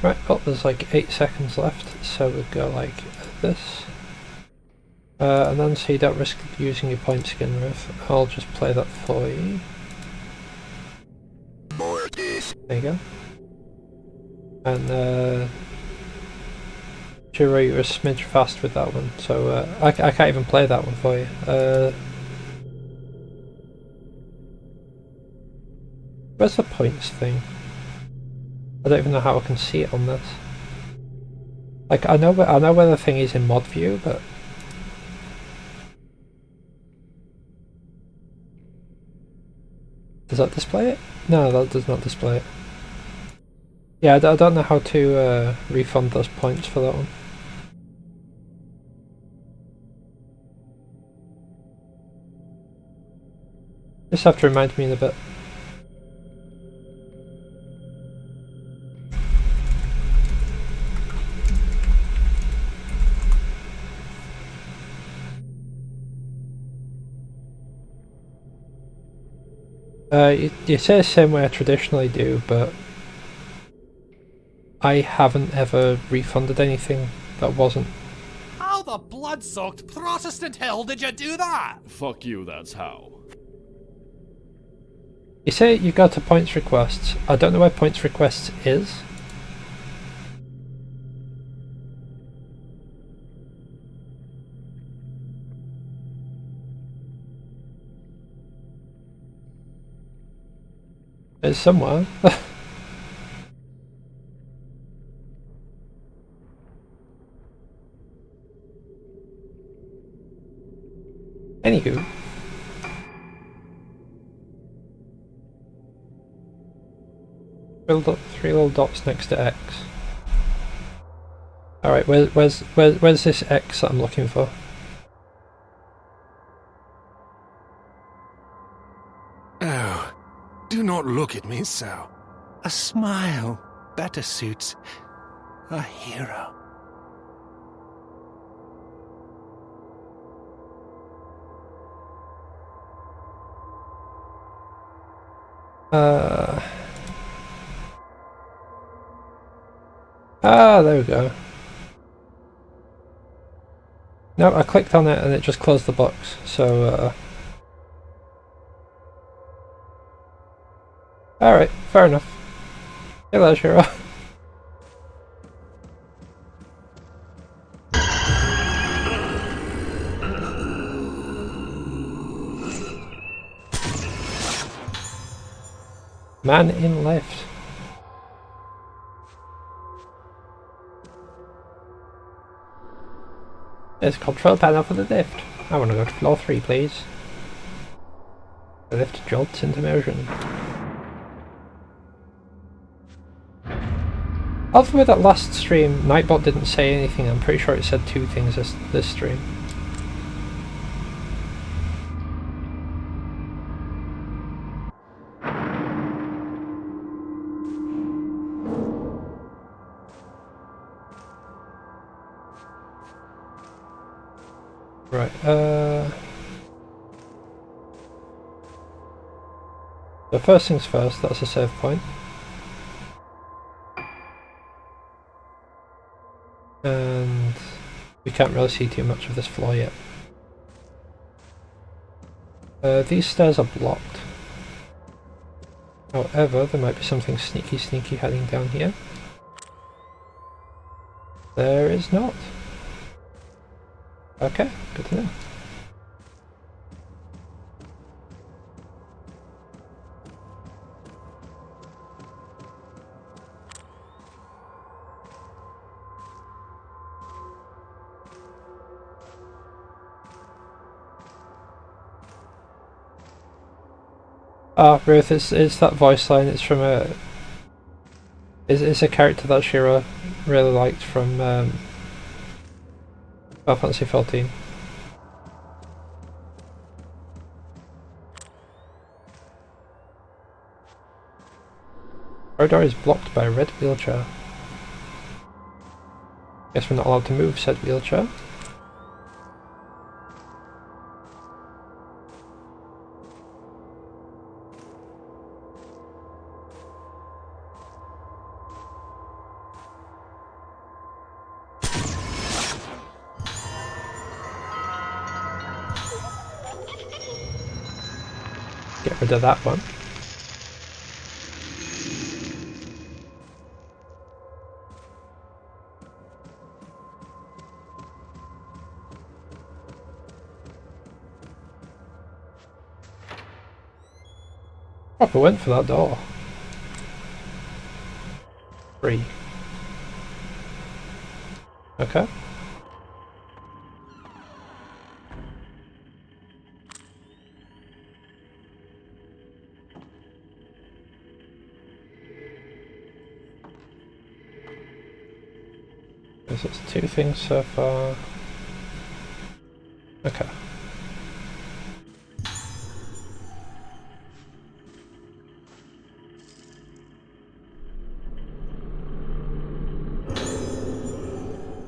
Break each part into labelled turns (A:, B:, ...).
A: Right, oh, there's like 8 seconds left, so we'll go like this. And then so you don't risk using your points again, Ruth, I'll just play that for you. There you go. And Jiro, you were a smidge fast with that one, so I can't even play that one for you. Where's the points thing? I don't even know how I can see it on this. Like I know where the thing is in mod view, but does that display it? No, that does not display it. Yeah, I don't know how to refund those points for that one. Just have to remind me in a bit. You say the same way I traditionally do, but I haven't ever refunded anything that wasn't.
B: How the blood-soaked Protestant hell did you do that?
C: Fuck you, that's how.
A: You say you go to points requests. I don't know where points requests is. It's somewhere. Anywho. Three little dots next to X. Alright, where's this X that I'm looking for?
D: Oh, do not look at me so. A smile better suits a hero.
A: There we go. No, I clicked on it and it just closed the box, so alright, fair enough. Hello, Shiro. Man in lift. There's a control panel for the lift. I want to go to floor 3, please. The lift jolts into motion. Although with that last stream, Nightbot didn't say anything. I'm pretty sure it said 2 things this stream. Right, so first things first, that's a save point. And we can't really see too much of this floor yet. These stairs are blocked. However, there might be something sneaky heading down here. There is not. Okay, good to know. Ah, Ruth, it's that voice line. It's from a. It's a character that Shira really liked from Final Fantasy 14. Corridor is blocked by a red wheelchair. Guess we're not allowed to move said wheelchair. Get rid of that one. Proper went for that door. 3. Okay. Because it's 2 things so far. Okay.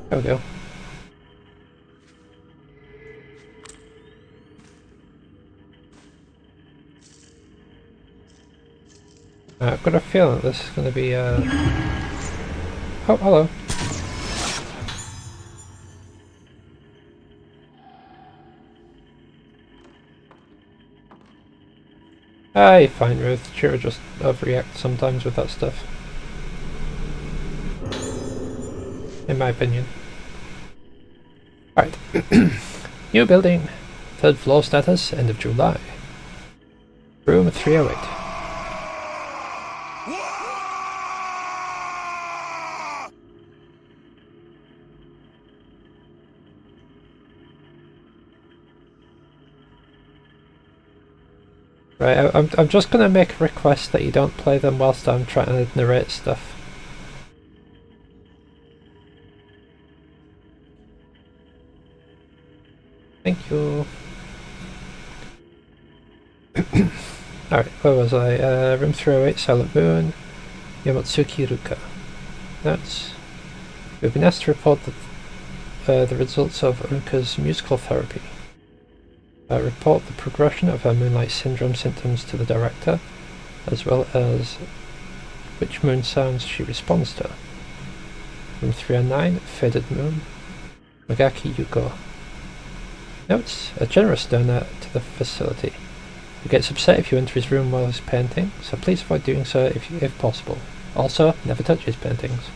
A: There we go. I've got a feeling that this is going to be oh, hello. You're fine, Ruth. Shira just overreacts sometimes with that stuff. In my opinion. Alright. New building. 3rd floor status, end of July. Room 308. Right, I'm just gonna make a request that you don't play them whilst I'm trying to narrate stuff. Thank you. Alright, where was I? Room 308, Silent Moon, Yamotsuki Ruka. Notes. We've been asked to report the results of Ruka's musical therapy. Report the progression of her Moonlight Syndrome symptoms to the director, as well as which moon sounds she responds to. Room 309, Faded Moon, Magaki Yuko. Notes, a generous donor to the facility. He gets upset if you enter his room while he's painting, so please avoid doing so if possible. Also, never touch his paintings.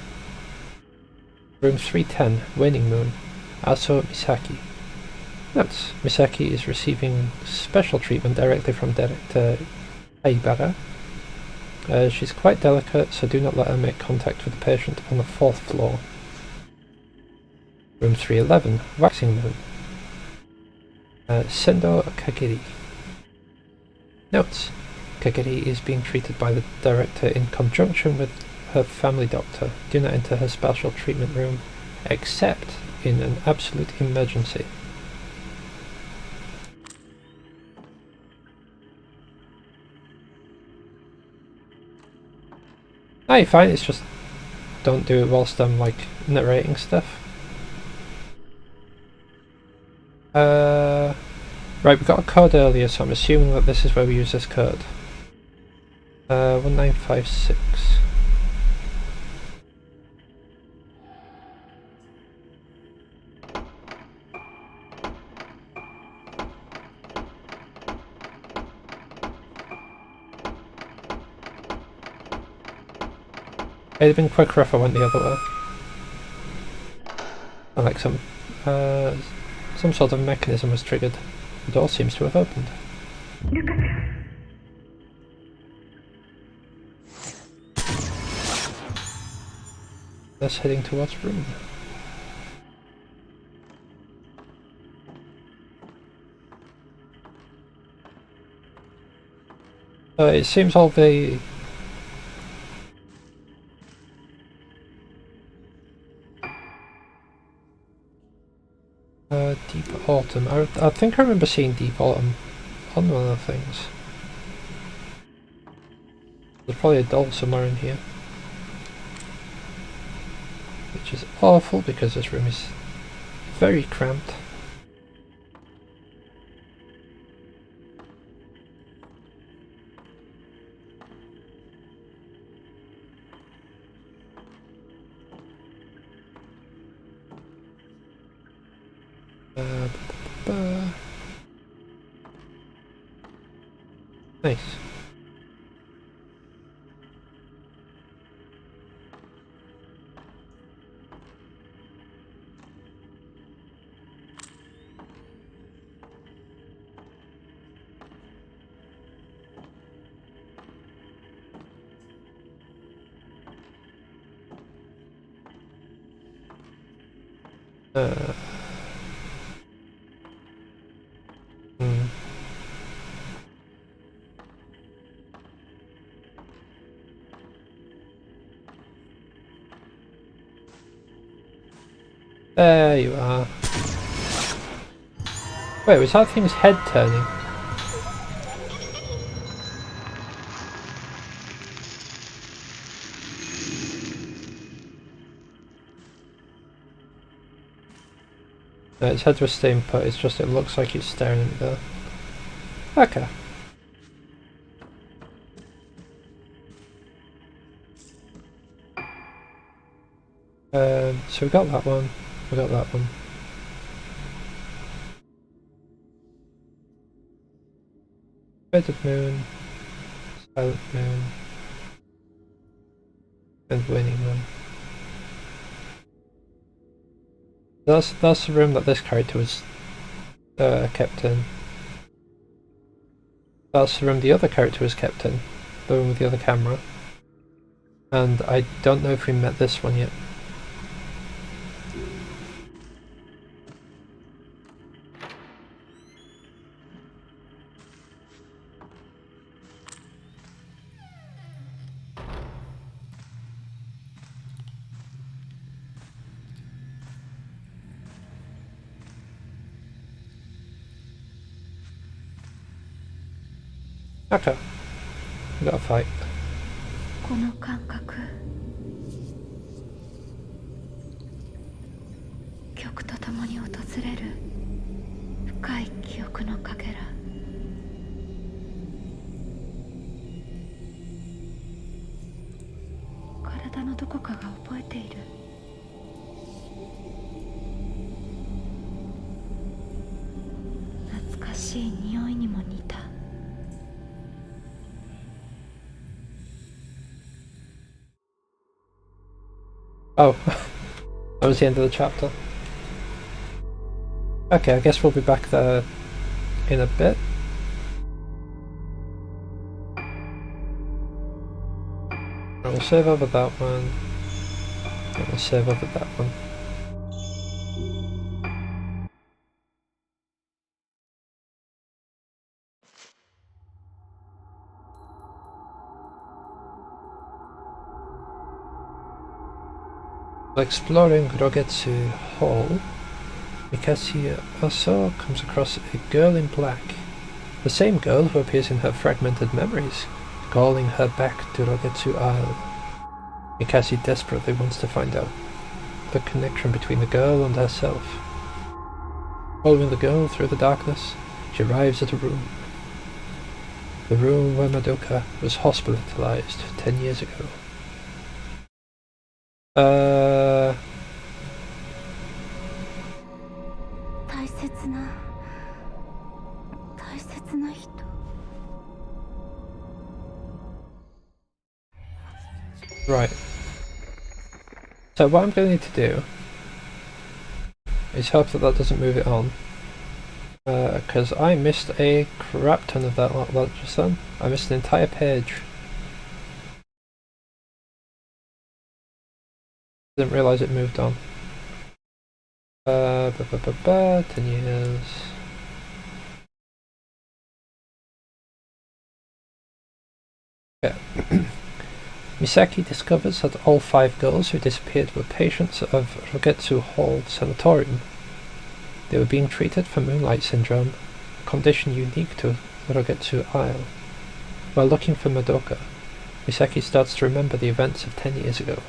A: Room 310, Waning Moon, Aso Misaki. Notes, Misaki is receiving special treatment directly from director Aibara. She's quite delicate, so do not let her make contact with the patient on the 4th floor. Room 311, Waxing Moon. Sendo Kagiri. Notes, Kagiri is being treated by the director in conjunction with her family doctor. Do not enter her special treatment room, except in an absolute emergency. No, you're fine, it's just don't do it whilst I'm like narrating stuff. Right, we got a code earlier, so I'm assuming that this is where we use this code. 1956. It'd have been quicker if I went the other way. And like some sort of mechanism was triggered. The door seems to have opened. Let's heading towards room. It seems all the Deep Autumn. I think I remember seeing Deep Autumn on one of the things. There's probably a doll somewhere in here. Which is awful because this room is very cramped. Nice. Hmm. There you are. Wait, was that thing's head turning? No, its head was staying put, it's just it looks like it's staring at me there. Okay. So we got that one, we got that one. Faded moon, silent moon, and waning moon. That's the room that this character was kept in. That's the room the other character was kept in, the one with the other camera. And I don't know if we met this one yet. Okay. We got a fight.
C: この感覚曲とともに訪れる深い記憶のかけら体のどこかが覚えている懐かしい匂いにも似た
A: Oh, that was the end of the chapter. Okay, I guess we'll be back there in a bit. We'll save over that one, and we'll save over that one. While exploring Rogetsu Hall, Mikasi also comes across a girl in black, the same girl who appears in her fragmented memories, calling her back to Rogetsu Isle. Mikasi desperately wants to find out the connection between the girl and herself. Following the girl through the darkness, she arrives at a room. The room where Madoka was hospitalized 10 years ago.
C: 大切な人
A: Right. So what I'm going to need to do is hope that that doesn't move it on. Because I missed a crap ton of that just then. I missed an entire page. Didn't realise it moved on. 10 years. Yeah. Misaki discovers that all 5 girls who disappeared were patients of Rogetsu Hall Sanatorium. They were being treated for Moonlight Syndrome, a condition unique to Rogetsu Isle. While looking for Madoka, Misaki starts to remember the events of 10 years ago.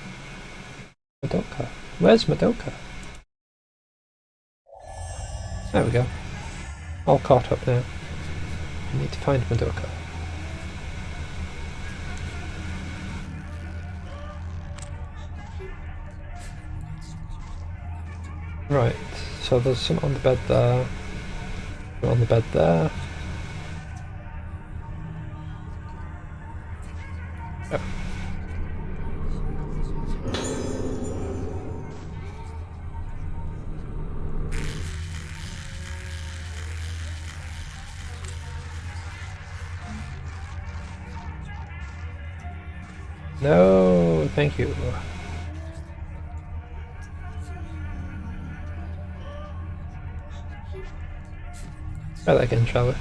A: Madoka? Where's Madoka? There we go. All caught up now. I need to find Madoka. Right, so there's some on the bed there, some on the bed there. Oh. No, thank you. Try that again, shall we?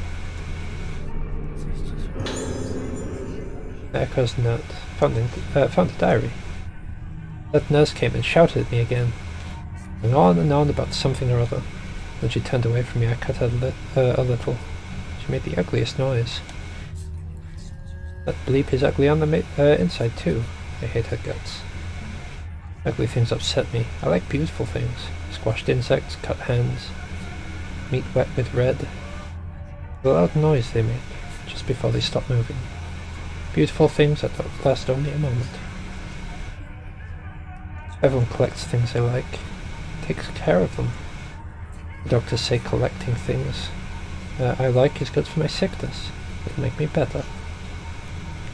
A: Echo's note. Found a diary. That nurse came and shouted at me again, going on and on about something or other. When she turned away from me, I cut her a little. She made the ugliest noise. That bleep is ugly on the inside too. I hate her guts. Ugly things upset me. I like beautiful things. Squashed insects, cut hands, meat wet with red. The loud noise they make, just before they stop moving. Beautiful things that last only a moment. Everyone collects things they like, takes care of them. The doctors say collecting things I like is good for my sickness. It'll make me better.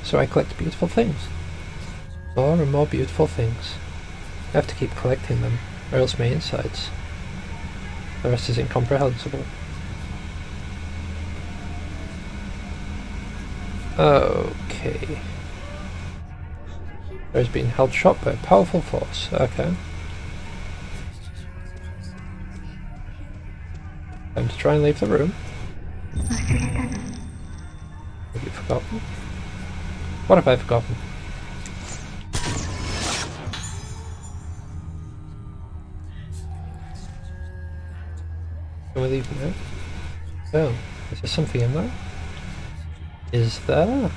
A: So I collect beautiful things. More and more beautiful things. I have to keep collecting them, or else my insides. The rest is incomprehensible. Okay. There's been held shot by a powerful force. Okay. Time to try and leave the room. Have you forgotten? What have I forgotten? Can we leave now? Oh, is there something in there? Is there?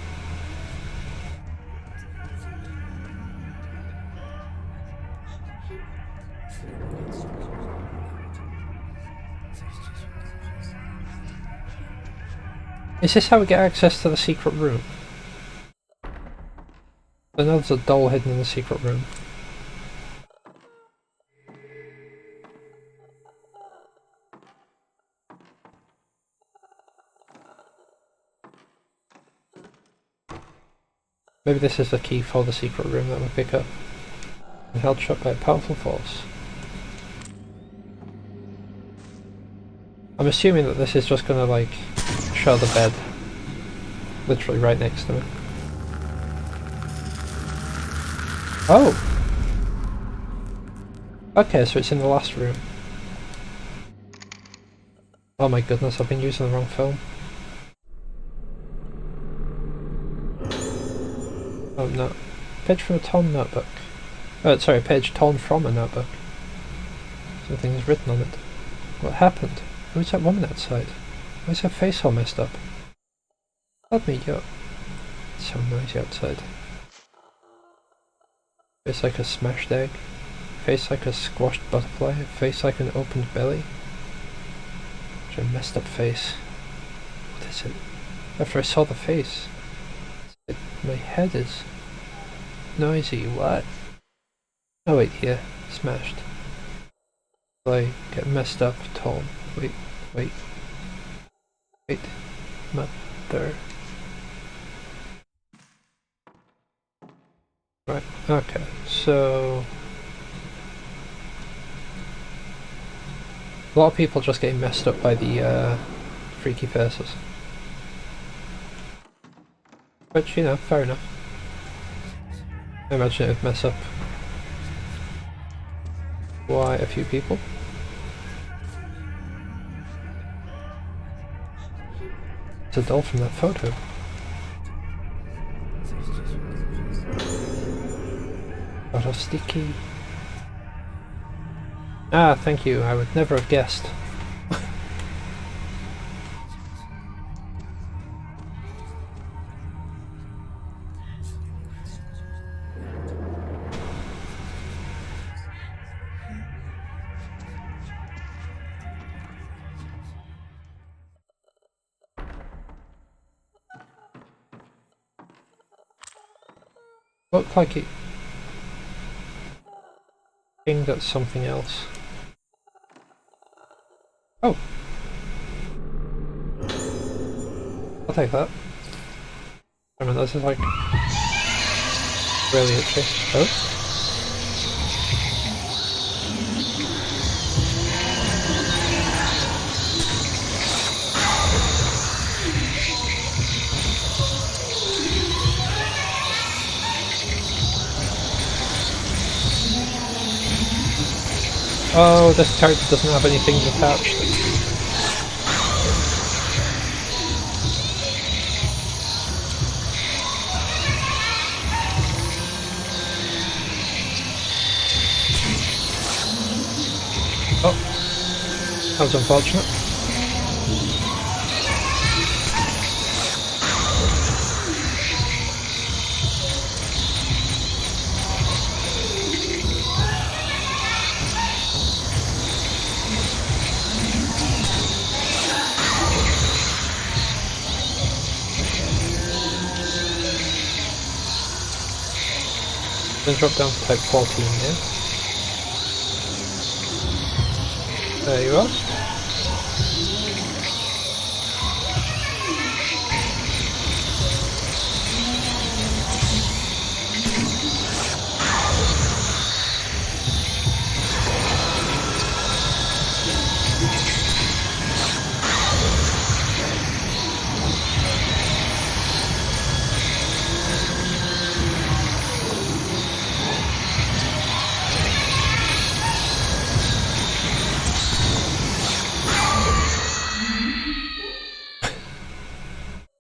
A: Is this how we get access to the secret room? I know there's a doll hidden in the secret room. Maybe this is the key for the secret room that we pick up. And held shut by a powerful force. I'm assuming that this is just gonna like show the bed. Literally right next to me. Oh! Okay, so it's in the last room. Oh my goodness, I've been using the wrong film. Oh no. Page from a torn notebook. Sorry, page torn from a notebook. Something is written on it. What happened? Who's that woman outside? Why is her face all messed up? Let me go. It's so noisy outside. Face like a smashed egg. Face like a squashed butterfly. Face like an opened belly. Such a messed up face. What is it? After I saw the face, my head is noisy. What? Oh wait, here. Smashed. I get messed up, torn. Wait. Mother. Right, okay, so... a lot of people just getting messed up by the freaky faces. Which, you know, fair enough. I imagine it would mess up quite a few people. It's a doll from that photo. Photo sticky. Ah, thank you. I would never have guessed. Looked like it. I think that's something else. Oh! I'll take that. I mean, this is like... Really itchy. Oh. Oh, this character doesn't have anything attached. Oh, that was unfortunate. Then drop down to type 14 here. There you are.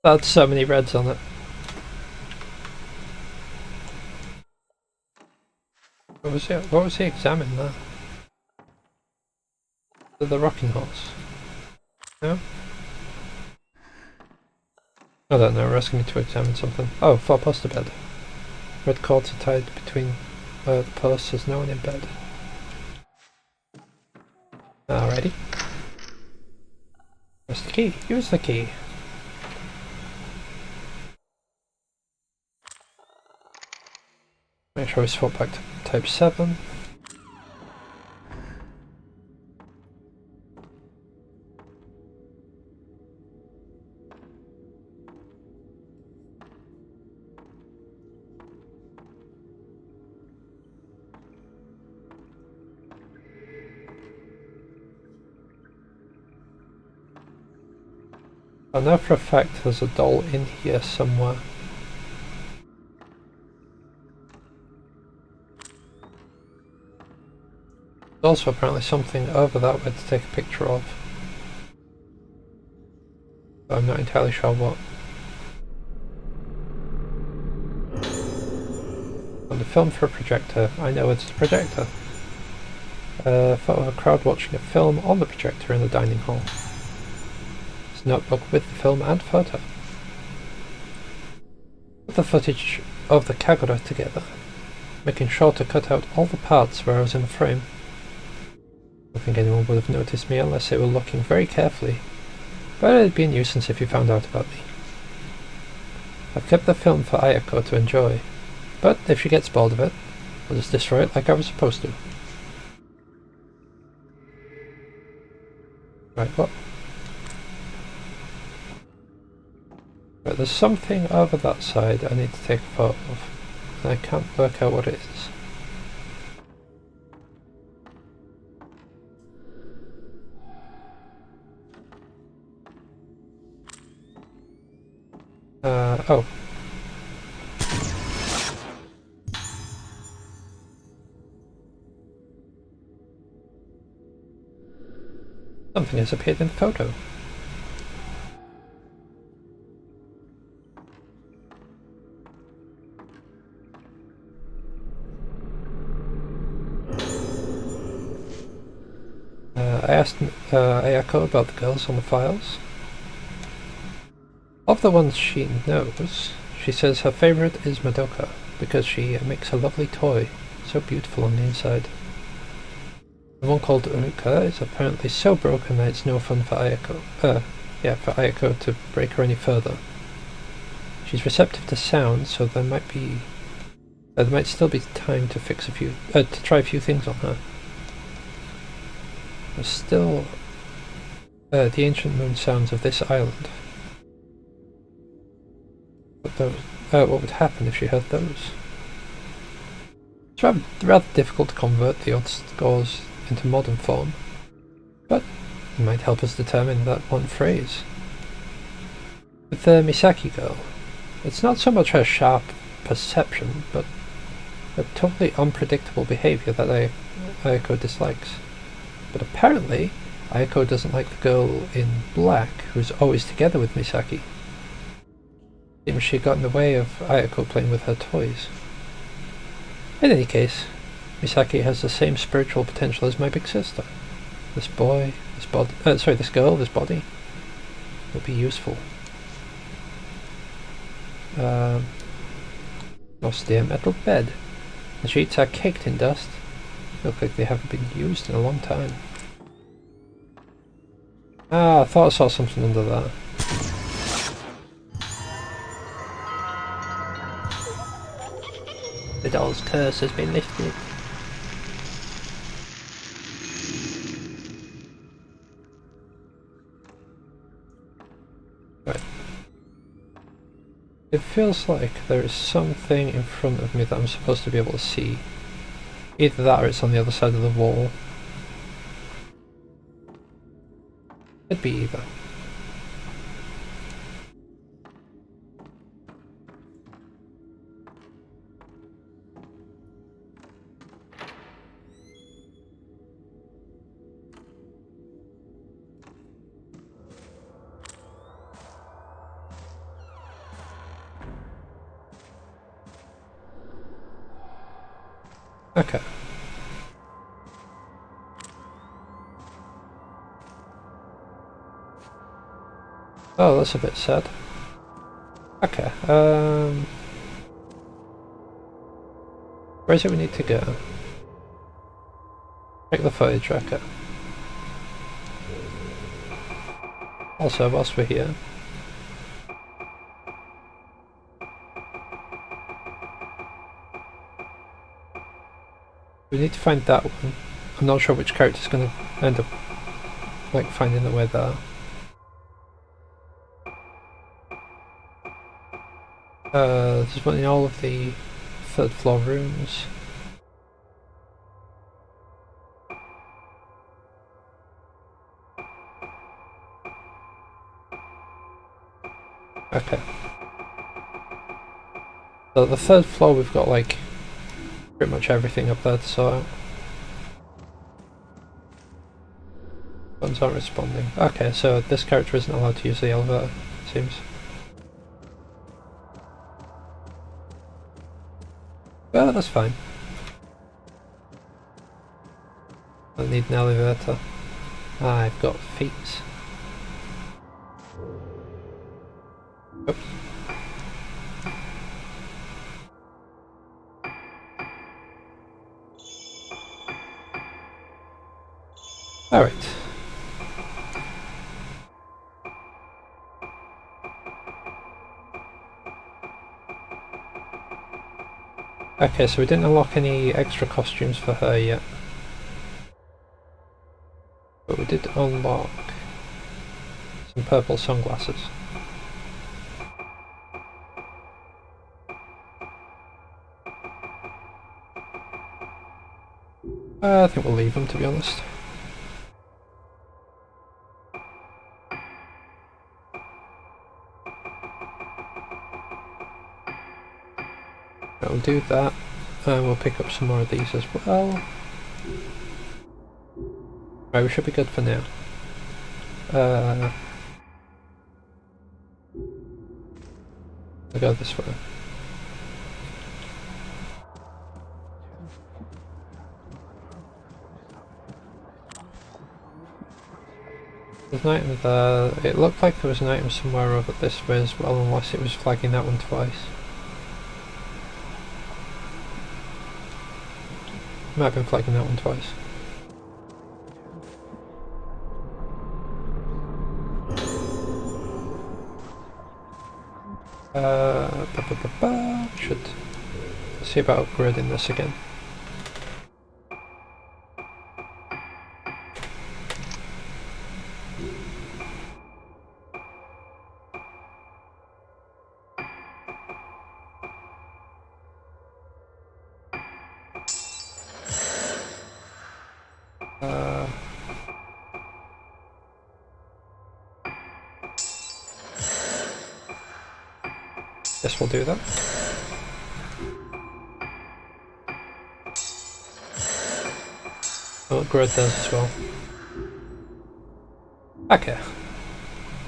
A: That had so many reds on it. What was he examining there? The rocking horse? No? I don't know, we're asking me to examine something. Oh, 4-poster bed. Red cords are tied between the posts, there's no one in bed. Alrighty. Where's the key? Use the key. Make sure we swap back to type 7. I know for a fact there's a doll in here somewhere. There's also apparently something over that way to take a picture of. But I'm not entirely sure what. On the film for a projector, I know it's a projector. A photo of a crowd watching a film on the projector in the dining hall. It's a notebook with the film and photo. Put the footage of the Kagura together, making sure to cut out all the parts where I was in the frame. I don't think anyone would have noticed me unless they were looking very carefully, but it'd be a nuisance if you found out about me. I've kept the film for Ayako to enjoy, but if she gets bored of it, I'll just destroy it like I was supposed to. Right, what? Right, there's something over that side I need to take a photo of, and I can't work out what it is. Oh. Something has appeared in the photo. I asked Ayako about the girls on the files. Of the ones she knows, she says her favourite is Madoka, because she makes a lovely toy, so beautiful on the inside. The one called Uruka is apparently so broken that it's no fun for Ayako. For Ayako to break her any further. She's receptive to sound, so there might still be time to fix to try a few things on her. There's still the ancient moon sounds of this island. What would happen if she heard those? It's rather difficult to convert the odd scores into modern form, but it might help us determine that one phrase. With the Misaki girl, it's not so much her sharp perception, but a totally unpredictable behaviour that Ayako dislikes. But apparently, Ayako doesn't like the girl in black who's always together with Misaki. Seems she got in the way of Ayako playing with her toys. In any case, Misaki has the same spiritual potential as my big sister. This girl, this body, will be useful. Austere metal bed. The sheets are caked in dust. Look like they haven't been used in a long time. Ah, I thought I saw something under that. The doll's curse has been lifted. Right. It feels like there is something in front of me that I'm supposed to be able to see. Either that or it's on the other side of the wall. Could be either. Okay. Oh, that's a bit sad. Okay, where is it we need to go? Check the footage, okay. Also, whilst we're here, we need to find that one. I'm not sure which character's going to end up like finding the way there. There's one in all of the third floor rooms. Okay. So the third floor we've got like pretty much everything up there to sort out. Buttons aren't responding. Okay, so this character isn't allowed to use the elevator, it seems. Well, that's fine. I need an elevator. I've got feet. Oops. Alright. Okay, so we didn't unlock any extra costumes for her yet. But we did unlock some purple sunglasses. I think we'll leave them, to be honest. We'll do that, and we'll pick up some more of these as well. Right, we should be good for now. I'll go this way. There's an item there. It looked like there was an item somewhere over this way as well, unless it was flagging that one twice. Might have been flagging that one twice. Should see about upgrading this again. Guess we'll do that. Oh, Grud does as well. Okay.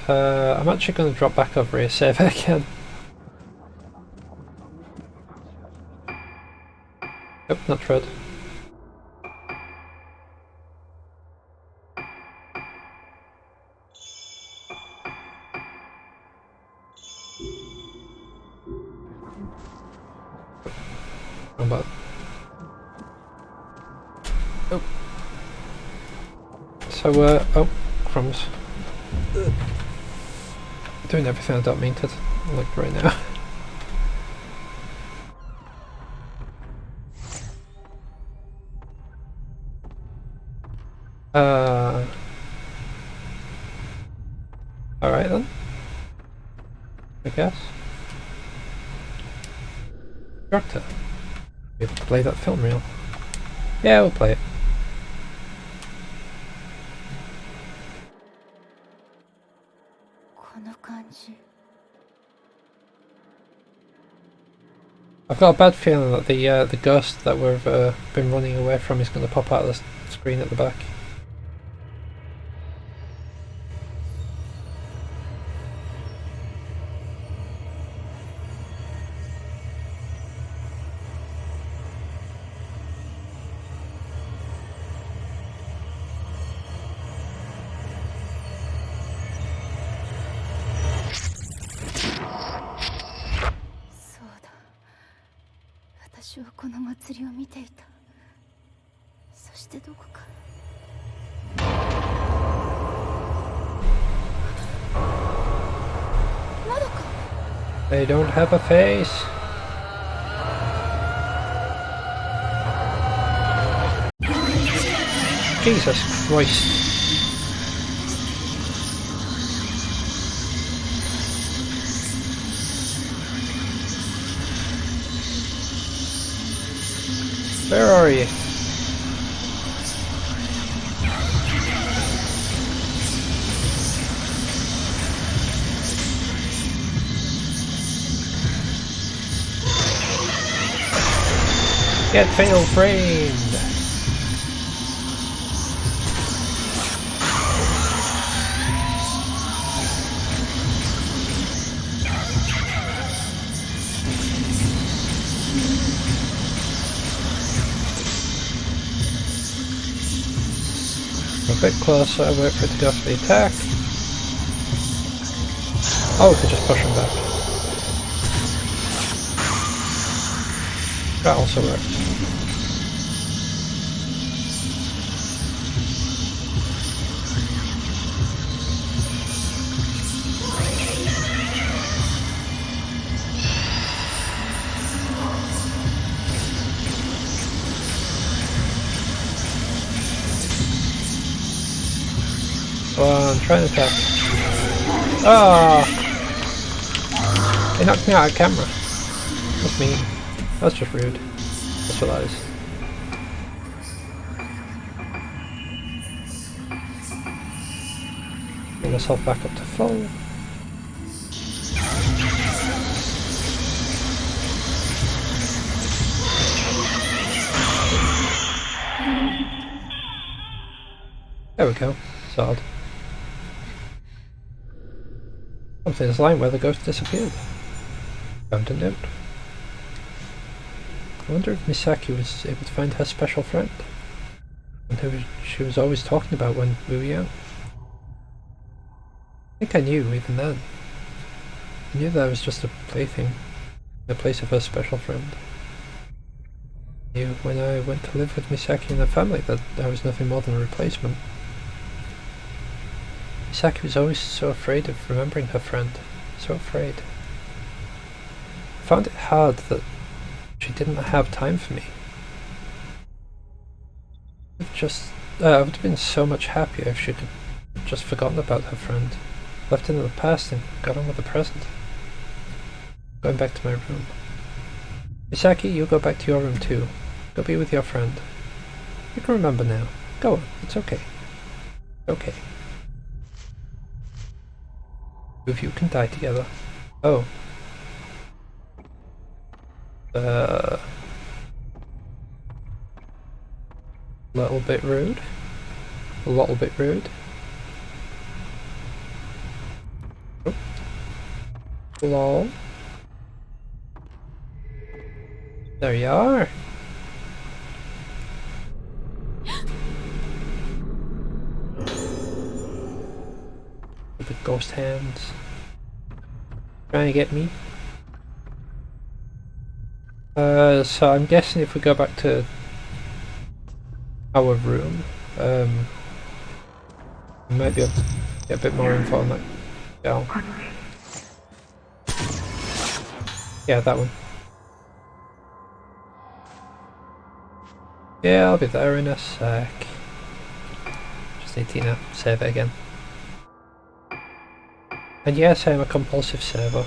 A: I'm actually going to drop back over here, save it again. Nope, not Tread. Wrong button. Oh. So, oh, crumbs. Doing everything I don't mean to, like right now. Alright then. I guess. Director. Be able to play that film reel. Yeah, we'll play it. I've got a bad feeling that the ghost that we've been running away from is going to pop out of the screen at the back. They don't have a face. Jesus Christ. Where are you? Get fatal framed! A bit closer, wait for it to go for the attack. Oh, we could just push him back. That also works. Go on, try and attack. Ah! They knocked me out of camera. That's mean. That's just rude. That's what that is. Bring myself back up to full. There we go. Solid. Something is lying where the ghost disappeared. Found a note. I wonder if Misaki was able to find her special friend, and who she was always talking about when we were young. I think I knew even then. I knew that I was just a plaything, in the place of her special friend. I knew when I went to live with Misaki and her family that I was nothing more than a replacement. Misaki was always so afraid of remembering her friend, so afraid. I found it hard that she didn't have time for me. I would have been so much happier if she could have just forgotten about her friend, left it in the past and got on with the present. Going back to my room. Misaki, you go back to your room too. Go be with your friend. You can remember now. Go on, it's okay. Okay. Two of you can die together. Oh. Little bit rude. A little bit rude. Oh. Lol. There you are. With the ghost hands. Trying to get me. So I'm guessing if we go back to our room, we might be able to get a bit more info on that gal. Yeah, that one. Yeah, I'll be there in a sec. Just need to save it again. And yes, I'm a compulsive saver.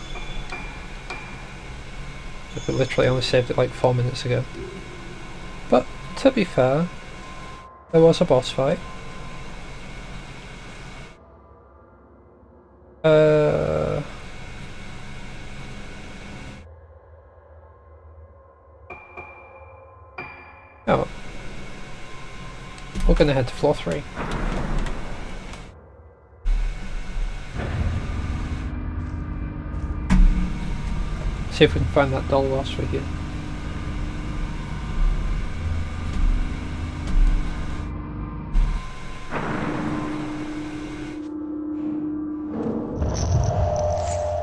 A: I literally only saved it like 4 minutes ago. But, to be fair, there was a boss fight. Oh. We're gonna head to floor 3. See if we can find that doll whilst we're here.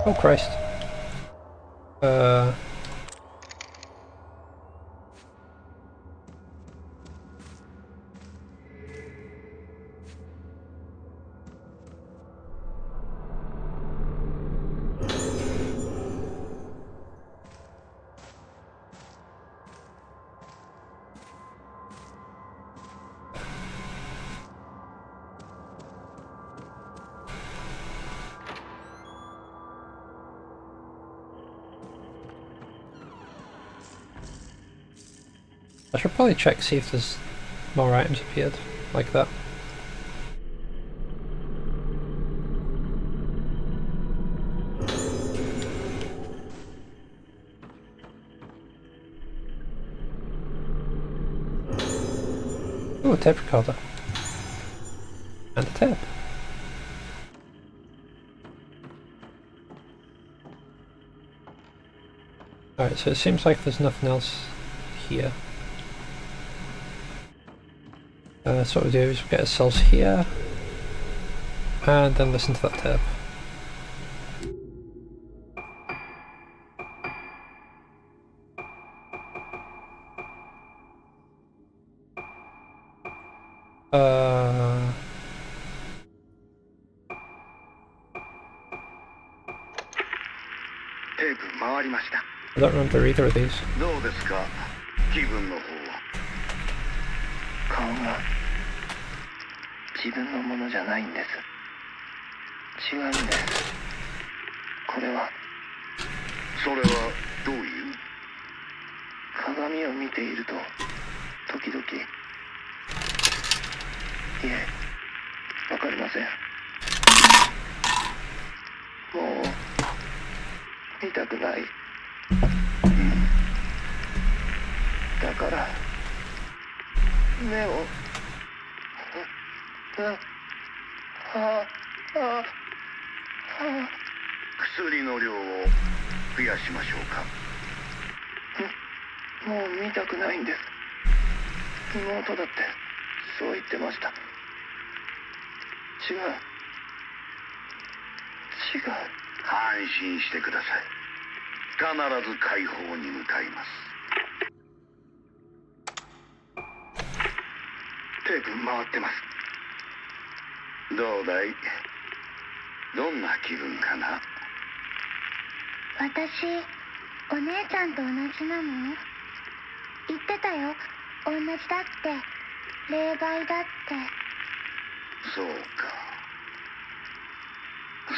A: Oh Christ. I should probably check, see if there's more items appeared like that. Oh, a tape recorder. And a tape. Alright, so it seems like there's nothing else here. So what we do is we get ourselves here, and then listen to that tape. I don't remember either of these.
E: どうですか気分の方は顔が自分のものじゃないんです違うんですこれはそれはどういう鏡を見ていると時々いえわかりませんもう見たくないだから目を薬の量を増やしましょうかもう見たくないんです妹だってそう言ってました違う安心してください必ず解放に向かいますテープ回ってますどうだいどんな気分かな
C: 私お姉ちゃんと同じなの言ってたよ同じだって霊媒だって
E: そうか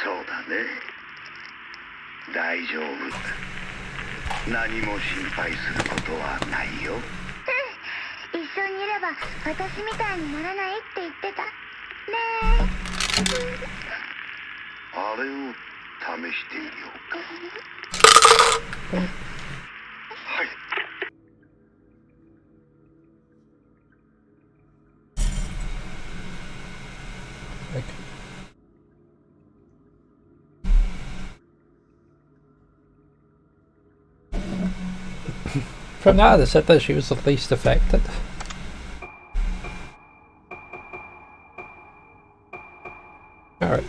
E: そうだね大丈夫何も心配することはないよ
C: 一緒にいれば私みたいにならないって言ってたね
E: あれを試してみようかはい
A: From that, they said that she was the least affected. Alright.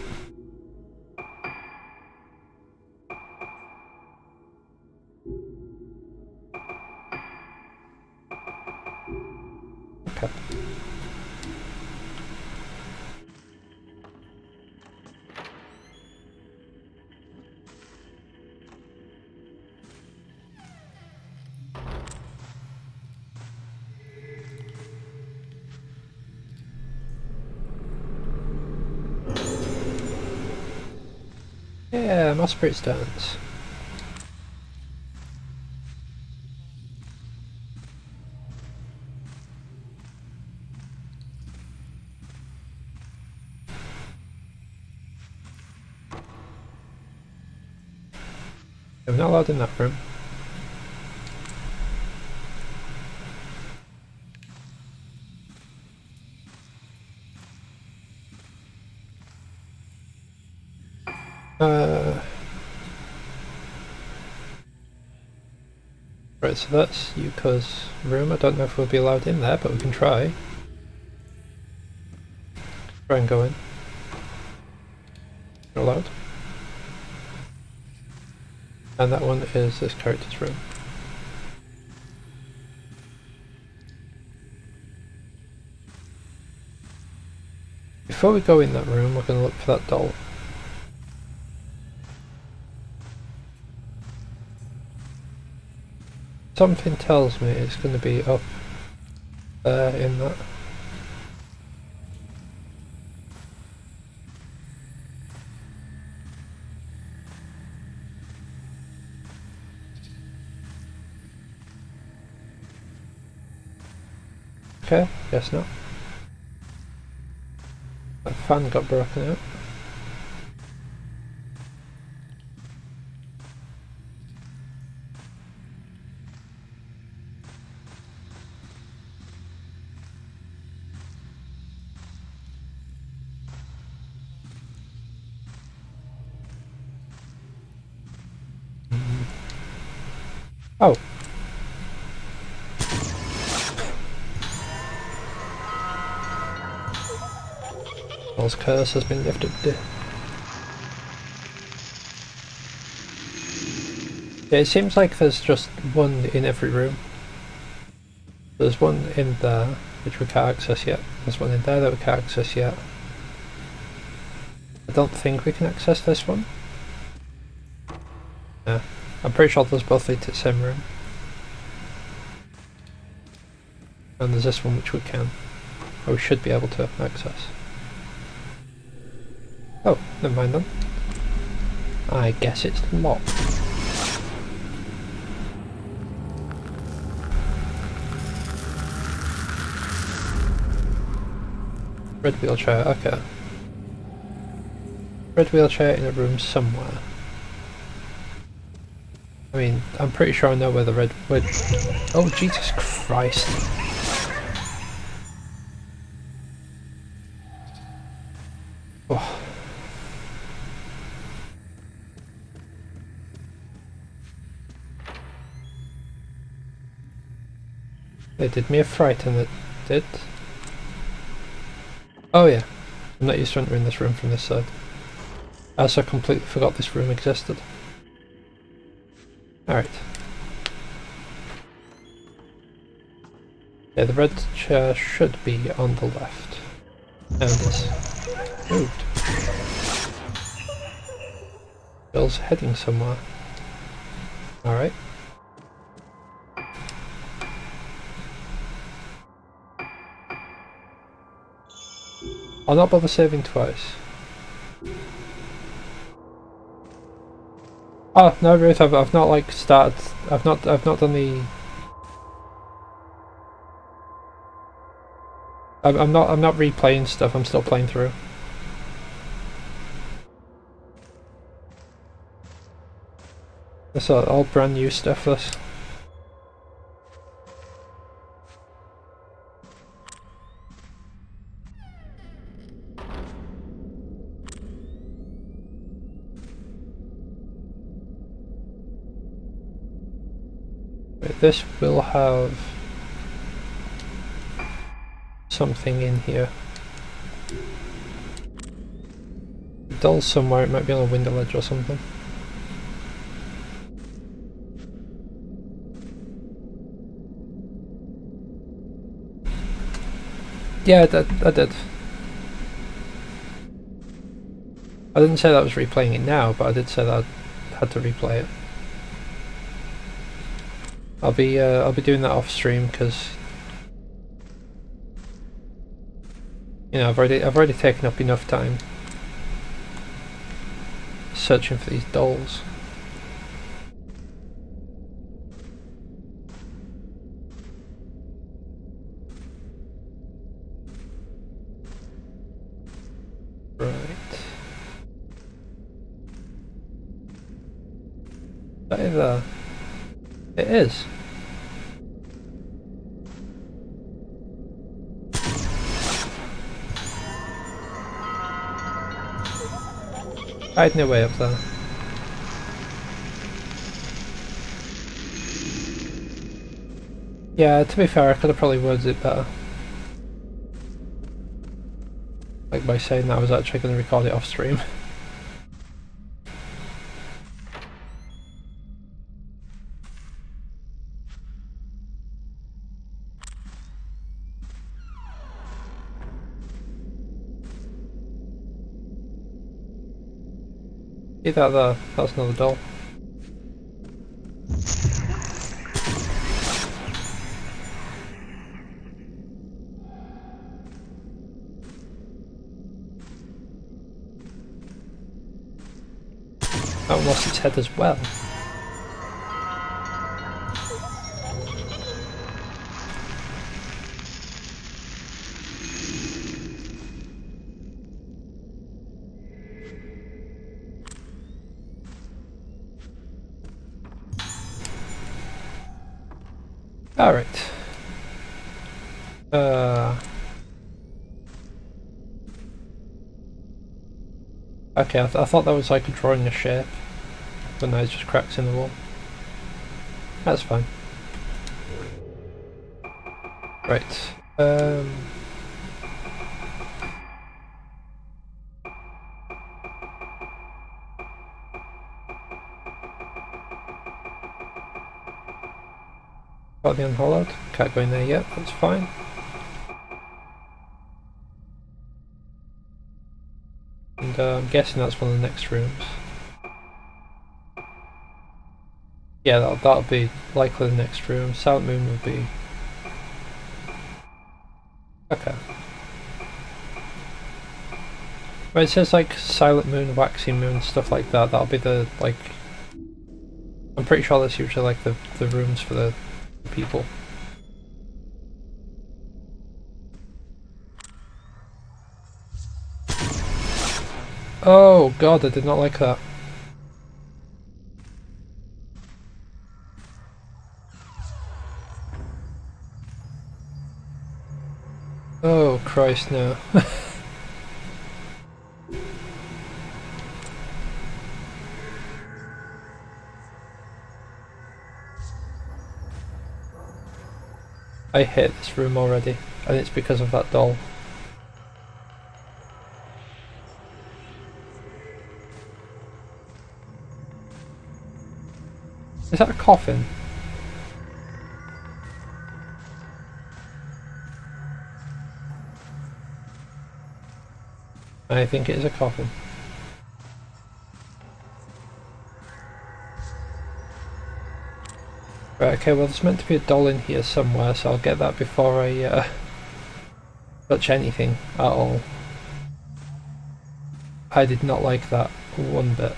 A: Okay. Yeah, my spirit's dance. I'm not allowed in that room. Right, so that's Yuko's room. I don't know if we'll be allowed in there, but we can try. Try and go in. You're allowed. And that one is this character's room. Before we go in that room, we're going to look for that doll. Something tells me it's going to be up there in that. Okay, guess not. That fan got broken out. Oh. Doll's curse has been lifted. Yeah, it seems like there's just one in every room. There's one in there, which we can't access yet. There's one in there that we can't access yet. I don't think we can access this one. Yeah, I'm pretty sure those both lead to the same room. And there's this one which we can, or we should be able to access. Oh, never mind then. I guess it's locked. Red wheelchair, okay. Red wheelchair in a room somewhere. I mean, I'm pretty sure I know where the red... Oh, Jesus Christ. Oh. They did me a fright and it did. Oh yeah, I'm not used to entering this room from this side. I also completely forgot this room existed. Alright. Yeah, the red chair should be on the left. And it's moved. Bill's heading somewhere. Alright. I'll not bother saving twice. Oh no, Ruth, I've not like started. I've not done the. I'm not replaying stuff. I'm still playing through. It's all brand new stuff. This. This will have something in here. Dull somewhere, it might be on a window ledge or something. Yeah, I did. I didn't say that I was replaying it now, but I did say that I had to replay it. I'll be doing that off stream because you know I've already taken up enough time searching for these dolls. Right. That is it is. I had no way up there. Yeah, to be fair, I could have probably worded it better. Like by saying that I was actually going to record it off stream. See that there? That's another doll. That one lost its head as well. Alright. Okay, I thought that was like drawing a shape, but no, it's just cracks in the wall. That's fine. Right. Got the unhollowed. Can't go in there yet, that's fine. And I'm guessing that's one of the next rooms. Yeah, that'll be likely the next room. Silent Moon will be... Okay. When it says like Silent Moon, Waxing Moon, stuff like that, that'll be the, like... I'm pretty sure that's usually like the rooms for the people. Oh god, I did not like that. Oh Christ, no. I hate this room already, and it's because of that doll. Is that a coffin? I think it is a coffin. Right, okay, well there's meant to be a doll in here somewhere, so I'll get that before I touch anything at all. I did not like that one bit.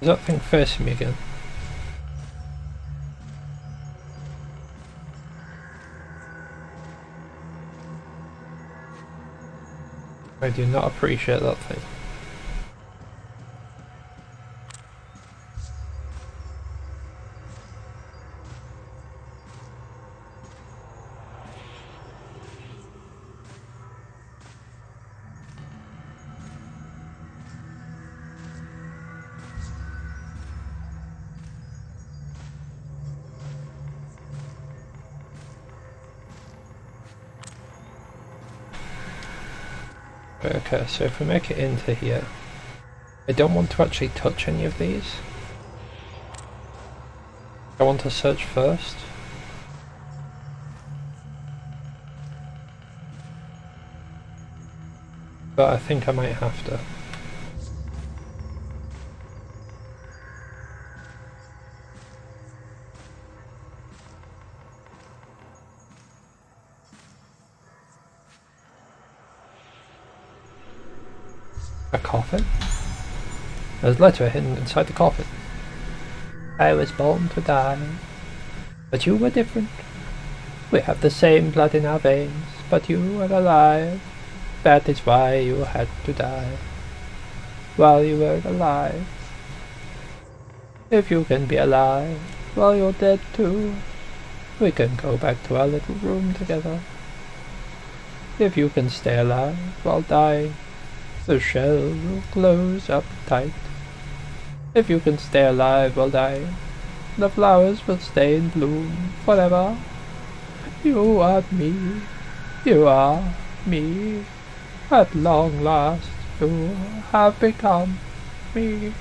A: Is that thing facing me again? I do not appreciate that thing. Okay, so if we make it into here, I don't want to actually touch any of these. I want to search first. But I think I might have to. A coffin? There's a letter hidden inside the coffin. I was born to die, but you were different. We have the same blood in our veins, but you are alive. That is why you had to die, while you were alive. If you can be alive while you're dead too, we can go back to our little room together. If you can stay alive while dying, the shell will close up tight. If you can stay alive while dying, the flowers will stay in bloom forever. You are me. You are me. At long last, you have become me.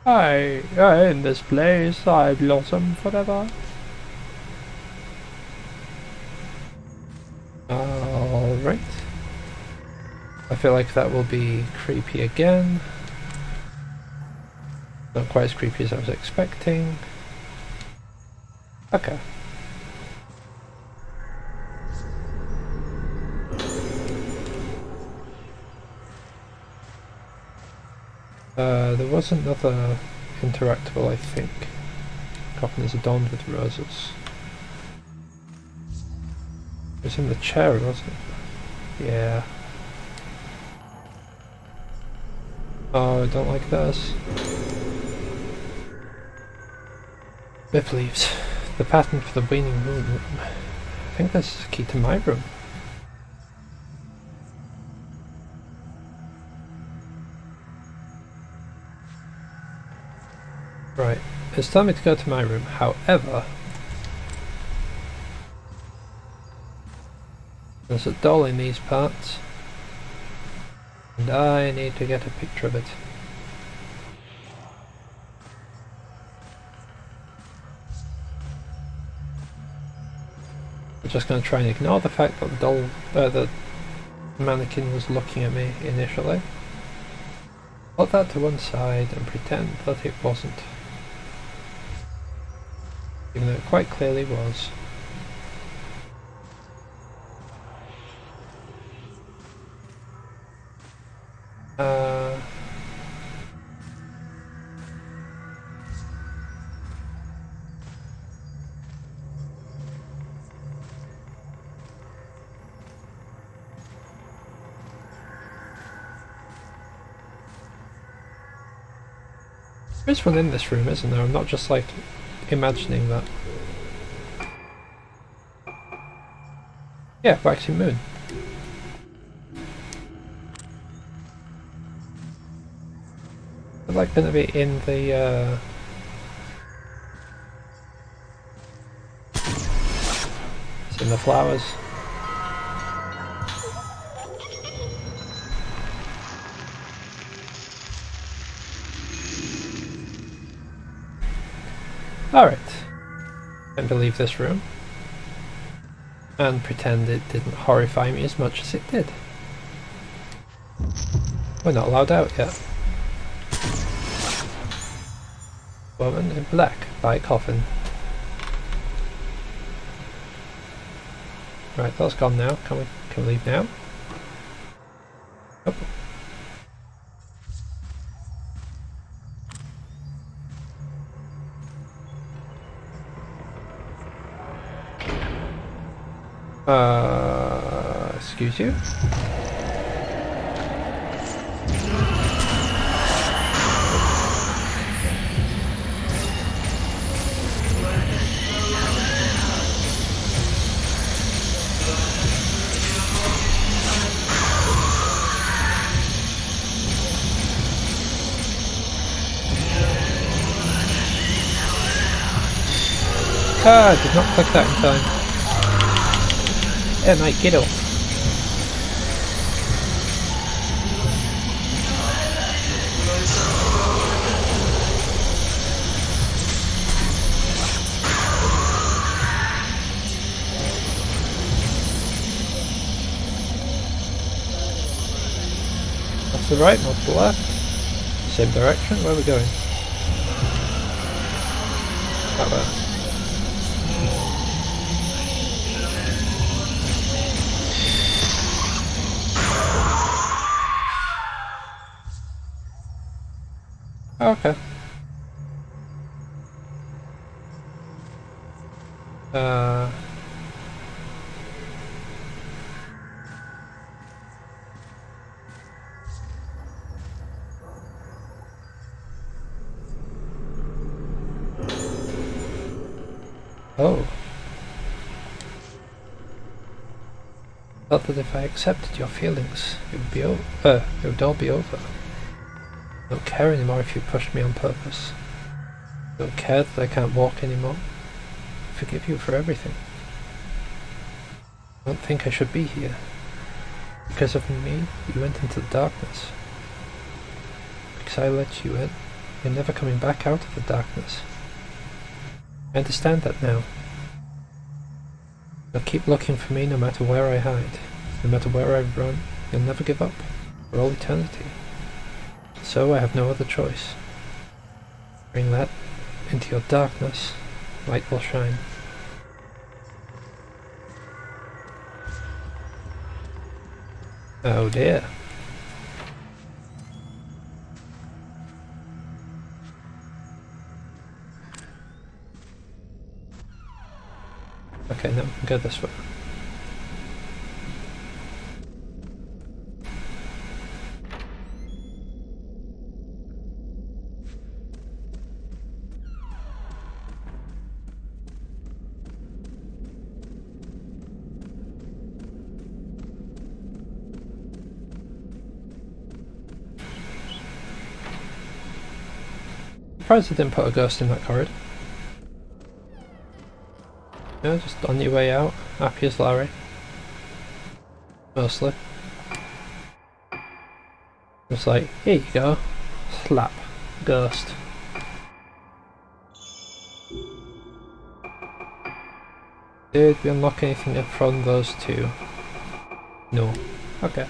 A: In this place I blossom forever. Alright. I feel like that will be creepy again. Not quite as creepy as I was expecting. Okay. There was another interactable, I think. Coffin is adorned with roses. It was in the chair, wasn't it? Yeah. Oh, I don't like this. Myth leaves. The pattern for the waning moon room. I think this is the key to my room. Right, it's telling me to go to my room, however, there's a doll in these parts, and I need to get a picture of it. I'm just going to try and ignore the fact that the mannequin was looking at me initially. Put that to one side and pretend that it wasn't. Even though it quite clearly was. There's one in this room, isn't there? I'm not just like imagining that. Yeah, waxing moon. Is it like going to be in the it's in the flowers. Alright. I'm going to leave this room and pretend it didn't horrify me as much as it did. We're not allowed out yet. Woman in black by coffin. Right, that's gone now. Can we leave now? Nope. Excuse you? Ah, I did not click that in time. Yeah, mate, get off. Off to the right, not to the left. Same direction, where are we going? That way. Okay. Oh. Felt that if I accepted your feelings, it would be it would all be over. I don't care anymore if you pushed me on purpose. I don't care that I can't walk anymore. I forgive you for everything. I don't think I should be here. Because of me, you went into the darkness. Because I let you in, you're never coming back out of the darkness. I understand that now. You'll keep looking for me no matter where I hide. No matter where I run, you'll never give up. For all eternity. So I have no other choice. Bring that into your darkness, light will shine. Oh dear. Okay, now we can go this way. Surprised they didn't put a ghost in that corridor. Yeah, just on your way out, happy as Larry. Mostly. It's like, here you go. Slap. Ghost. Did we unlock anything from those two? No. Okay.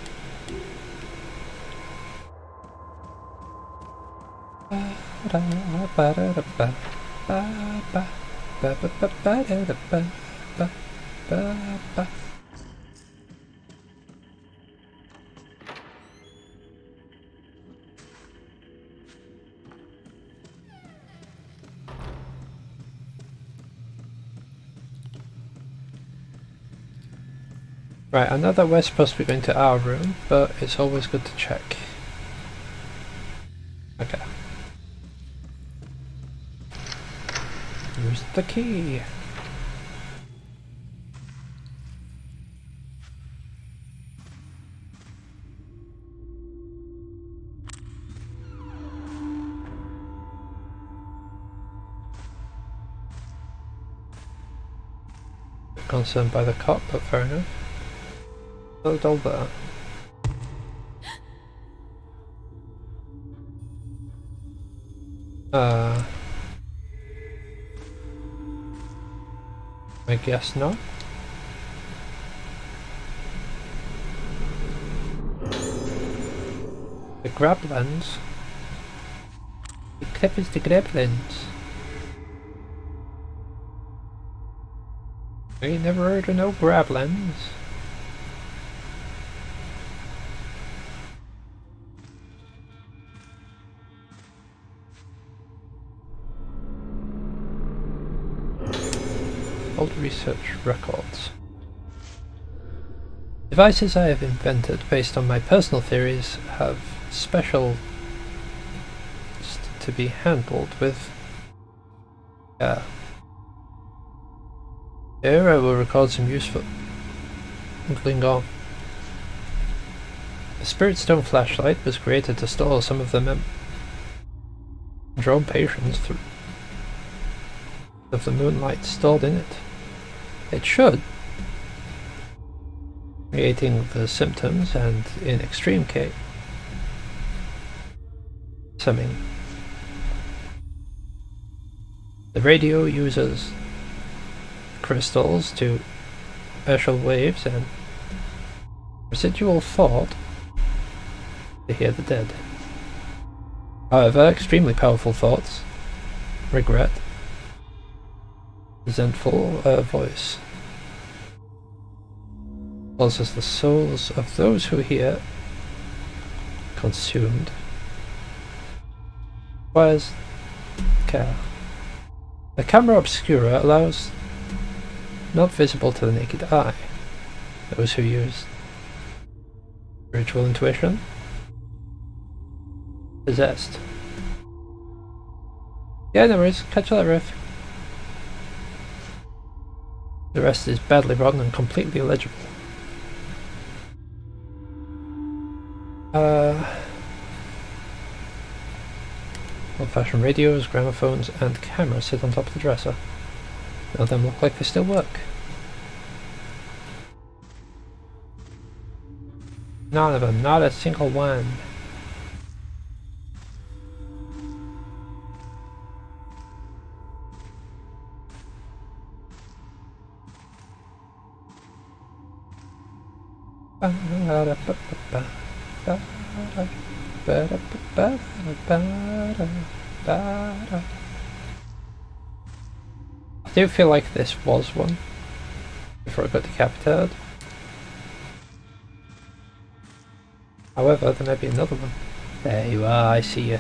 A: Right, I know that we're supposed to be going to our room, but it's always good to check. Okay. Here's the key. Concerned by the cop, but fair enough. Little doll there. I guess not. The grab lens. The clip is the grab lens. I ain't never heard of no grab lens. Old research records. Devices I have invented based on my personal theories have special to be handled with care. Here I will record some useful Klingon. The Spirit Stone flashlight was created to store some of the drone patients of the moonlight stored in it. It should, creating the symptoms and, in extreme case, summing. The radio uses crystals to special waves and residual thought to hear the dead. However, extremely powerful thoughts, regret, resentful voice, causes the souls of those who hear consumed. Requires care. The camera obscura allows not visible to the naked eye. Those who use spiritual intuition, possessed. Yeah, no worries, catch you later, Ruth. The rest is badly rotten and completely illegible. Old-fashioned radios, gramophones, and cameras sit on top of the dresser. None of them look like they still work. None of them, not a single one. I do feel like this was one before I got decapitated. However, there may be another one. There you are, I see you.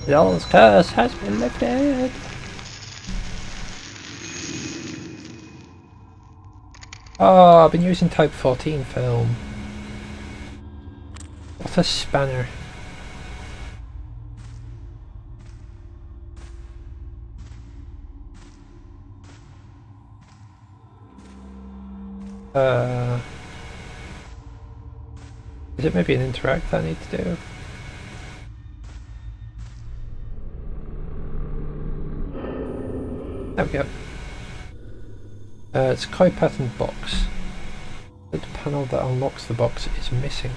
A: Zell's curse has been lifted! Oh, I've been using Type 14 film. What a spanner. Is it maybe an interact I need to do? There we go. It's a koi pattern box. The panel that unlocks the box is missing.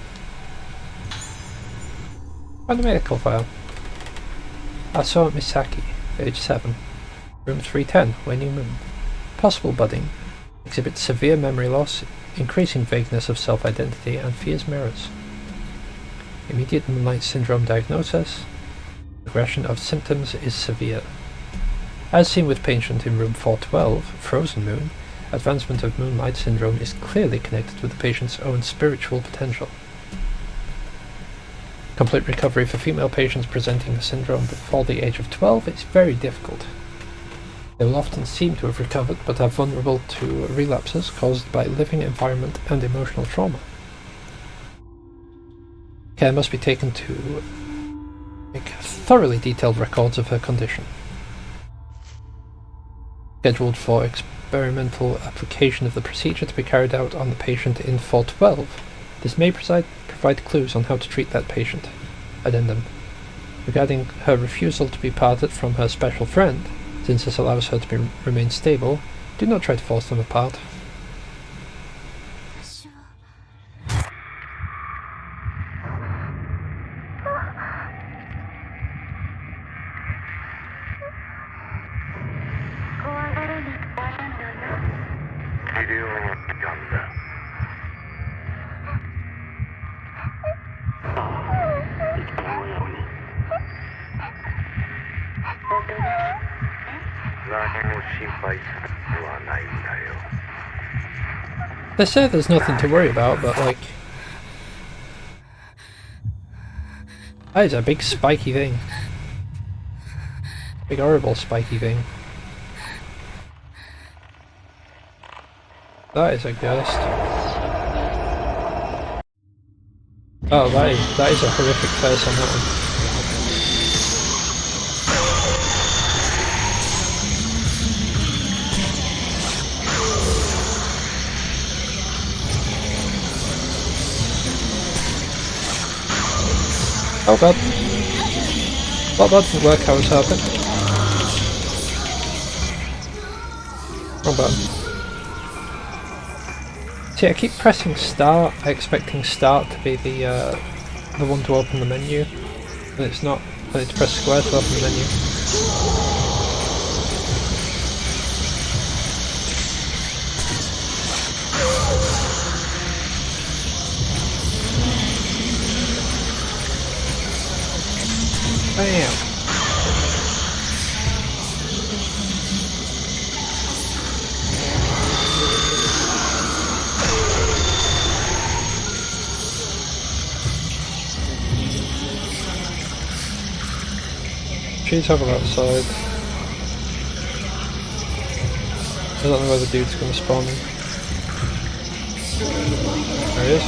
A: Find the medical file. Aso Misaki, age 7. Room 310, Waning Moon. Possible budding. Exhibits severe memory loss, increasing vagueness of self-identity, and fears mirrors. Immediate Moonlight Syndrome diagnosis. Progression of symptoms is severe. As seen with patient in room 412, Frozen Moon, advancement of Moonlight Syndrome is clearly connected with the patient's own spiritual potential. Complete recovery for female patients presenting the syndrome before the age of 12 is very difficult. They will often seem to have recovered, but are vulnerable to relapses caused by living environment and emotional trauma. Care must be taken to make thoroughly detailed records of her condition. Scheduled for experimental application of the procedure to be carried out on the patient in 412. This may provide clues on how to treat that patient. Addendum. Regarding her refusal to be parted from her special friend, since this allows her to remain stable, do not try to force them apart. They say there's nothing to worry about, but like... that is a big spiky thing. Big horrible spiky beam. That is a ghost. Oh, that is a horrific face on that one. Oh god. Well, that didn't work how I was hoping. Wrong button. See, I keep pressing start, expecting start to be the one to open the menu, and it's not. I need to press square to open the menu. Bam! Trees over that side. I don't know where the dude's gonna spawn in. There he is.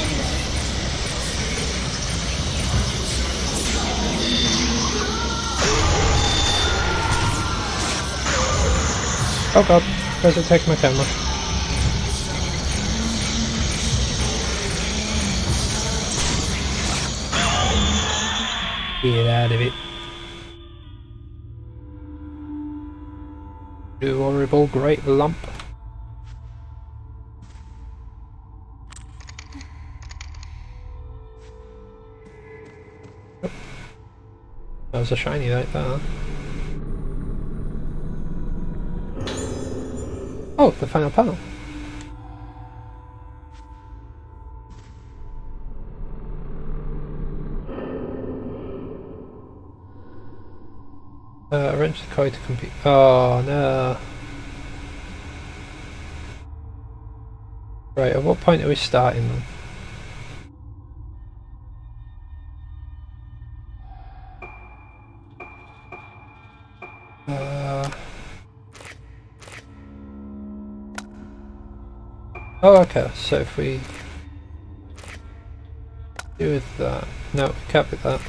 A: Oh god, where's it taking my camera? Get out of it. You horrible great lump. Oh. That was a shiny right there. Oh, the final panel. Arrange the koi to compete. Oh no. Right, at what point are we starting then? Oh, okay, so if we do with that. No, we can't with that.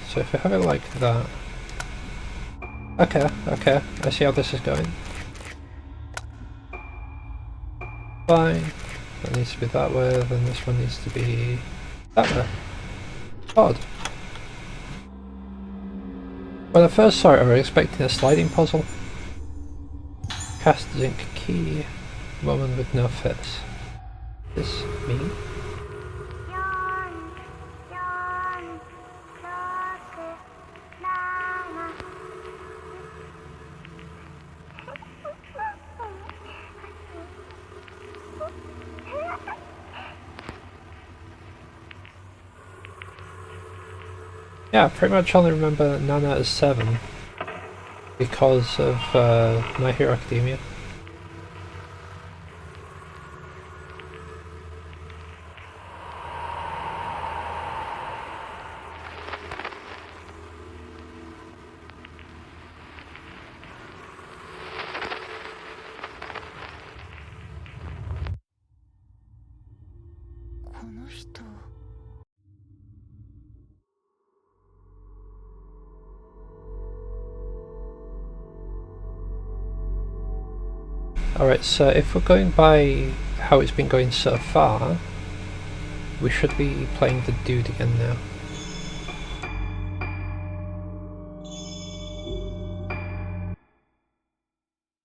A: So if we have it like that. Okay, okay, I see how this is going. Fine. That needs to be that way, then this one needs to be that way. Odd. When I first saw it, I was expecting a sliding puzzle. Cast zinc key. Woman with no face. Is this me? Yeah, I pretty much only remember Nana as 7 because of My Hero Academia. Alright, so if we're going by how it's been going so far, we should be playing the dude again now.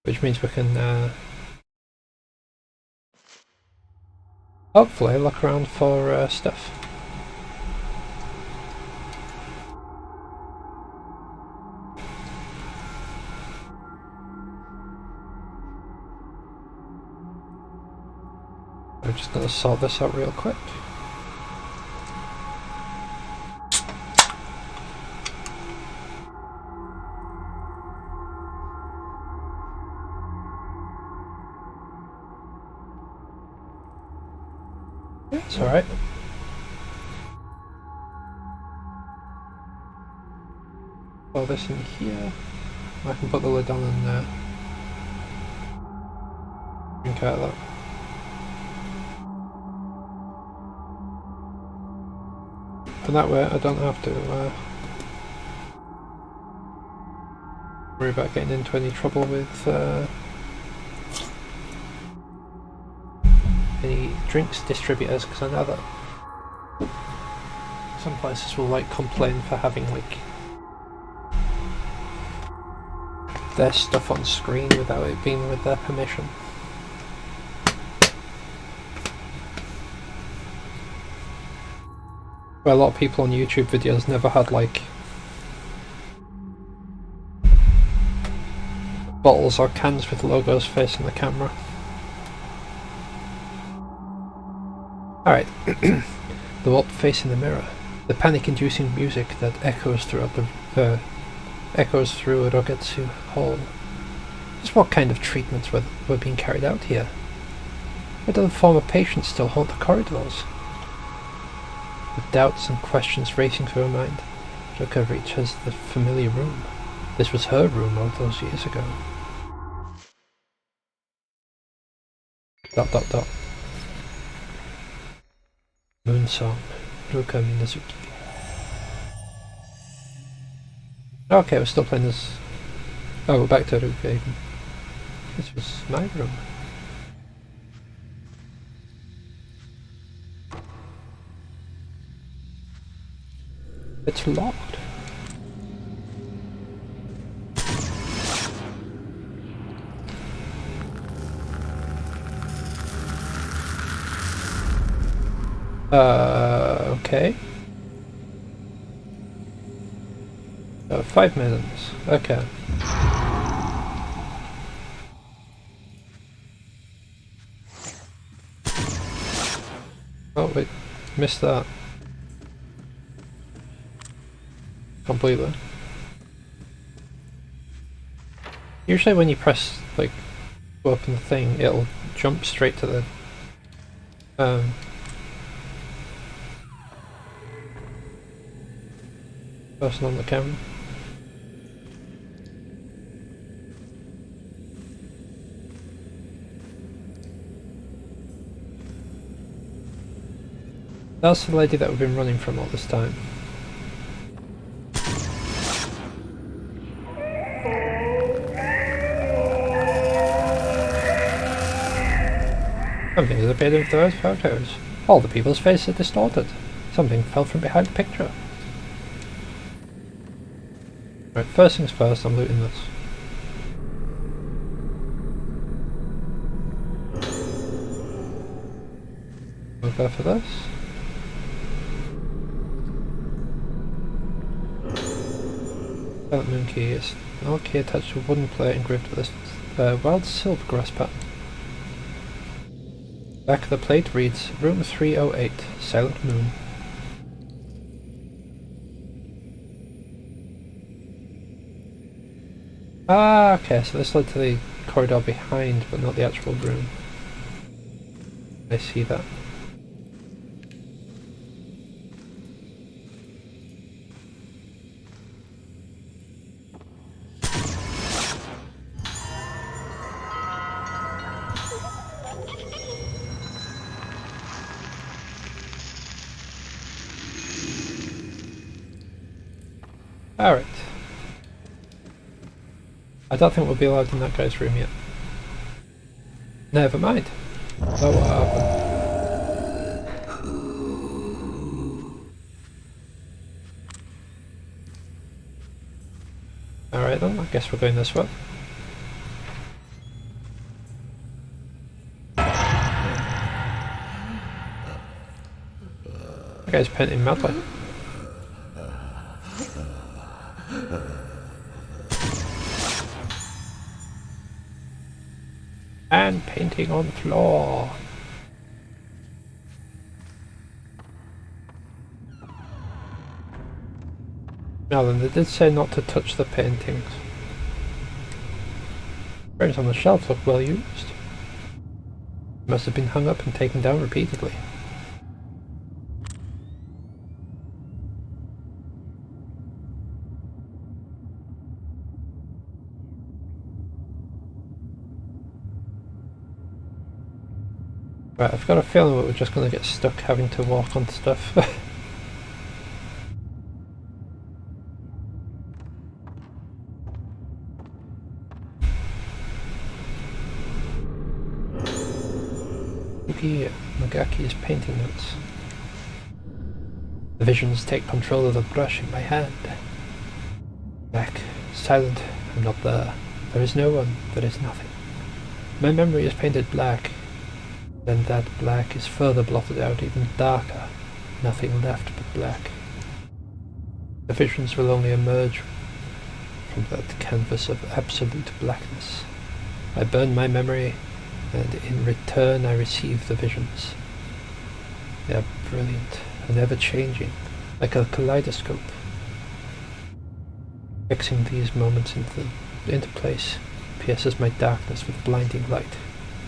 A: Which means we can hopefully look around for stuff. We're just going to sort this out real quick. It's alright. Throw this in here. I can put the lid on and drink out of that. And that way I don't have to worry about getting into any trouble with any drinks distributors, because I know that some places will like complain for having like their stuff on screen without it being with their permission. Where a lot of people on YouTube videos never had like bottles or cans with logos facing the camera. Alright, the warp facing the mirror. The panic-inducing music that echoes throughout the echoes through Rogetsu Hall. Just what kind of treatments were being carried out here? Why do the former patients still haunt the corridors? With doubts and questions racing through her mind, Ruka reaches the familiar room. This was her room all those years ago. ... Moon Song, Ruka Minazuki. Okay, we're still playing this. Oh, we're back to Ruka even. This was my room. It's locked. Okay. 5 minutes. Okay. Oh wait, missed that. Completely. Usually when you press, like, open the thing, it'll jump straight to the, person on the camera. That's the lady that we've been running from all this time. Something has appeared with those photos. All the people's faces are distorted. Something fell from behind the picture. Right, first things first, I'm looting this. We'll go for this. Silent Moon key is an old key attached to a wooden plate engraved with a wild silver grass pattern. Back of the plate reads Room 308, Silent Moon. Ah, okay, so this led to the corridor behind, but not the actual room. I see that. Alright. I don't think we'll be allowed in that guy's room yet. Never mind. Oh, what happened? Alright then, I guess we're going this way. That guy's painting madly. And painting on floor. Now then, they did say not to touch the paintings. Frames on the shelf look well used. Must have been hung up and taken down repeatedly. Right, I've got a feeling that we're just going to get stuck having to walk on stuff. Yuki Magaki's painting notes. The visions take control of the brush in my hand. Black, silent, I'm not there. There is no one, there is nothing. My memory is painted black. Then that black is further blotted out, even darker. Nothing left but black. The visions will only emerge from that canvas of absolute blackness. I burn my memory, and in return I receive the visions. They are brilliant and ever-changing, like a kaleidoscope. Fixing these moments into place pierces my darkness with blinding light.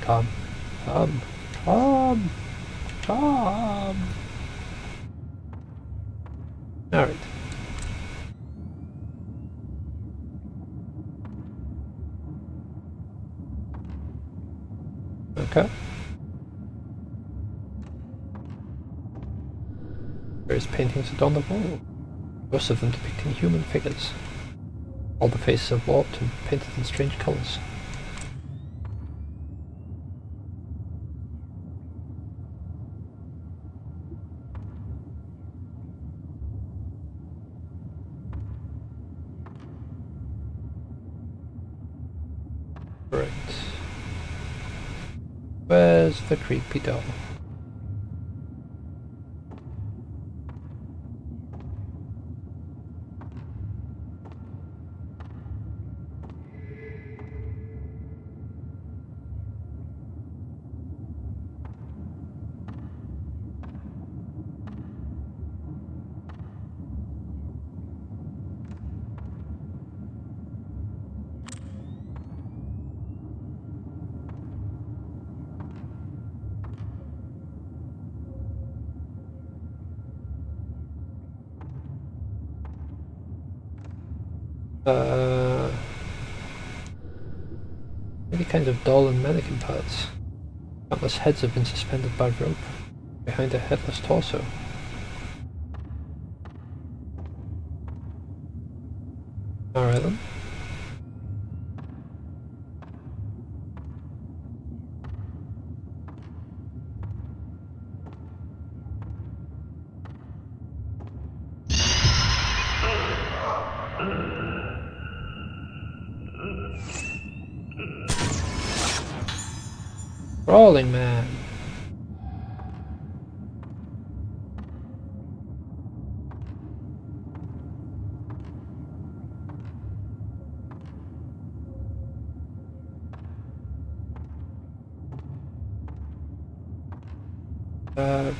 A: Come, come, come, come. Alright. Okay. Various paintings adorn the wall, most of them depicting human figures. All the faces are warped and painted in strange colours. Right. Where's the creepy doll? Any kind of doll and mannequin parts. Countless heads have been suspended by rope behind a headless torso. Alright then. Crawling man.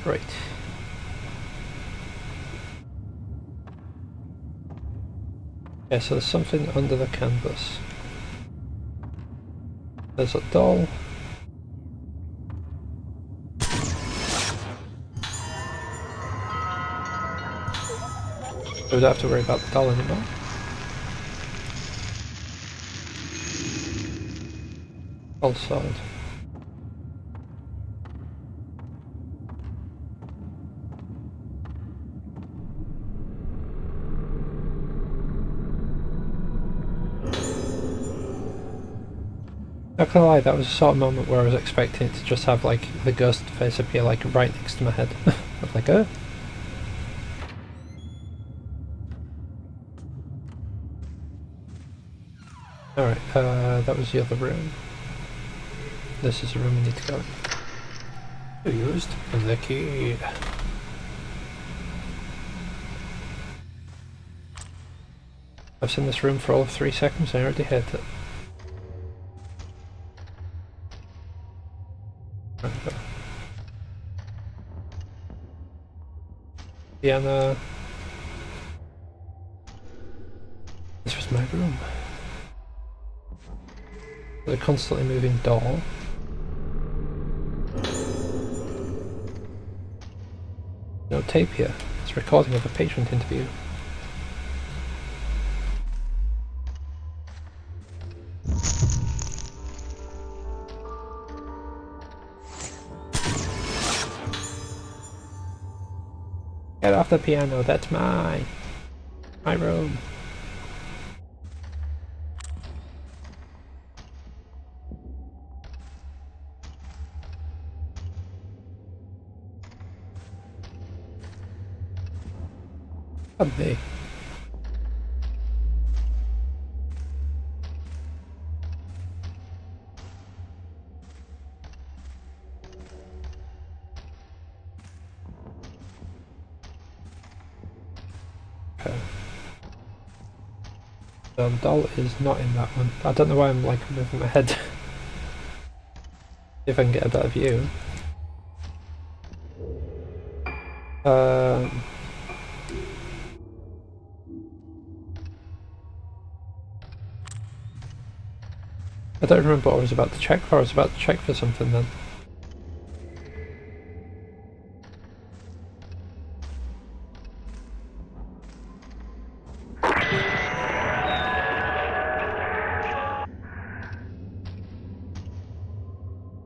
A: Right. Yeah, so there's something under the canvas. There's a doll. So we don't have to worry about the doll anymore. All solid. Not gonna lie, that was a sort of moment where I was expecting it to just have like the ghost face appear like right next to my head. I was like, oh. Alright, that was the other room. This is the room we need to go in. Used the key. I've seen this room for all of 3 seconds and I already hit it. Piano. This was my room. The constantly moving doll. No tape here. It's a recording of a patient interview. Get off the piano, that's mine. My room. Could be. Okay. So the doll is not in that one. I don't know why I'm like moving my head. See if I can get a better view. I don't remember what I was about to check for. I was about to check for something then.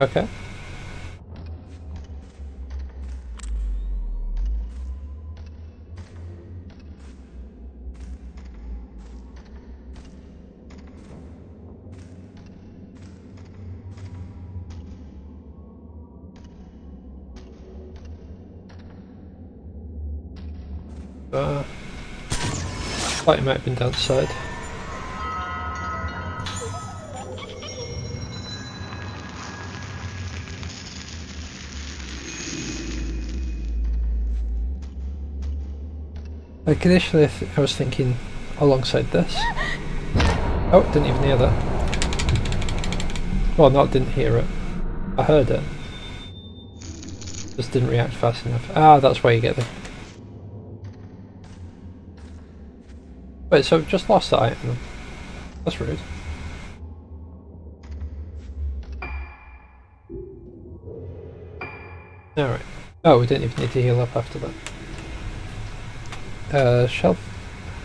A: Okay. Thought it might have been downside. Like initially I was thinking alongside this. Oh, didn't even hear that. Well, not didn't hear it. I heard it. Just didn't react fast enough. Ah, that's why you get the... Wait, so I've just lost that item? That's rude. Alright. Oh, we didn't even need to heal up after that. Shelf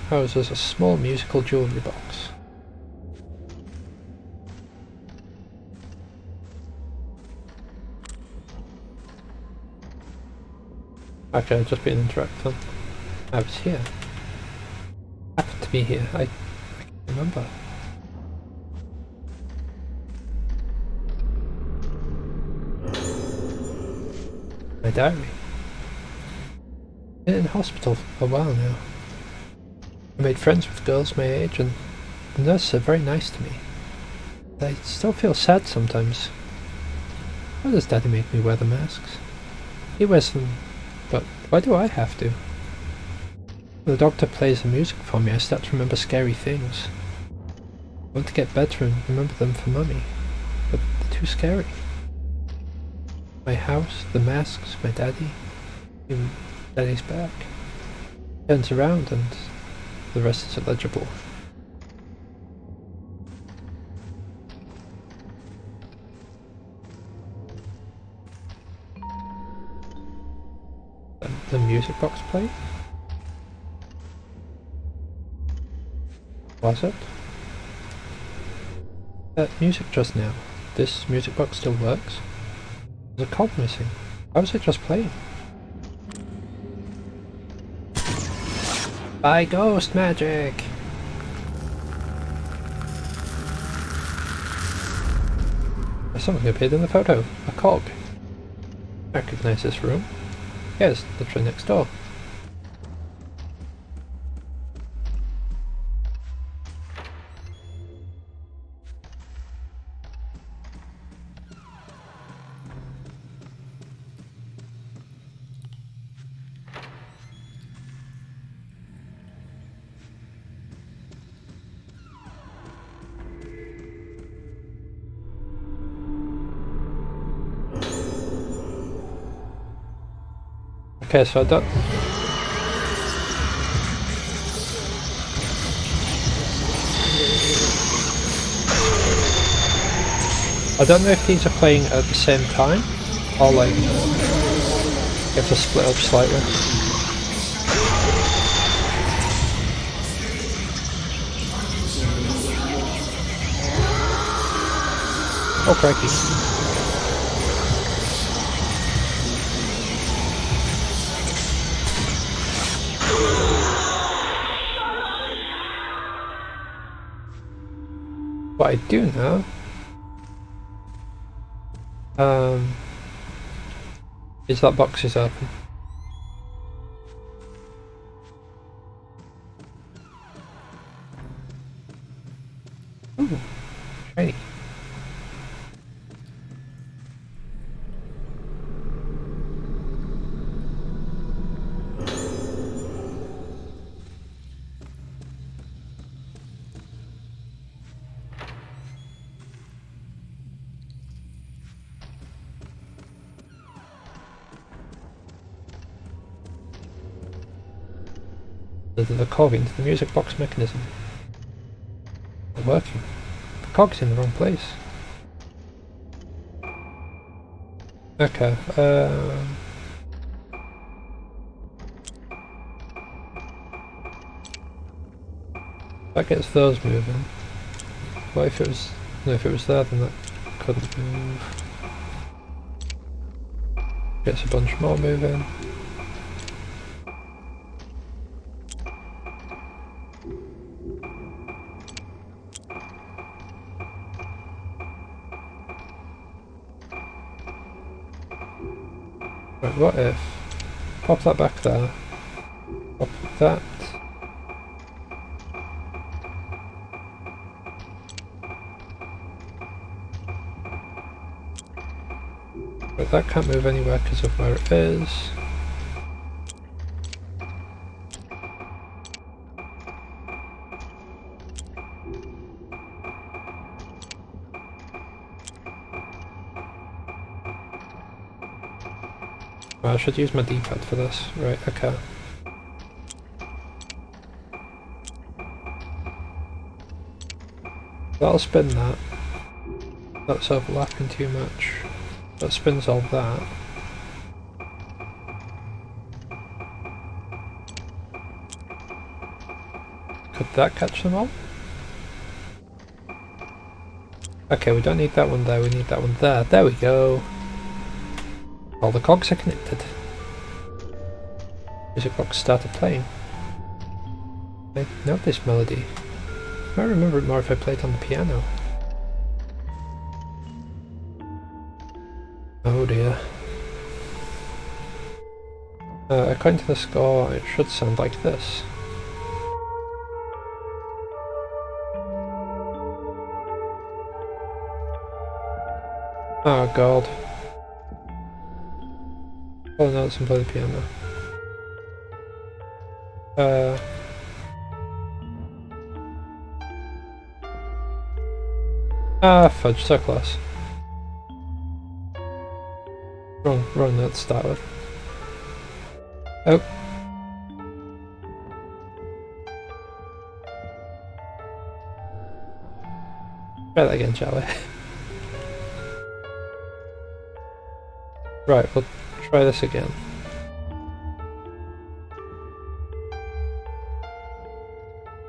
A: houses a small musical jewellery box. Okay, I've just been interacting. I was here. Happened to be here. I can't remember. My diary. Been in hospital for a while now. I made friends with girls my age and the nurses are very nice to me. I still feel sad sometimes. Why does Daddy make me wear the masks? He wears them, but why do I have to? When the doctor plays the music for me, I start to remember scary things. I want to get better and remember them for Mummy, but they're too scary. My house, the masks, my daddy, even Daddy's back. Turns around and the rest is illegible. The music box played? Was it? That music just now. This music box still works? There's a cog missing. Why was it just playing? By ghost magic! There's something appeared in the photo. A cog. I recognize this room. Yes, literally next door. Okay, so I don't... I don't know if these are playing at the same time, or like, you have to split up slightly. Oh, crikey. What I do know is that box is open. Ooh, shiny. The cog into the music box mechanism. Not working. The cog's in the wrong place. Okay, that gets those moving. What if it was... no, if it was there then that couldn't move. Gets a bunch more moving. Right, what if... pop that back there. Pop that. Right, that can't move anywhere because of where it is. Well, I should use my D-pad for this. Right, okay. That'll spin that. That's overlapping too much. That spins all that. Could that catch them all? Okay, we don't need that one there, we need that one there. There we go! All the cogs are connected. Music box started playing. I know this melody. I might remember it more if I played on the piano. Oh dear. According to the score, it should sound like this. Oh god. Oh no, let's play the piano. Ah, fudge, so close. Wrong note to start with. Oh. Try that again, shall we? Right, we'll try this again.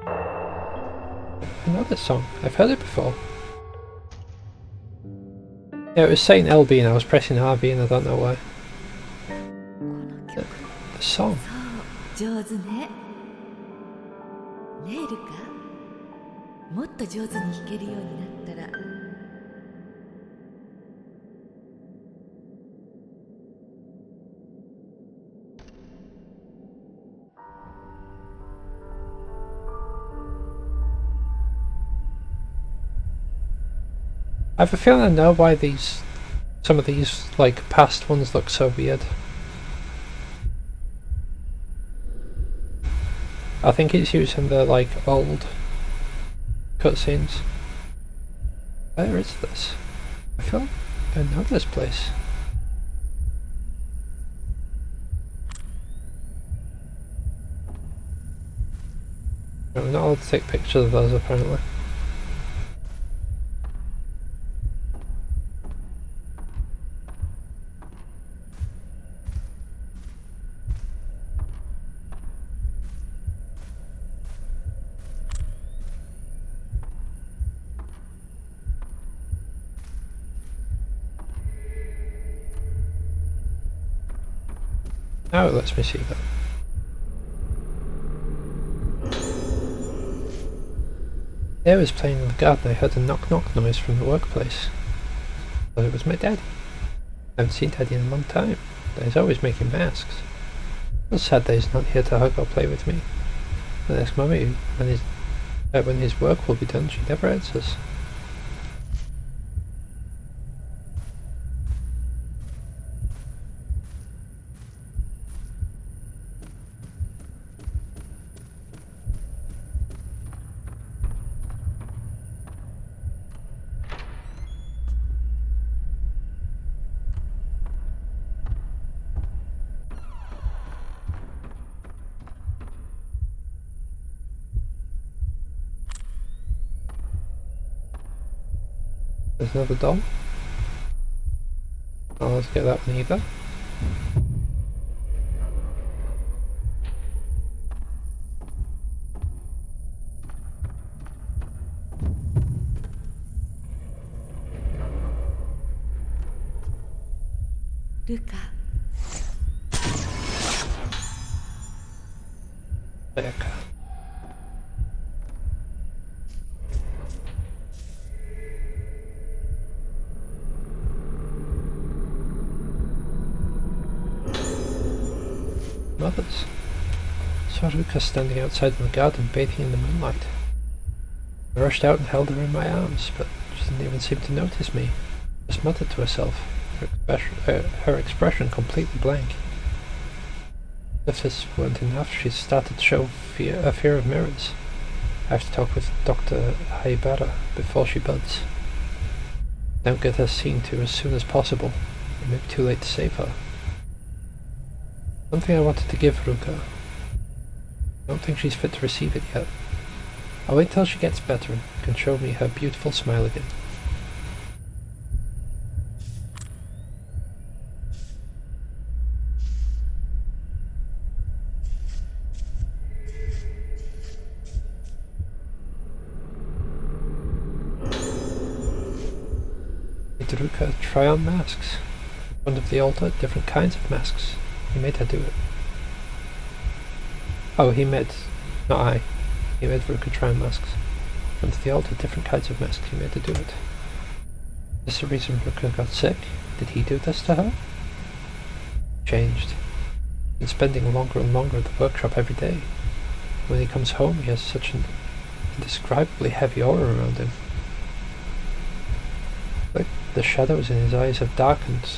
A: I know this song. I've heard it before. Yeah, it was saying LB and I was pressing RB and I don't know why. The song.
F: 上手ね。ネイルか？もっと上手に弾けるようになったら。
A: I have a feeling I know why some of these, like, past ones look so weird. I think it's using the, like, old cutscenes. Where is this? I feel like I know this place. No, we're not allowed to take pictures of those apparently. Now it lets me see that. I was playing in the garden. I heard a knock-knock noise from the workplace. Thought it was my daddy. I haven't seen Daddy in a long time, but he's always making masks. It's sad that he's not here to hug or play with me. I ask Mummy when his work will be done. She never answers. There's another doll. Oh, let's get that one either.
F: Luca,
A: Rebecca. Mothers. Saw Ruka standing outside in the garden, bathing in the moonlight. I rushed out and held her in my arms, but she didn't even seem to notice me. Just muttered to herself, her expression completely blank. If this weren't enough, she started to show a fear of mirrors. I have to talk with Dr. Haibara before she buds. Don't get her seen to as soon as possible. It may be too late to save her. Something I wanted to give Ruka. I don't think she's fit to receive it yet. I'll wait till she gets better and can show me her beautiful smile again. Made Ruka try on masks. In front of the altar, different kinds of masks. He made her do it. Oh, not I. He made Ruka try on masks. In front of the altar, different kinds of masks. He made her do it. Is this the reason Ruka got sick? Did he do this to her? Changed. Been spending longer and longer at the workshop every day. When he comes home, he has such an indescribably heavy aura around him. Like the shadows in his eyes have darkened,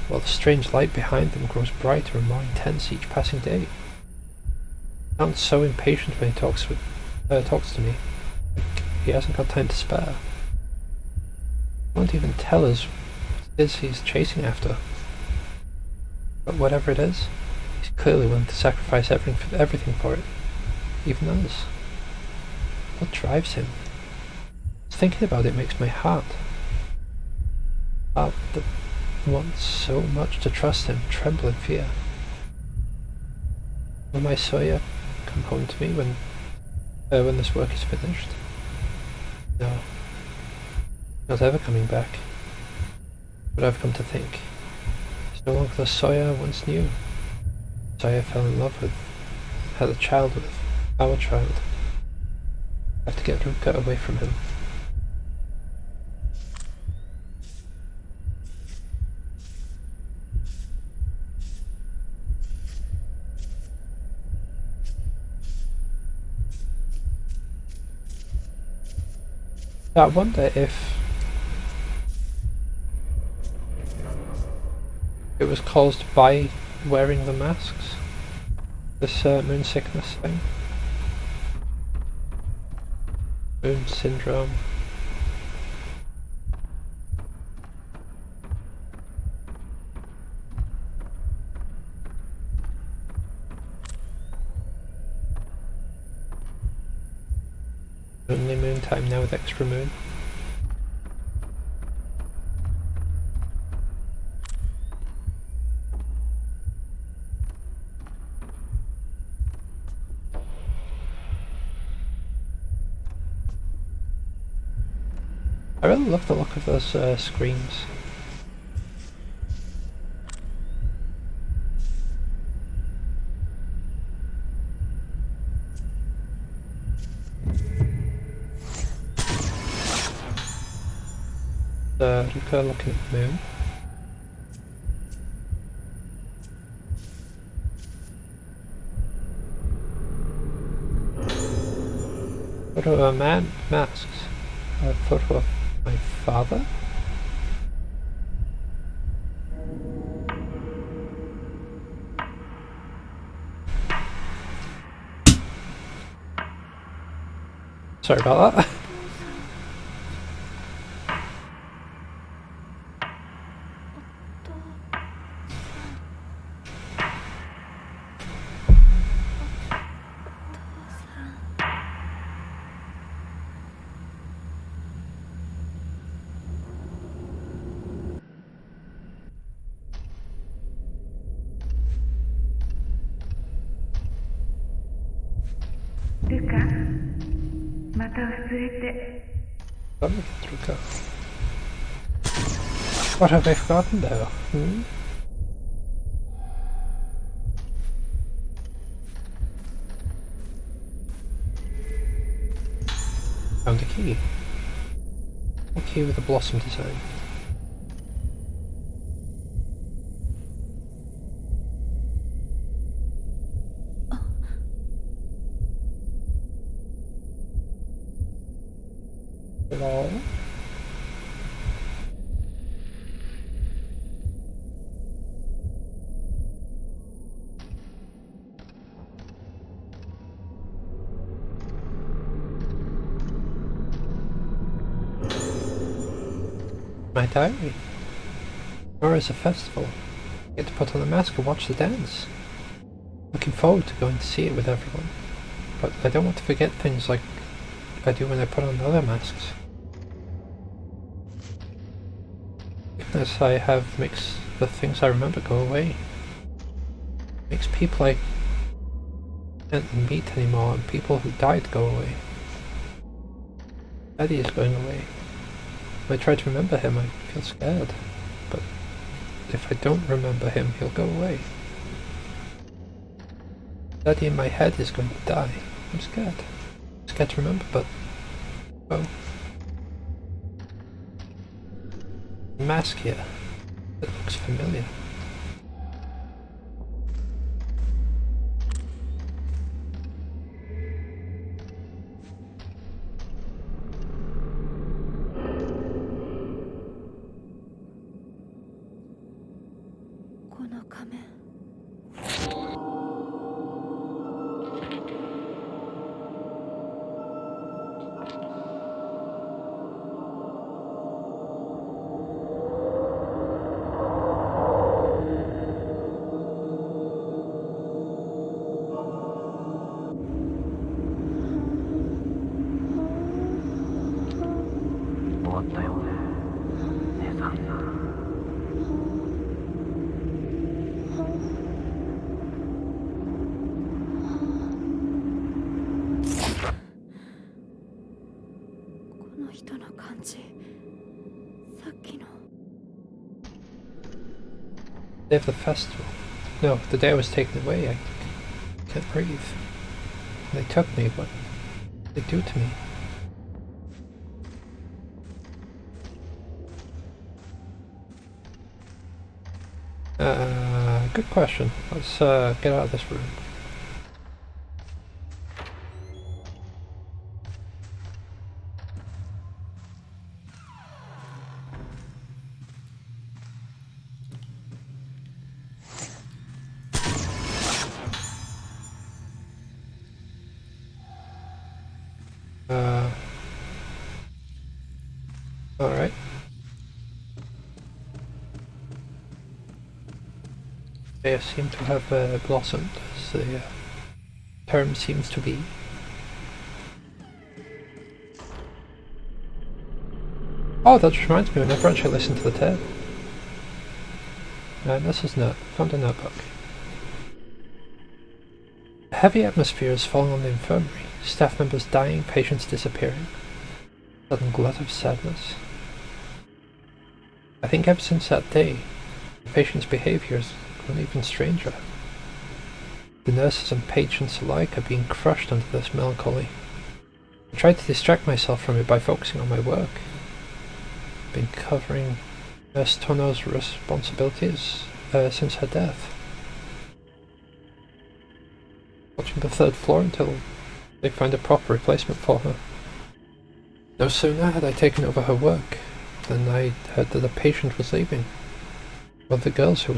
A: while the strange light behind them grows brighter and more intense each passing day. He sounds so impatient when he talks to me, like he hasn't got time to spare. He won't even tell us what it is he's chasing after. But whatever it is, he's clearly willing to sacrifice everything for it, even us. What drives him? Just thinking about it makes my heart that wants so much to trust him tremble in fear. Will my Soya come home to me when this work is finished? No. Not ever coming back. But I've come to think. It's no longer the Soya I once knew. Soya fell in love with, had a child with, our child. I have to get Ruka away from him. I wonder if it was caused by wearing the masks, this moon sickness thing, moon syndrome. Only moon time now with extra moon. I really love the look of those screens. Ruka looking at the moon. Photo of a man, masks. A photo of my father? Sorry about that. Ruka. What have I forgotten though? Found a key. A key with a blossom design. Hello? My diary. Tomorrow is a festival. I get to put on a mask and watch the dance. Looking forward to going to see it with everyone. But I don't want to forget things like I do when I put on other masks. Weakness I have makes the things I remember go away. Makes people I can't meet anymore and people who died go away. Daddy is going away. When I try to remember him, I feel scared. But if I don't remember him, he'll go away. Daddy in my head is going to die. I'm scared. I'm scared to remember, but... oh. Mask here. It looks familiar. Day of the festival. No, the day I was taken away, I can't breathe. They took me, what did they do to me? Good question. Let's get out of this room. Alright. They seem to have blossomed, as the term seems to be. Oh, that just reminds me, I never actually listened to the tape. This is found a notebook. A heavy atmosphere is falling on the infirmary. Staff members dying, patients disappearing. Sudden glut of sadness. I think ever since that day, the patient's behaviour has grown even stranger. The nurses and patients alike are being crushed under this melancholy. I tried to distract myself from it by focusing on my work. been covering Stono's responsibilities since her death. Watching the third floor until they find a proper replacement for her. No sooner had I taken over her work than I heard that a patient was leaving. One of the girls who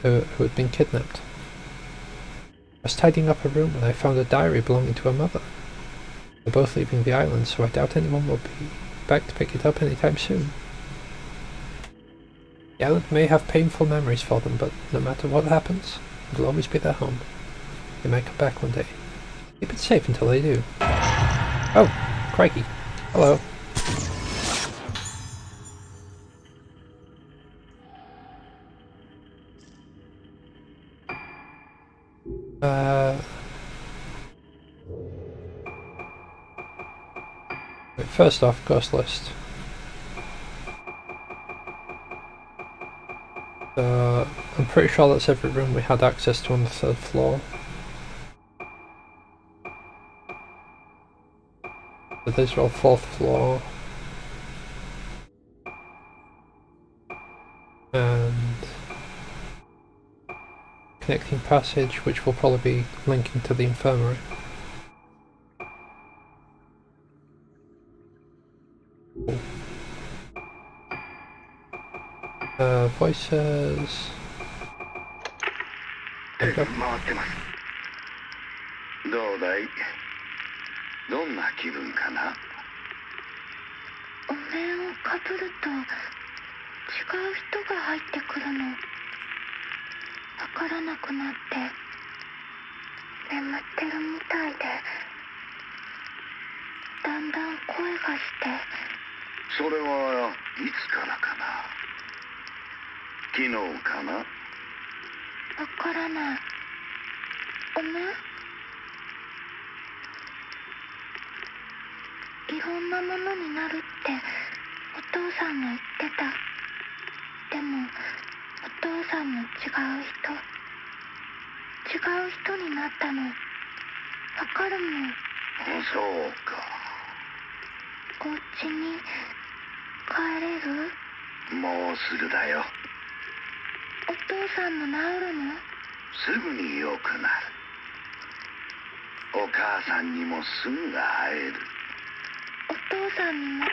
A: had been kidnapped. I was tidying up her room when I found a diary belonging to her mother. They're both leaving the island, so I doubt anyone will be back to pick it up anytime soon. The island may have painful memories for them, but no matter what happens, it'll always be their home. They might come back one day. Keep it safe until they do. Oh, crikey. Hello. Wait, first off, ghost list. I'm pretty sure that's every room we had access to on the third floor. So these are all fourth floor. And connecting passage, which will probably be linking to the infirmary. Voices. There we go.
E: 回ってます。どうだい？どんな気分かな？
C: お面をかぶると違う人が入ってくるの。わからなくなって眠ってるみたいで、だんだん声がして。
E: それはいつからかな？昨日かな？
C: わからない。お面？いろんなものになるってお父さんが言ってた。でもお父さんも違う人になったの。わかるもん。
E: そうか。
C: お家に帰れる？
E: もうすぐだよ。
C: お父さんも治るの？
E: すぐに良くなる。お母さんにもすぐ会える。
C: お父さんにも。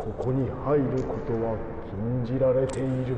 G: ここに入ることは禁じられている。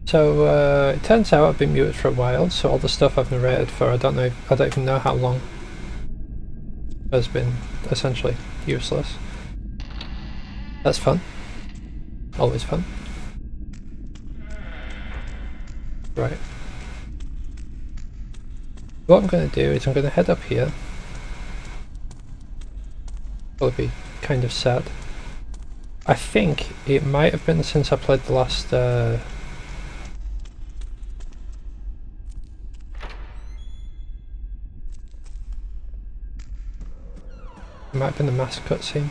A: So it turns out I've been muted for a while, so all the stuff I've narrated for I don't even know how long has been essentially useless. That's fun. Always fun. Right. What I'm going to do is I'm going to head up here. It'll be kind of sad. I think it might have been since I played the last it might have been the mask cutscene.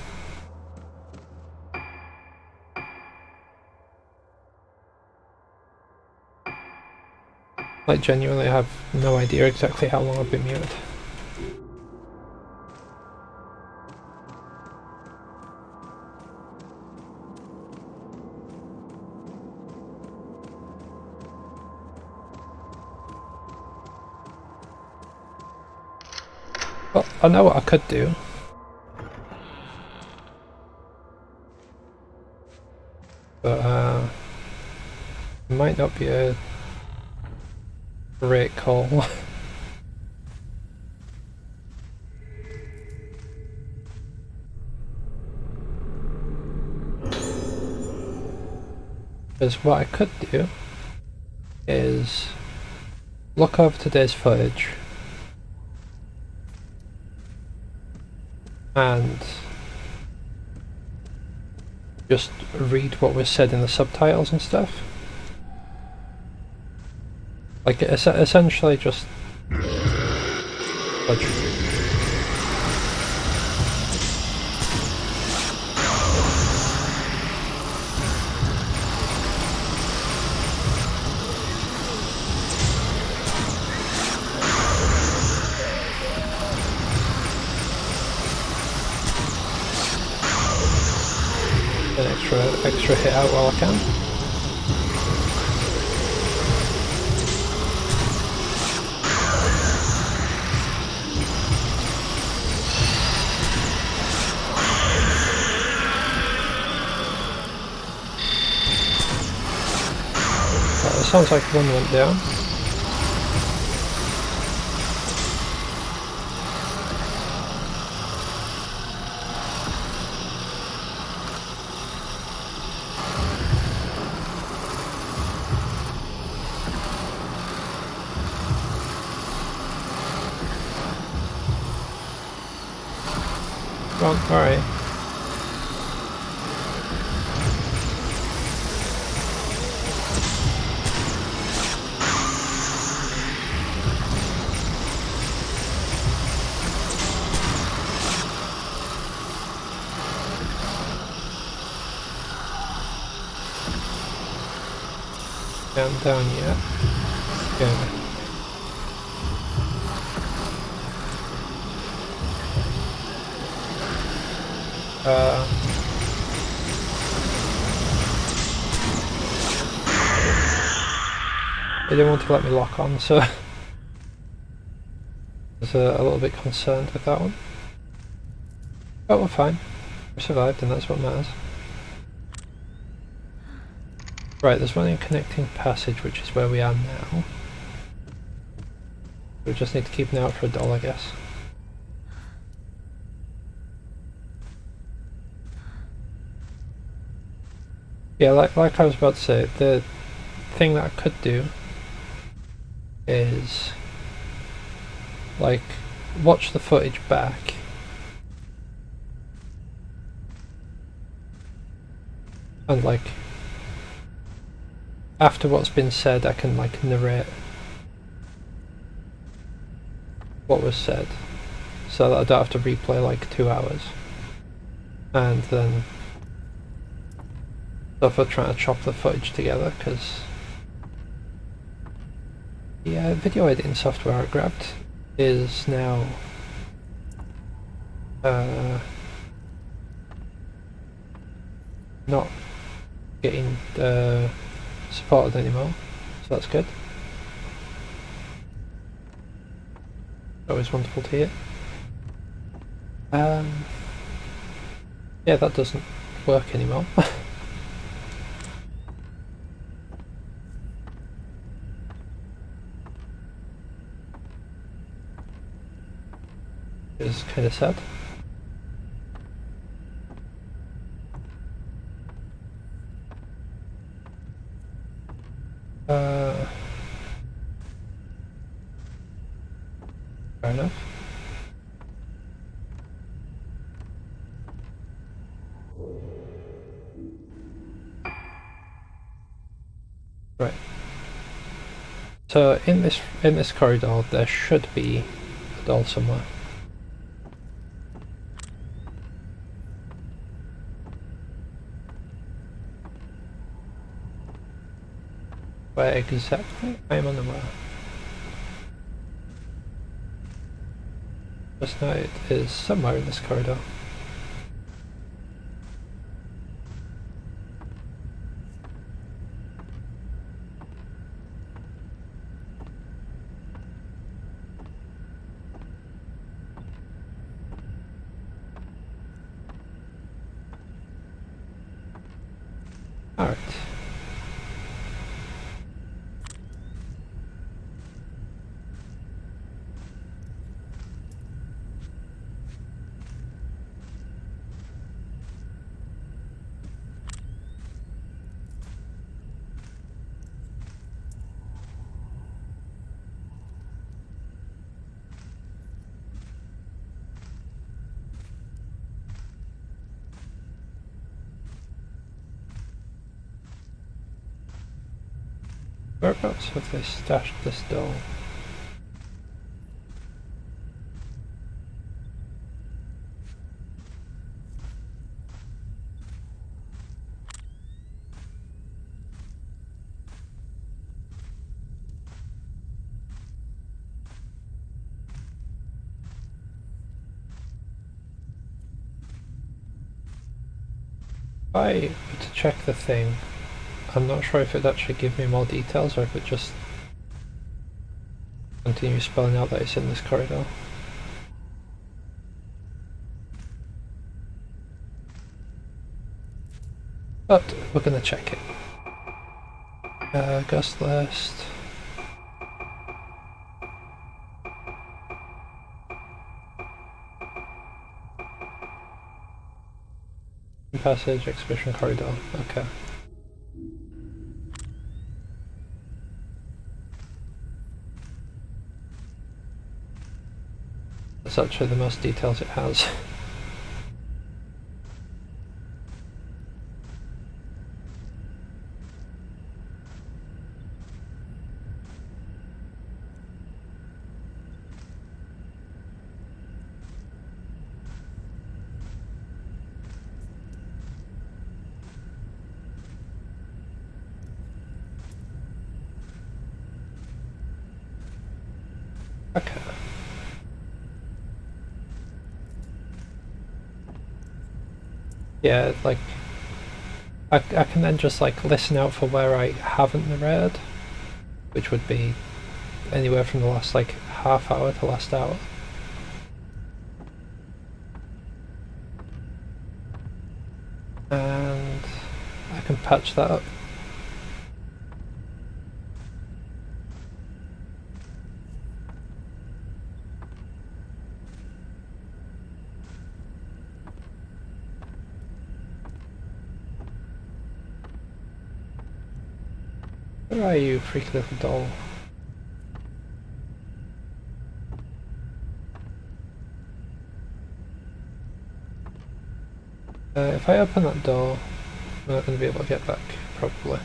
A: Like, genuinely, I have no idea exactly how long I've been muted. Well, I know what I could do. But, it might not be a great call. Because what I could do is look over today's footage and just read what was said in the subtitles and stuff. Like, essentially just like, extra hit out while I can. Right, it sounds like one went down. Well, alright. Down yet. Yeah. They didn't want to let me lock on, so I was a little bit concerned with that one. But we're fine. We survived, and that's what matters. Right, there's one in connecting passage, which is where we are now. We just need to keep an eye out for a doll, I guess. Yeah, like I was about to say, the thing that I could do is like watch the footage back and like after what's been said I can like narrate what was said so that I don't have to replay like 2 hours and then suffer trying to chop the footage together, because the video editing software I grabbed is now not getting supported anymore, so that's good. Always wonderful to hear. Yeah, that doesn't work anymore. It's kind of sad. Fair enough. Right. So in this corridor there should be a doll somewhere. Where exactly? I am unaware. Just know it is somewhere in this corridor. Alright. Whereabouts have they stashed this doll? If I were to check the thing, I'm not sure if it'd actually give me more details or if it just continue spelling out that it's in this corridor. But we're gonna check it. Ghost list. Passage, exhibition corridor. Okay. That's actually the most details it has. Okay. Yeah, like I can then just like listen out for where I haven't narrated, which would be anywhere from the last like half hour to last hour. And I can patch that up. Where are you, freaky little doll? If I open that door, I'm not going to be able to get back, probably.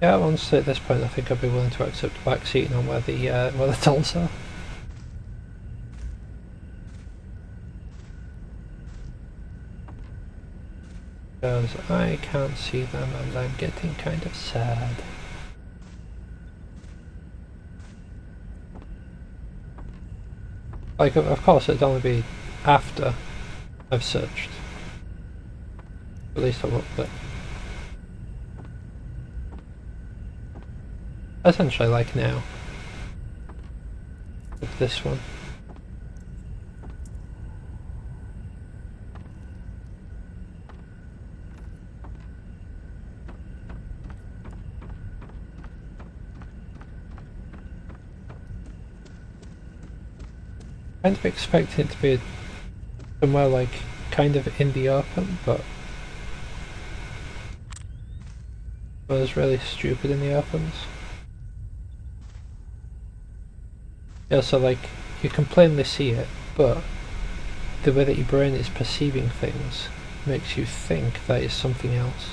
A: Yeah, honestly at this point I think I'd be willing to accept backseating on where the dolls are. Because I can't see them and I'm getting kind of sad. Like, of course it'd only be after I've searched. At least a little bit. Essentially like now. With this one. Kind of expecting it to be somewhere like kind of in the open, but I was really stupid in the opens. Yeah, so like you can plainly see it, but the way that your brain is perceiving things makes you think that is something else.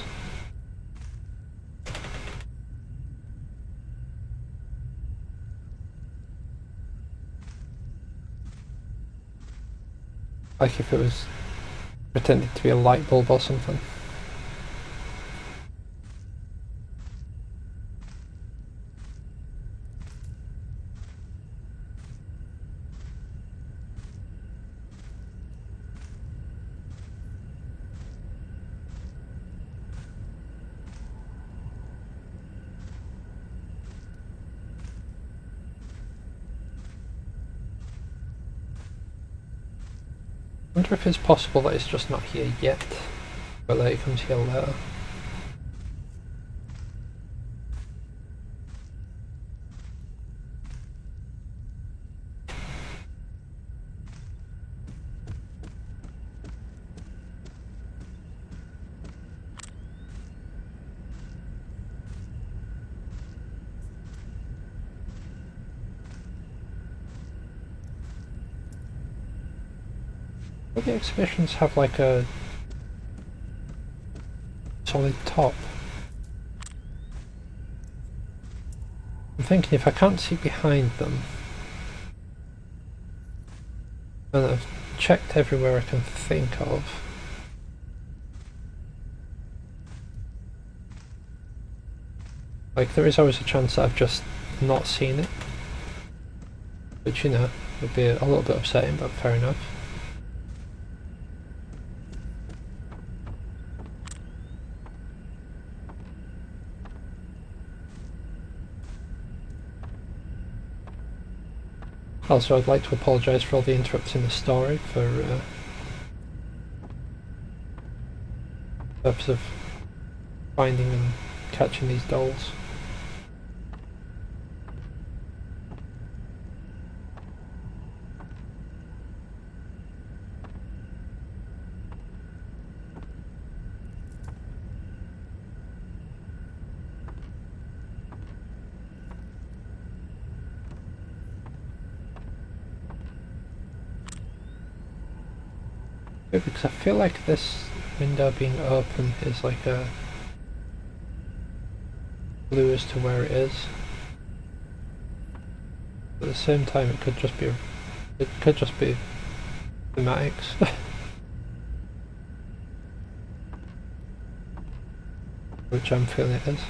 A: Like if it was pretended to be a light bulb or something. I wonder if it's possible that it's just not here yet, but that it comes here later. Will the exhibitions have like a solid top? thinking if I can't see behind them, and I've checked everywhere I can think of. Like, there is always a chance that I've just not seen it. Which, you know, would be a little bit upsetting, but fair enough. Also, I'd like to apologise for all the interrupts in the story for purpose of finding and catching these dolls. Because I feel like this window being open is like a clue as to where it is. At the same time, it could just be thematics. Which I'm feeling it is.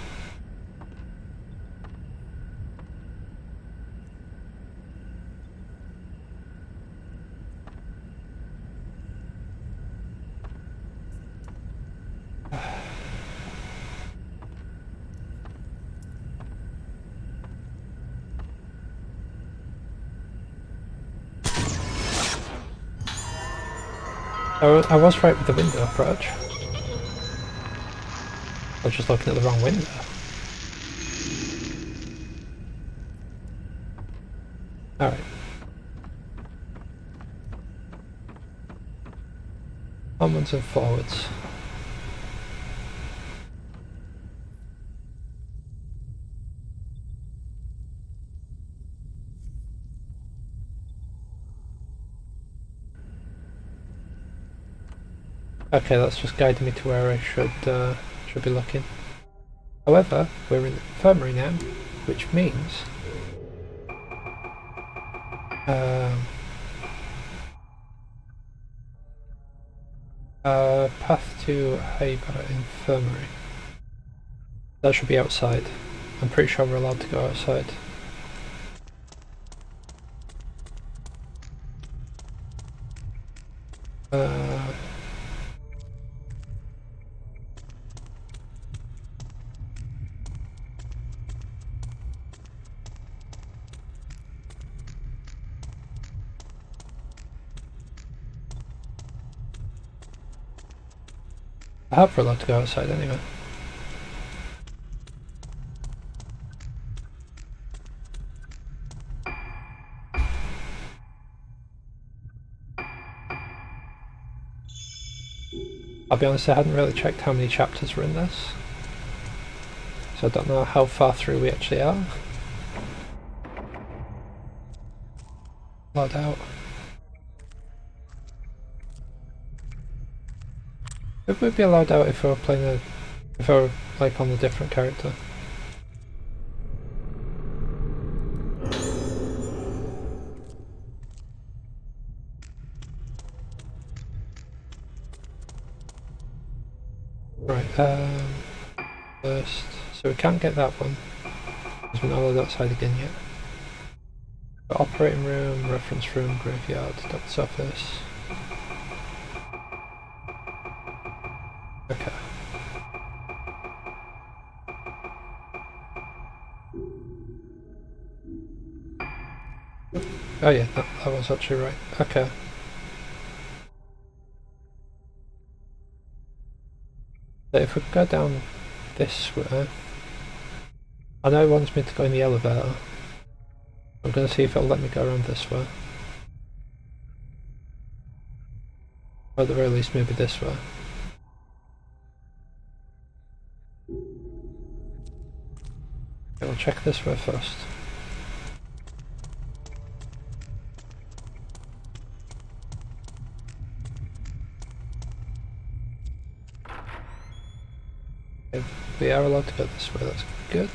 A: I was right with the window approach. I was just looking at the wrong window. Alright. Onwards and forwards. Okay, that's just guiding me to where I should be looking. However, we're in the infirmary now, which means path to Haber Infirmary. That should be outside. I'm pretty sure we're allowed to go outside. I hope we're allowed to go outside anyway. I'll be honest, I hadn't really checked how many chapters were in this, so I don't know how far through we actually are. Load out. It would be allowed out if I were playing if I were like on a different character. Right, first, so we can't get that one, because we're not allowed outside again yet. But operating room, reference room, graveyard, doctor's office. Okay. Oh yeah, that was actually right. Okay. So if we go down this way, I know it wants me to go in the elevator. I'm going to see if it'll let me go around this way. Or at the very least maybe this way. Okay, we'll check this way first. Okay, we are allowed to go this way, that's good.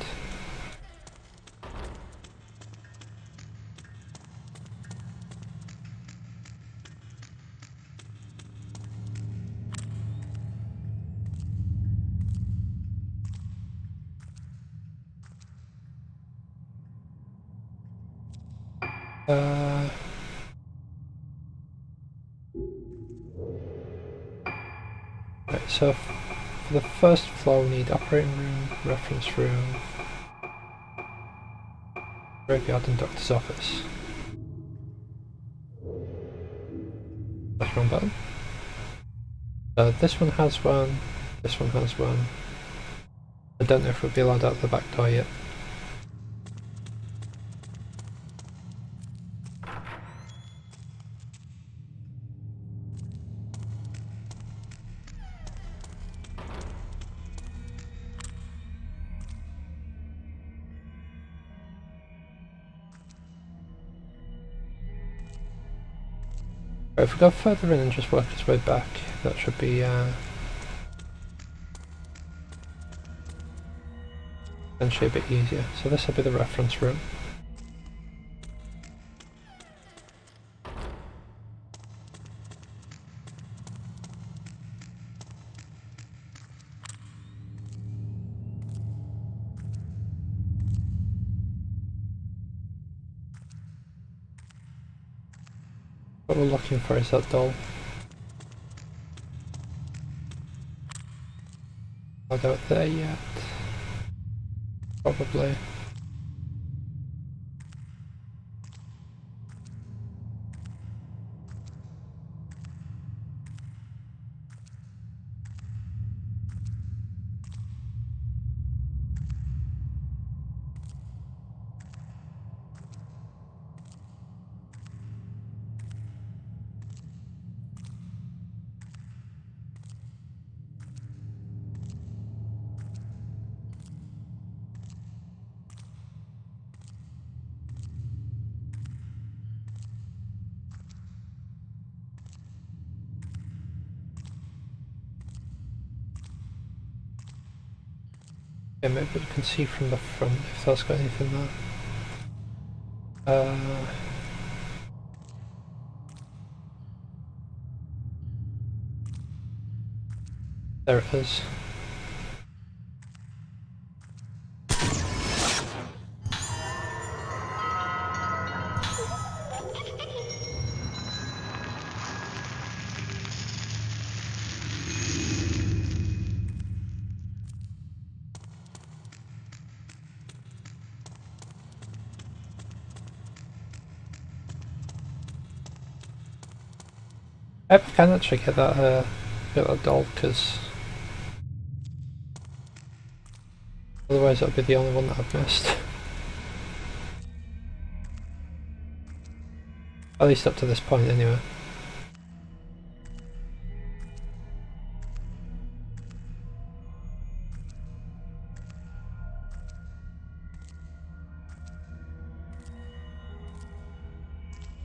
A: Right, so for the first floor we need operating room, reference room, graveyard and doctor's office. That's the wrong button. This one has one, this one has one. I don't know if we'll be allowed out the back door yet. Right, if we go further in and just work its way back, that should be potentially a bit easier. So this will be the reference room. What we're looking for is that doll. Not out there yet. Probably. Yeah, maybe we can see from the front if that's got anything there. There it is. I hope I can actually get that doll, because otherwise that'll be the only one that I've missed. At least up to this point anyway.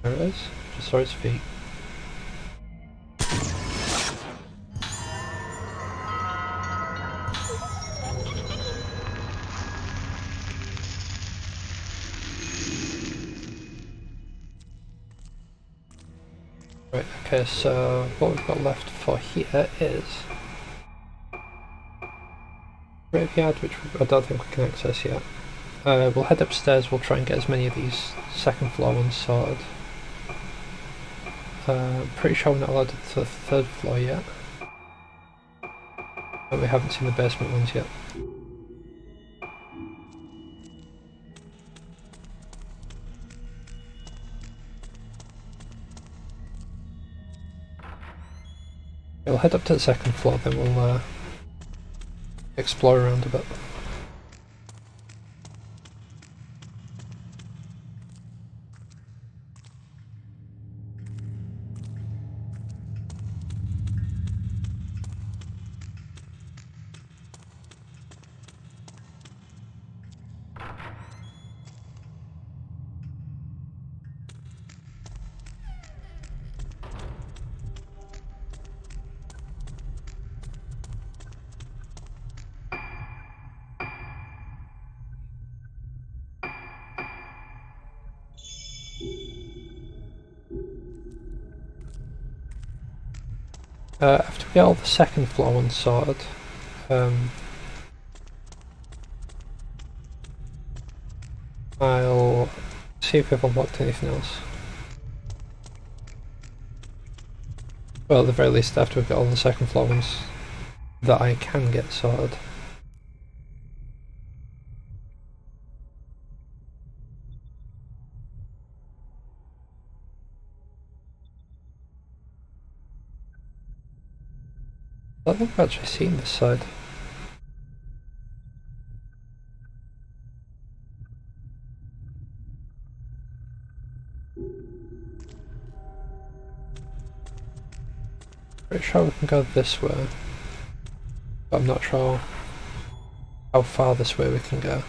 A: There it is, just saw its feet. Right, okay, so what we've got left for here is graveyard, which I don't think we can access yet. We'll head upstairs, we'll try and get as many of these second floor ones sorted. Pretty sure we're not allowed to the third floor yet. And we haven't seen the basement ones yet. We'll head up to the second floor, then we'll explore around a bit. After we get all the second floor ones sorted, I'll see if we've unlocked anything else. Well, at the very least, after we've got all the second floor ones that I can get sorted. I don't think I've actually seen this side. Pretty sure we can go this way, but I'm not sure how far this way we can go.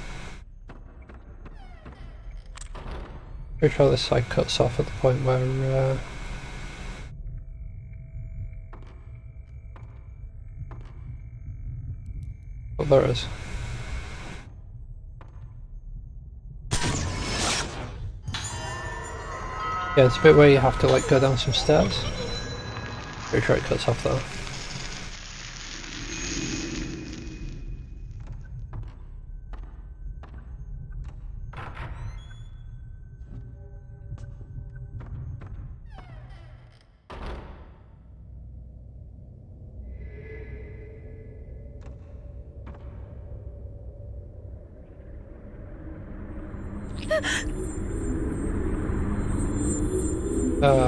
A: Pretty sure this side cuts off at the point where oh, there it is. Yeah, it's a bit where you have to like go down some stairs. Pretty sure it cuts off there. Oh.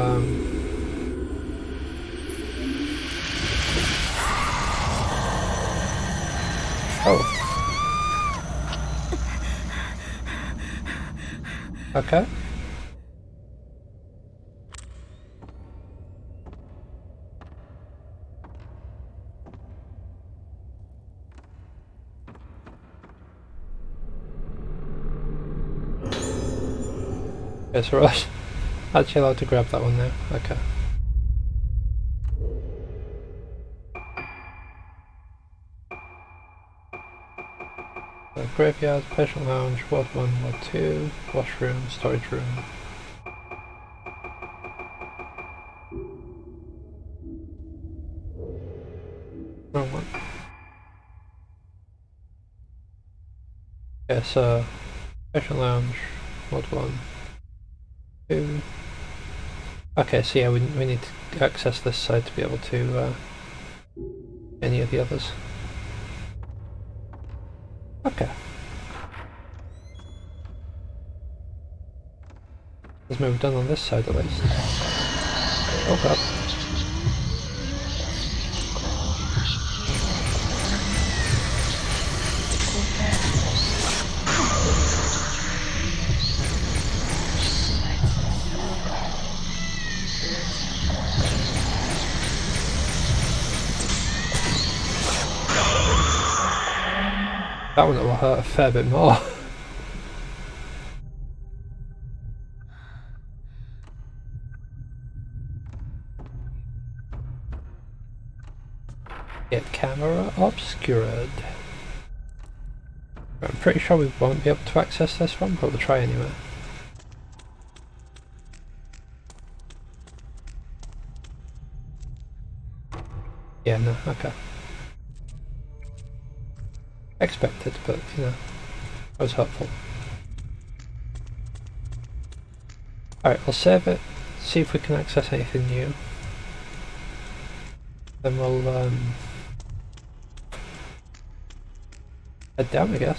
A: Okay. Okay, so we're actually allowed to grab that one now. Okay. So graveyard, patient lounge, ward 1, ward 2, washroom, storage room. Wrong one. Okay, so patient lounge, ward 1, 2. Okay, so yeah, we need to access this side to be able to any of the others. Okay. Let's move down on this side at least. Oh god. That one will hurt a fair bit more. Get camera obscured. I'm pretty sure we won't be able to access this one, but we'll try anyway. Yeah, no, okay. Expected, but you know, I was hopeful. Alright, we'll save it, see if we can access anything new. Then we'll head down, I guess.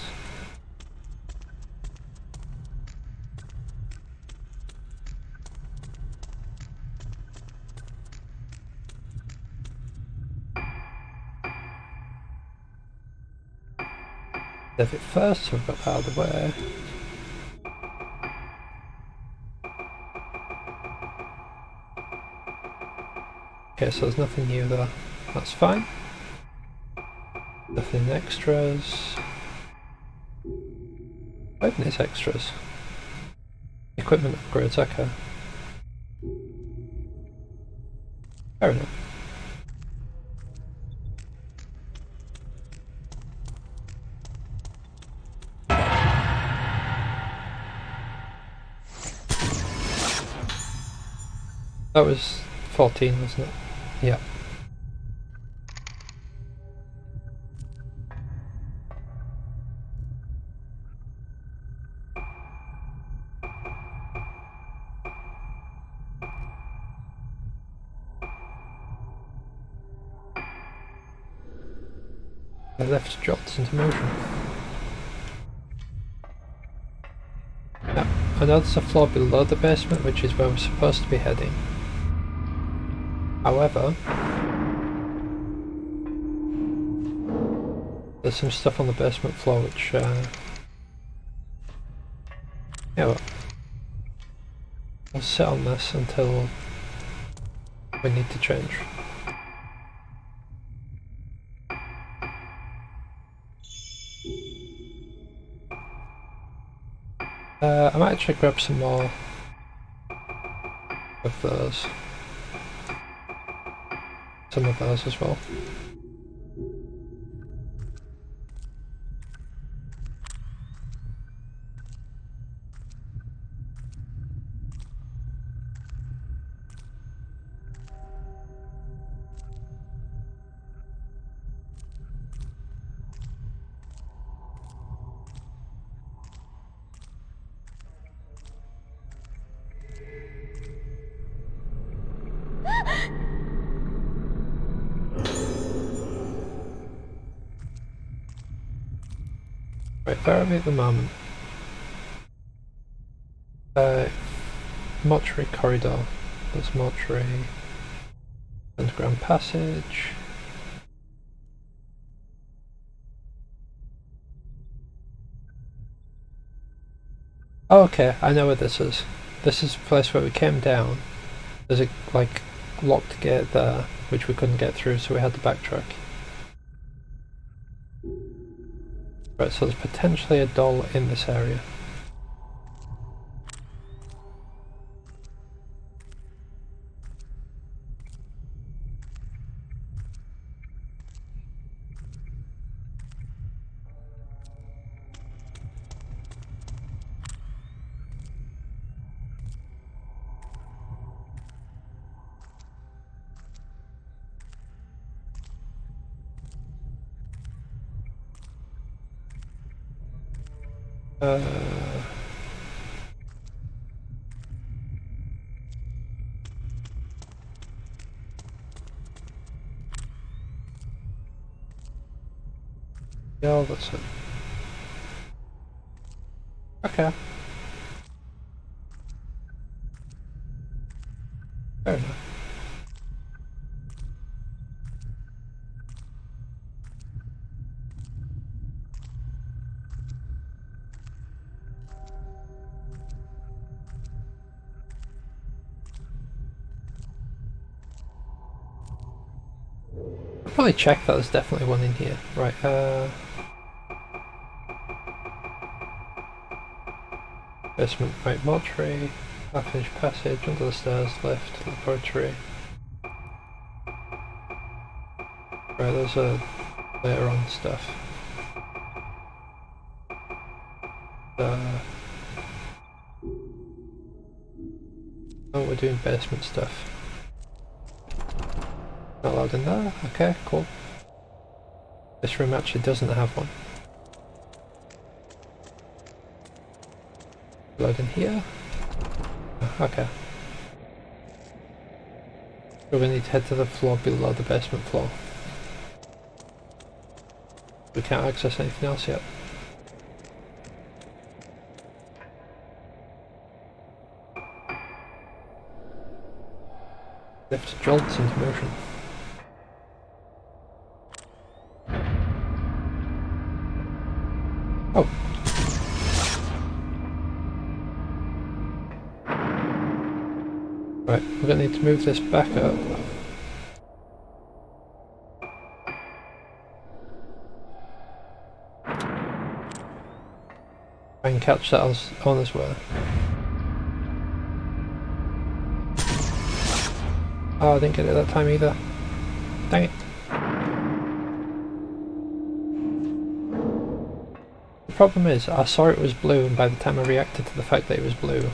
A: Save it first, so we've got that out of the way. Okay, so there's nothing new there. That's fine. Nothing extras. Open its extras. Equipment upgrades, okay. Fair enough. That was 14, wasn't it? Yeah. The lift jolts into motion. Now, I know there's a floor below the basement, which is where we're supposed to be heading. However, there's some stuff on the basement floor which, yeah, well, we'll sit on this until we need to change. I might actually grab some more of those. Some of those as well. Right, where are we at the moment? Mortuary corridor. There's mortuary. Underground passage. Oh, okay, I know where this is. This is the place where we came down. There's a, like, locked gate there, which we couldn't get through, so we had to backtrack. Right, so there's potentially a doll in this area. Yeah, that's it. Okay. Fair enough. I'll probably check that there's definitely one in here. Right, basement, right, mortuary, half-inch passage, under the stairs, lift, laboratory. Right, there's a later on stuff. Oh, we're doing basement stuff. Not allowed in there? Okay, cool. This room actually doesn't have one. Allowed in here? Oh, okay. We're going to need to head to the floor below the basement floor. We can't access anything else yet. Lift jolts into motion. Oh. Right, we're going to need to move this back up. I can catch that on as well. Oh, I didn't get it that time either. Dang it. The problem is, I saw it was blue, and by the time I reacted to the fact that it was blue...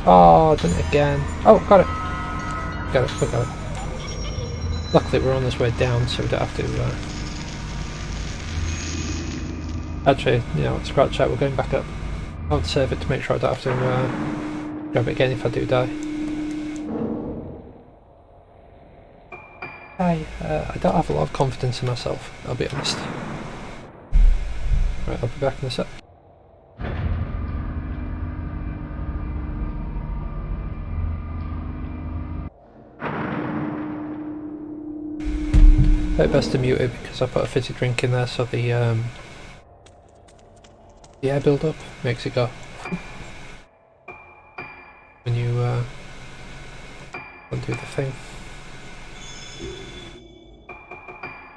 A: Oh, I did it again. Oh, got it. Got it, we got it. Luckily we're on this way down, so we don't have to... Actually, you know, scratch that, we're going back up. I'll save it to make sure I don't have to Grab it again if I do die. I don't have a lot of confidence in myself, I'll be honest. Right, I'll be back in a sec. Best to mute it because I put a fizzy drink in there, so the air build up makes it go when you undo the thing.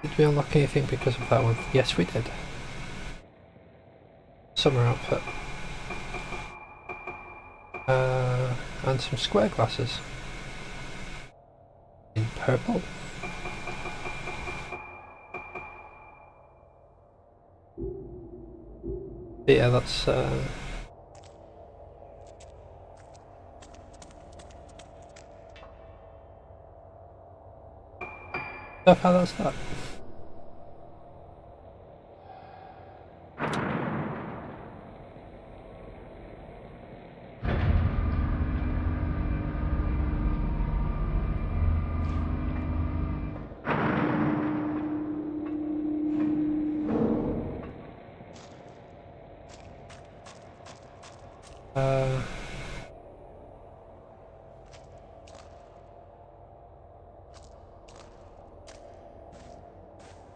A: Did we unlock anything because of that one? Yes, we did. Summer outfit. And some square glasses. In purple. But yeah, that's so far that's that.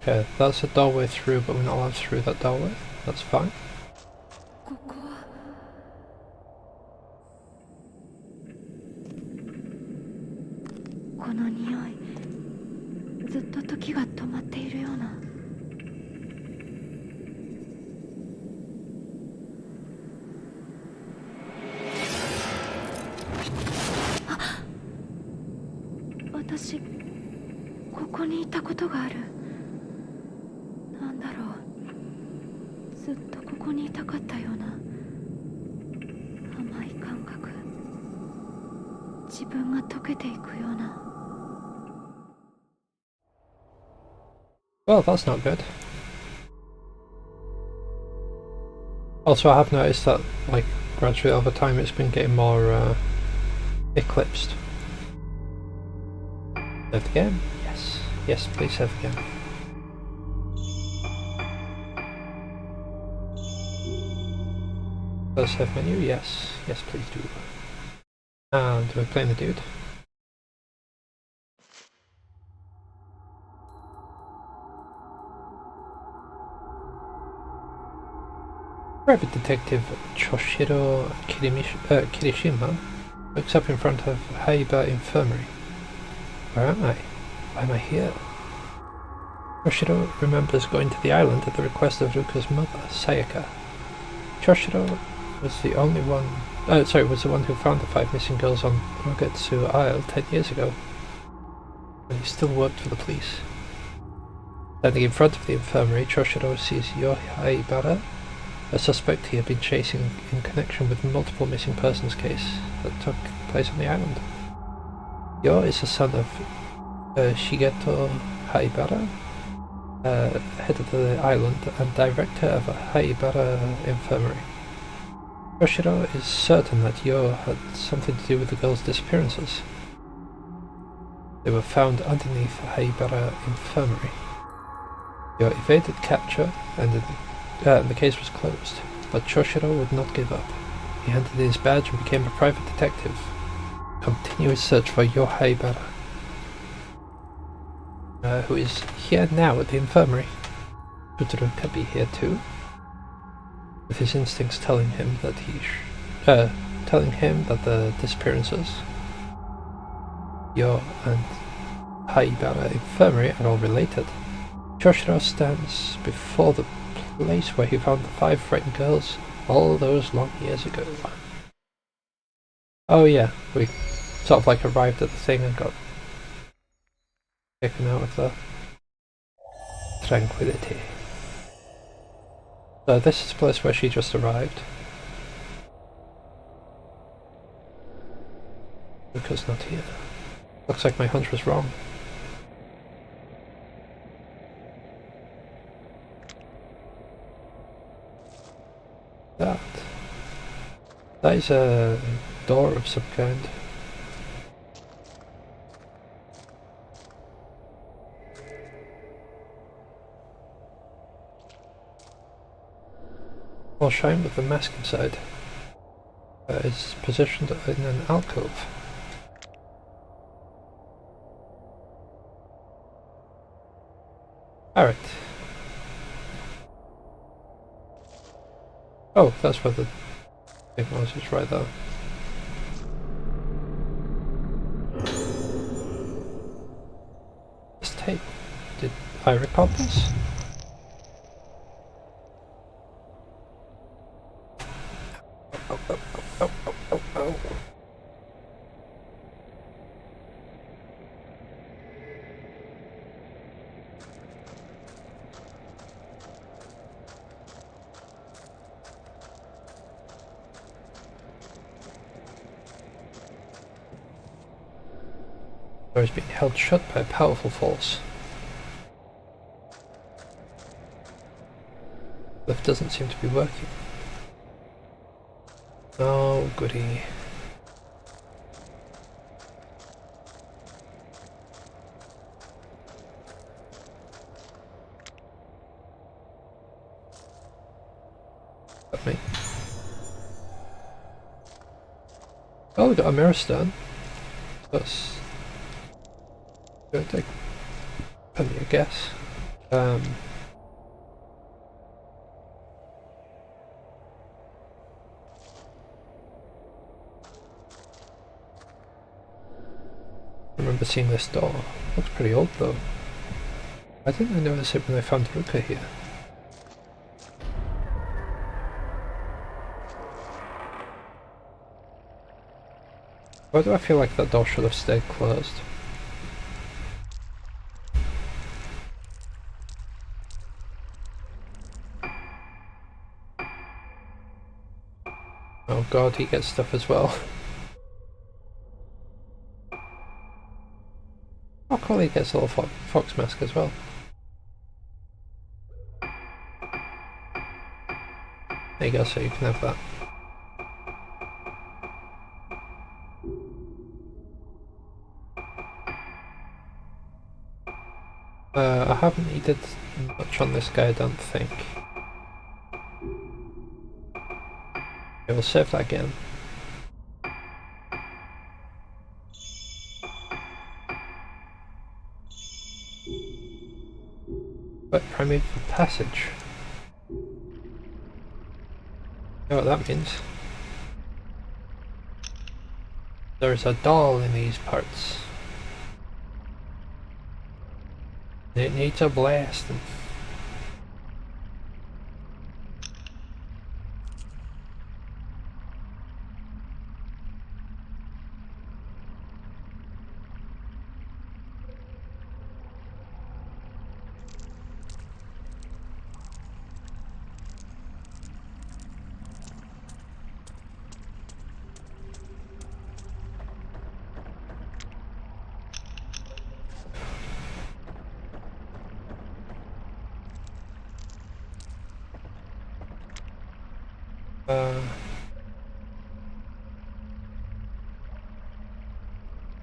A: Okay, that's a doorway through, but we're not allowed through that doorway. That's fine.
F: ここはこの匂いずっと時が止まっているようなあ私ここにいたことがあるなんだろうずっとここにいたかったような甘い感覚自分が溶けていくような
A: Well, that's not good. Also, I have noticed that, like, gradually over time it's been getting more eclipsed. Save the game? Yes. Yes, please save the game. First save menu? Yes. Yes, please do. And we're playing the dude. Private Detective Choshiro Kirishima looks up in front of Heiba Infirmary. Where am I? Why am I here? Choshiro remembers going to the island at the request of Ruka's mother, Sayaka. Choshiro was the one who found the 5 missing girls on Rogetsu Isle 10 years ago, when he still worked for the police. Standing in front of the infirmary, Choshiro sees Yohei Haibara, a suspect he had been chasing in connection with multiple missing persons case that took place on the island. Yo is the son of Shigeto Haibara, head of the island and director of a Haibara infirmary. Yoshiro is certain that Yo had something to do with the girls' disappearances. They were found underneath Haibara infirmary. Yo evaded capture and the case was closed, but Choshiro would not give up. He handed in his badge and became a private detective. Continue his search for Yohei Haibara, who is here now at the infirmary. Futuro could be here too, with his instincts telling him that the disappearances, Yo and Haibara infirmary are all related. Choshiro stands before the place where he found the 5 frightened girls all those long years ago. Oh yeah, we sort of like arrived at the thing and got taken out of the tranquility. So this is the place where she just arrived. Luca's not here. Looks like my hunch was wrong. That is a door of some kind. Well, shine with the mask inside. Is positioned in an alcove. Alright. Oh, that's where the thing was, it's right there. This tape. Did I record this? Oh. Door is being held shut by a powerful force. Lift doesn't seem to be working. Oh, goody. That me. Oh, we got a mirror stone. That's good. Take plenty, I guess. I remember seeing this door. Looks pretty old though. Why didn't I notice it when I found Ruka here? Why do I feel like that door should have stayed closed? Oh god, he gets stuff as well. Oh cool, he gets a little fox mask as well. There you go, so you can have that. I haven't needed much on this guy, I don't think. Okay, we'll save that again. But primeval passage. You know what that means? There's a doll in these parts. It needs a blasting.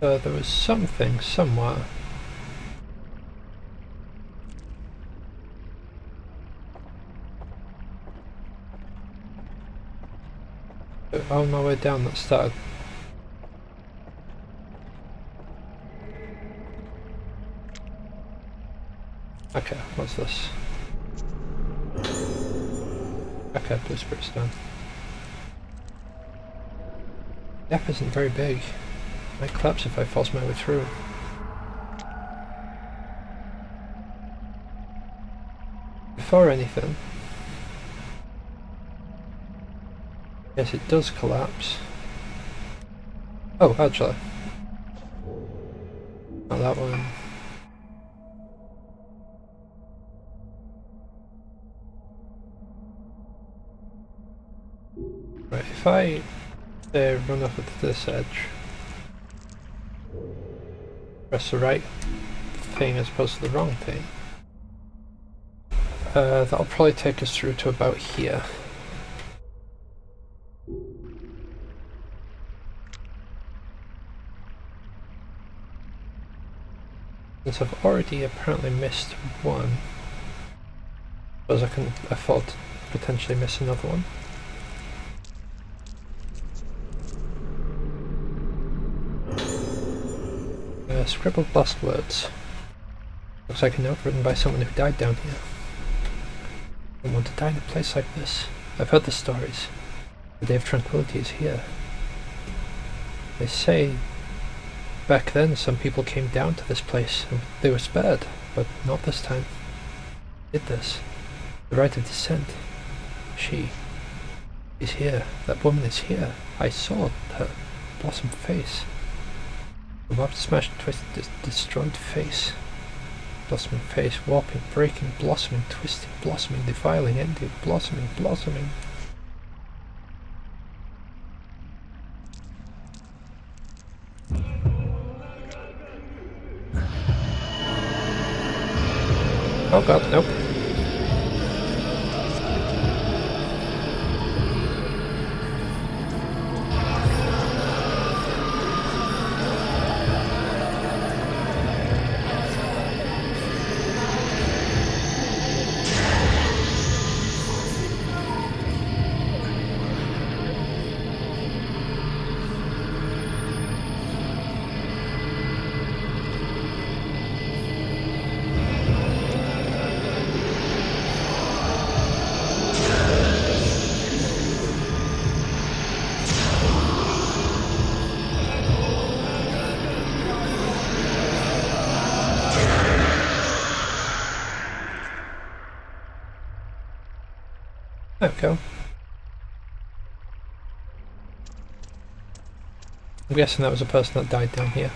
A: There was something somewhere. On my way down that started. Okay, what's this? Okay, Blue Spirit Stone. The gap isn't very big. Might collapse if I force my way through. Before anything, yes, it does collapse. Oh, actually, not that one. Right, if I run off of this edge. Press the right thing as opposed to the wrong thing. That'll probably take us through to about here. Since I've already apparently missed one, I suppose I can afford to potentially miss another one. Scribbled last words. Looks like a note written by someone who died down here. I don't want to die in a place like this. I've heard the stories. The day of tranquility is here. They say back then some people came down to this place and they were spared, but not this time. Did this. The rite of descent. She is here. That woman is here. I saw her blossom face. The warped, smashed, twisted, destroyed face. Blossoming face, warping, breaking, blossoming, twisting, blossoming, defiling, ending, blossoming, blossoming. Oh god, nope. There we go. I'm guessing that was a person that died down here.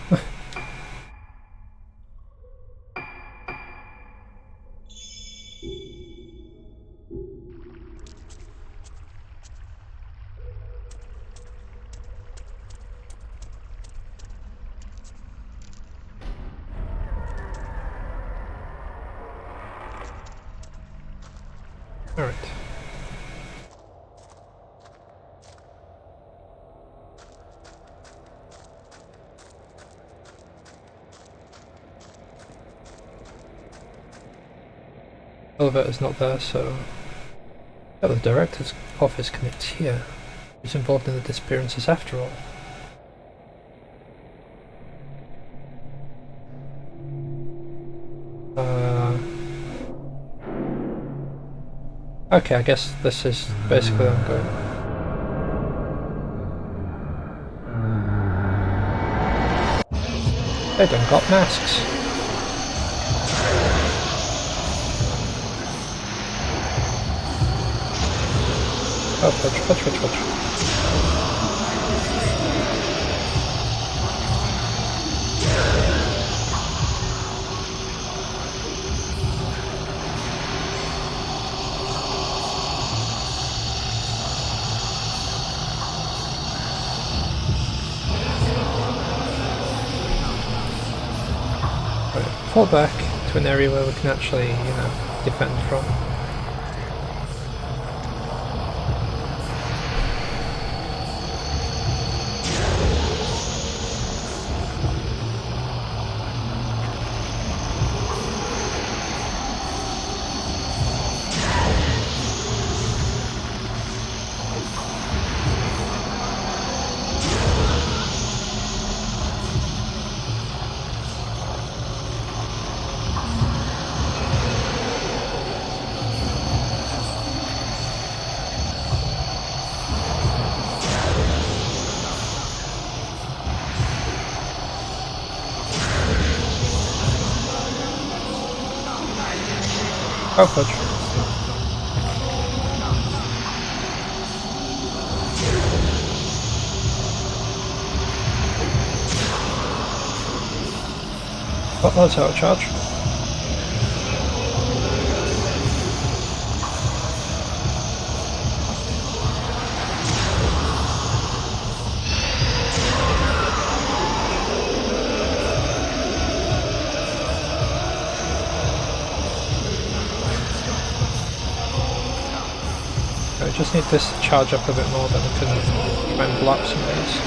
A: Alright. Elevator's not there, so the director's office connects here. Who's involved in the disappearances after all? Okay, I guess this is basically where I'm going. They don't got masks. Oh, fudge. Fall back to an area where we can actually, defend from. Oh, fudge. Oh, that's out of charge. I just need this to charge up a bit more, then I can try and block some of these.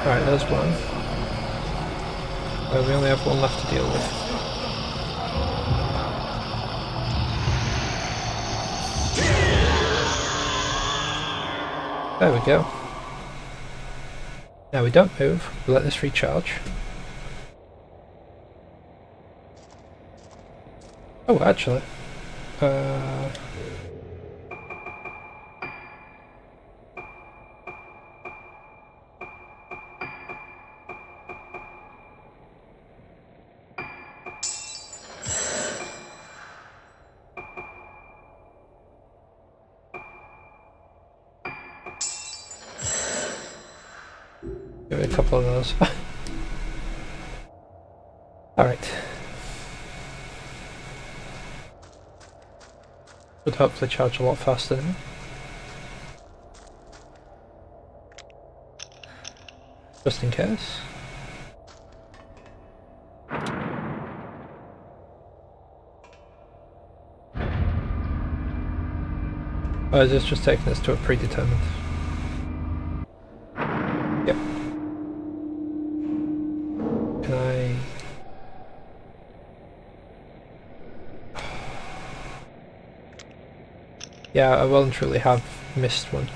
A: Alright, there's one. We only have one left to deal with. There we go. Now we don't move, we let this recharge. Oh, actually. Give it a couple of those. Alright. Should hopefully charge a lot faster now. Just in case. Oh, is this just taking us to a predetermined? Yep. Can I... Yeah, I well and truly have missed one.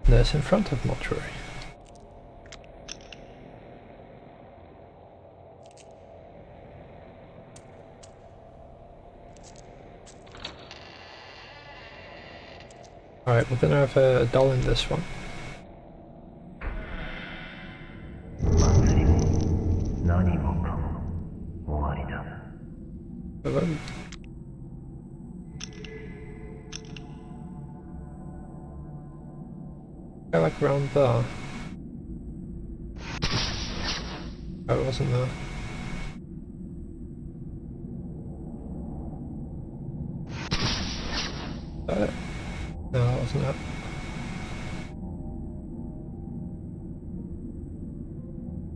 A: Nurse in front of mortuary. Alright, we're gonna have a doll in this one. Hello. I like around there. Oh, it wasn't there. Is that it? No, that wasn't it.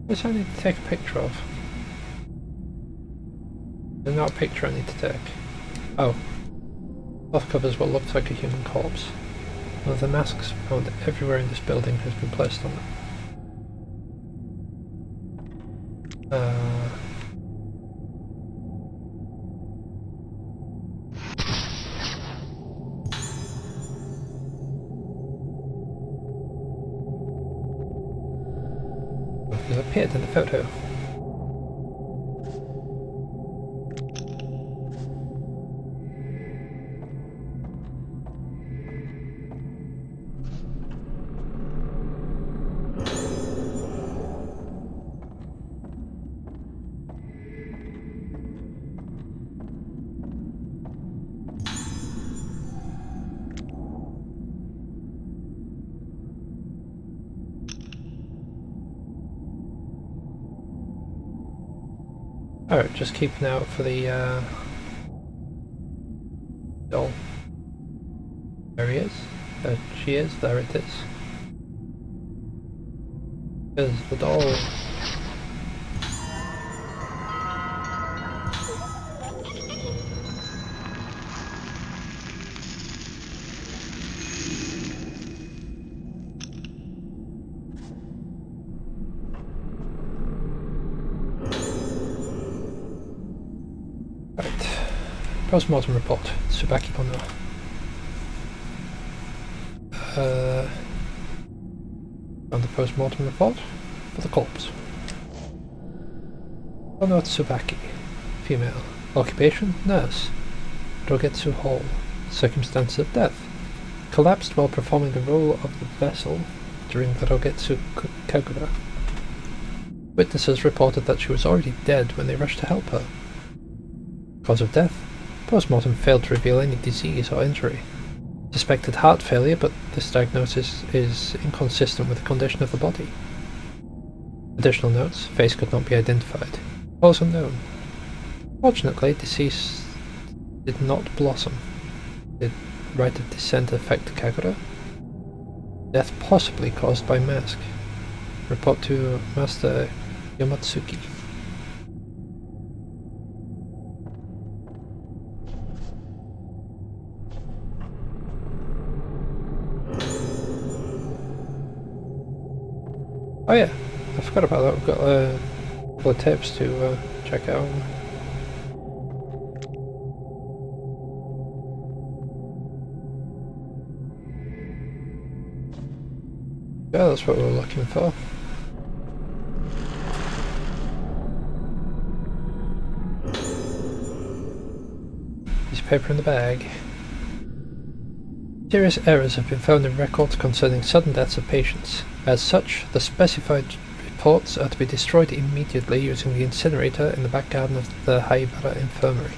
A: Which I need to take a picture of. There's not a picture I need to take. Oh. Cloth covers what looks like a human corpse. One of the masks found everywhere in this building has been placed on it. It appeared in the photo. Alright, just keep an eye out for the doll. There he is. There she is. There it is. There's the doll. Post-mortem report. Tsubaki Bono. On the post-mortem report for the corpse. Bono Tsubaki. Female. Occupation? Nurse. Rogetsu Hall. Circumstances of death. Collapsed while performing the role of the vessel during the Rogetsu Kagura. Witnesses reported that she was already dead when they rushed to help her. Cause of death? Post-mortem failed to reveal any disease or injury. Suspected heart failure, but this diagnosis is inconsistent with the condition of the body. Additional notes: face could not be identified. Cause unknown. Fortunately, deceased did not blossom. Did rite of descent affect Kagura? Death possibly caused by mask. Report to Master Yamatsuki. Oh yeah, I forgot about that. We've got a couple of tapes to check out. Yeah, that's what we were looking for. Piece of paper in the bag. Serious errors have been found in records concerning sudden deaths of patients. As such, the specified reports are to be destroyed immediately using the incinerator in the back garden of the Haibara Infirmary.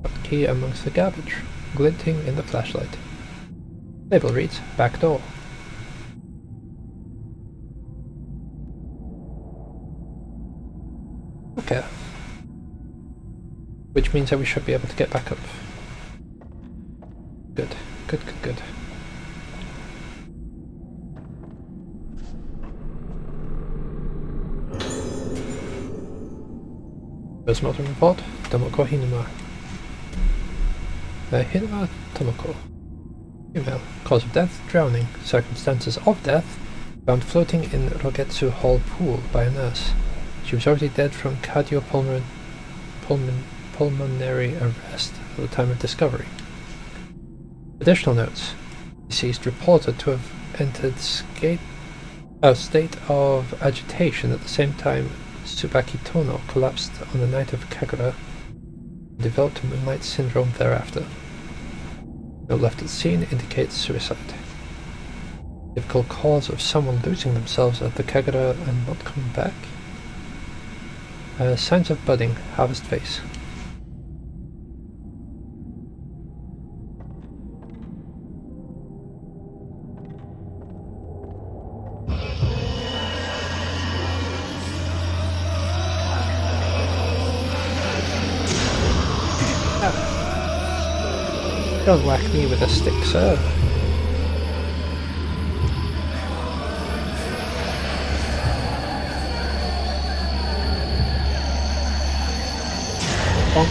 A: Got key amongst the garbage, glinting in the flashlight. Label reads, back door. Okay. Which means that we should be able to get back up. Good, good, good, good. Postmortem report, Tomoko Hinuma. Hinuma Tomoko. Female. Cause of death, drowning. Circumstances of death, found floating in Rogetsu Hall pool by a nurse. She was already dead from cardiopulmonary arrest at the time of discovery. Additional notes. Deceased reported to have entered a state of agitation at the same time Tsubaki Tono collapsed on the night of Kagura and developed moonlight syndrome thereafter. Note left at the scene indicates suicide. Typical cause of someone losing themselves at the Kagura and not coming back. Signs of budding, harvest phase. Don't whack me with a stick, sir. Bonk.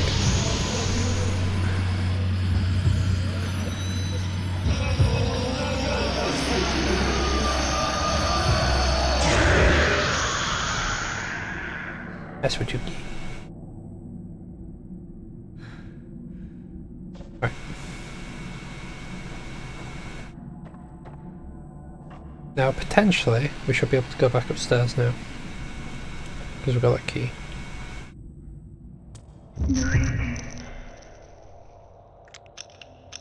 A: That's what you get. Right. Now, potentially, we should be able to go back upstairs now. Because we've got that key.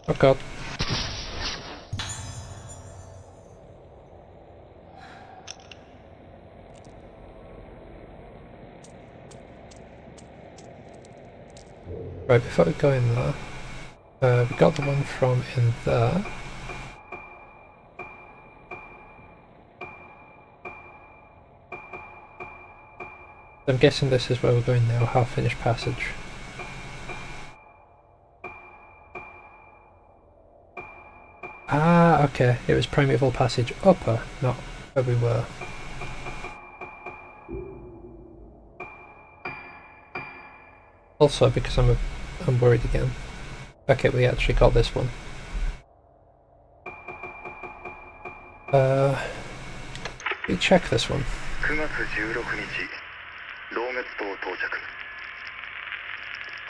A: Oh god. Right, before we go in there, we got the one from in there. I'm guessing this is where we're going now, half-finished passage. Ah, okay, it was Primeval Passage upper, not where we were. Also, because I'm worried again. Okay, we actually got this one. We check this one.
E: 9月16日、老月島到着。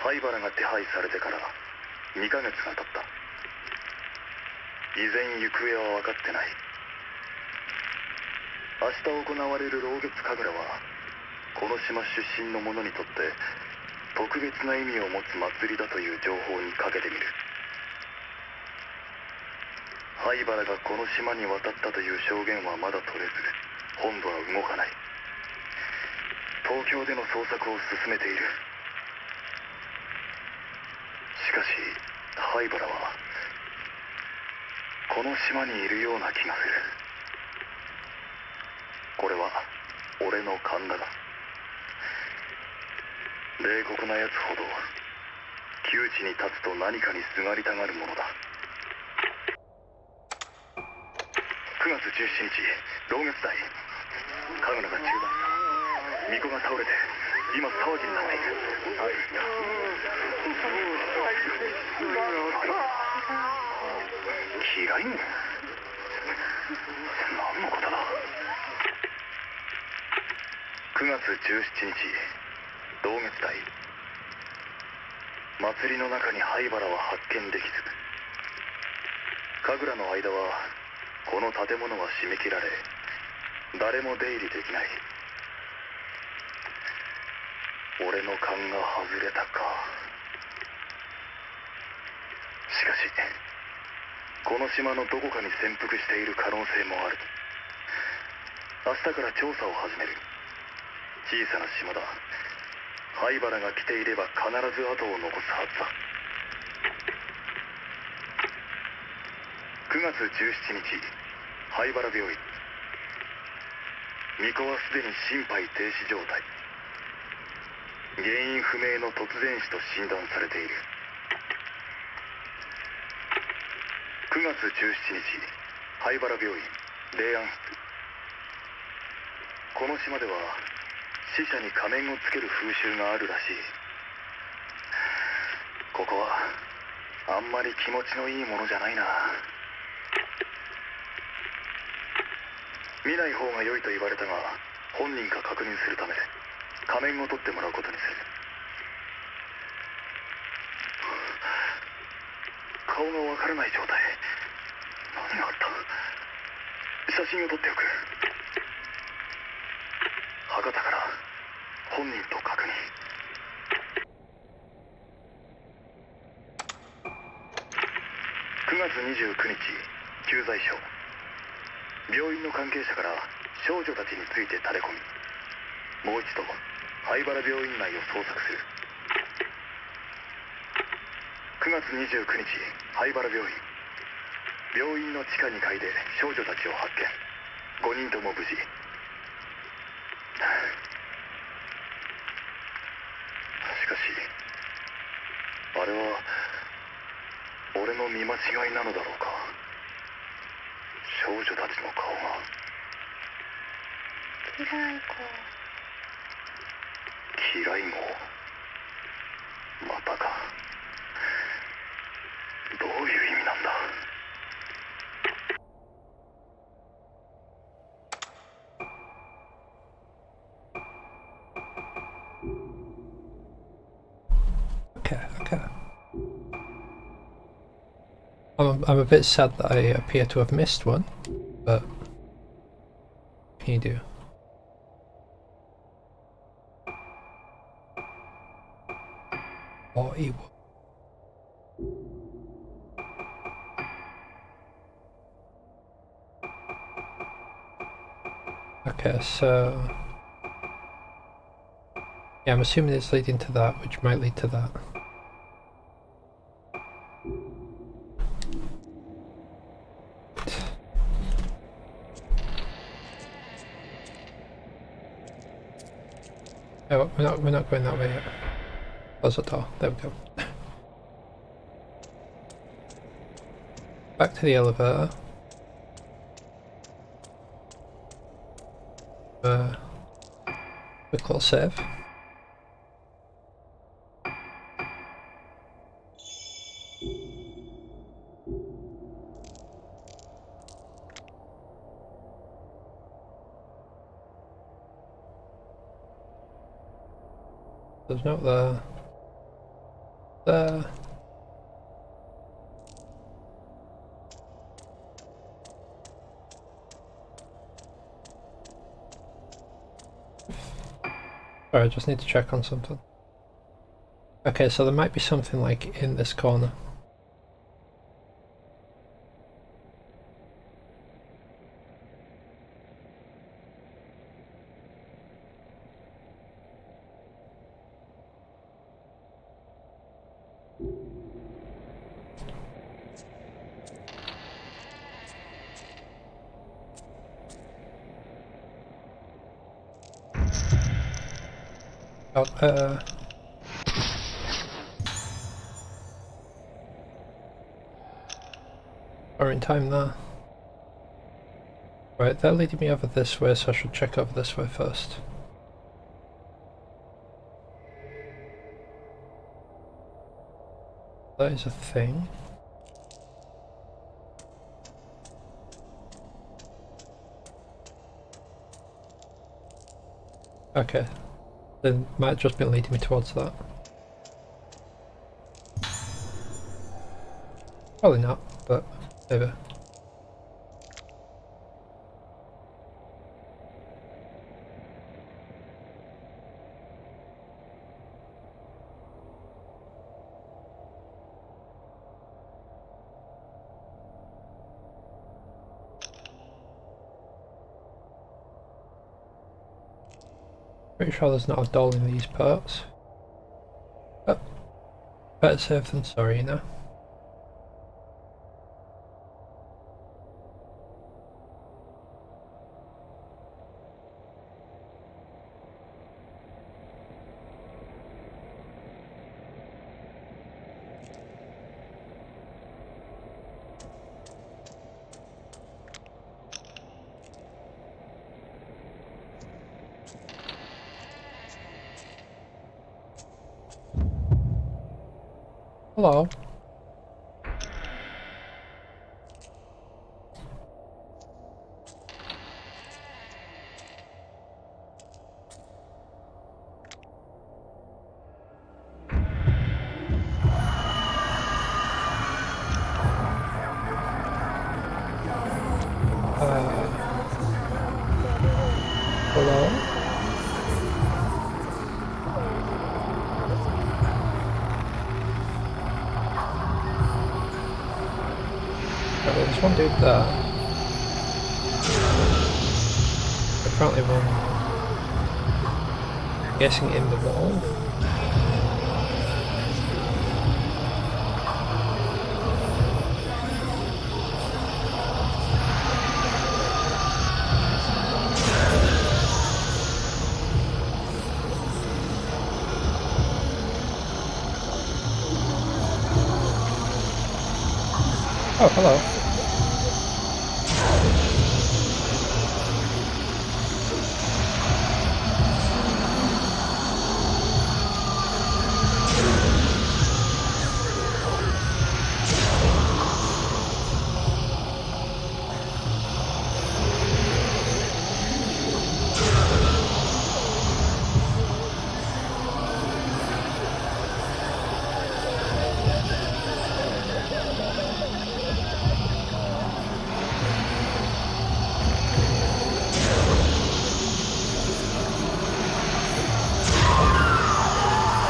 E: 灰原が手配されてから2ヶ月が経った。依然行方は分かってない。明日行われる老月神楽は、この島出身の者にとって特別な意味を持つ祭りだという情報にかけてみる。灰原がこの島に渡ったという証言はまだ取れず、本部は動かない。東京での捜索を進めている。しかし灰原はこの島にいるような気がする。これは俺の勘だが、冷酷なやつほど窮地に立つと何かにすがりたがるものだ。9月17日、老月代。神楽が中断した。巫女が倒れて、今騒ぎになっている。嫌い？何のことだ。9月17日同月帯、祭りの中に灰原は発見できず、神楽の間はこの建物は締め切られ、誰も出入りできない。俺の勘が外れたか。しかしこの島のどこかに潜伏している可能性もある。明日から調査を始める。小さな島だ。灰原が来ていれば必ず後を残すはずだ。9月17日灰原病院。巫女はすでに心肺停止状態。原因不明の突然死と診断されている。9月17日灰原病院霊安室。この島では死者に仮面をつける風習があるらしい。ここはあんまり気持ちのいいものじゃないな。見ない方が良いと言われたが、本人か確認するため仮面を取ってもらうことにする。顔がわからない状態。何があった。写真を撮っておく。博多から本人と確認。9月29日駐在所。病院の関係者から少女たちについて垂れ込み、もう一度灰原病院内を捜索する。9月29日灰原病院。病院の地下2階で少女たちを発見。5人とも無事。しかしあれは俺の見間違いなのだろうか。少女たちの顔が。
C: 嫌い子。
E: 嫌い子。またか。どういう意味なんだ。
A: Okay. I'm a bit sad that I appear to have missed one, but what can you do? Or he will. Okay, so yeah, I'm assuming it's leading to that, which might lead to that. Oh, we're not going that way yet. Close the door. There we go. Back to the elevator. Quick little save. There's no there. There. Sorry, I just need to check on something. Okay, so there might be something like in this corner. Oh, we're in time there. Right, they're leading me over this way, so I should check over this way first. That is a thing. Okay. Then might just be leading me towards that. Probably not, but maybe. Pretty sure there's not a doll in these parts. But better safe than sorry, you know. Hello. Hello? Right, well, there's one dude there. Apparently one, I'm guessing in the wall. Oh, hello.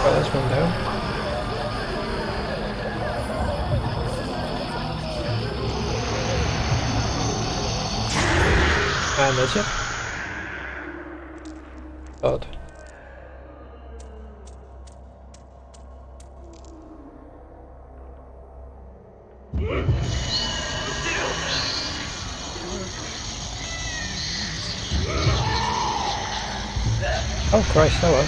A: Right, there's one down. And there's it. God. Oh Christ, hello.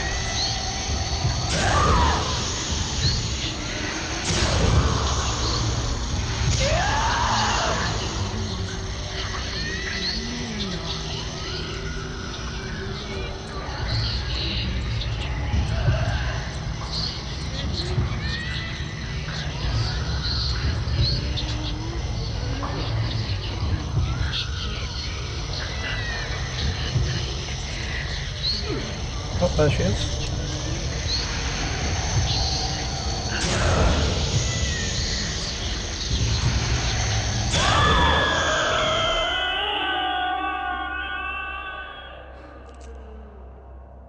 A: Oh, there she is.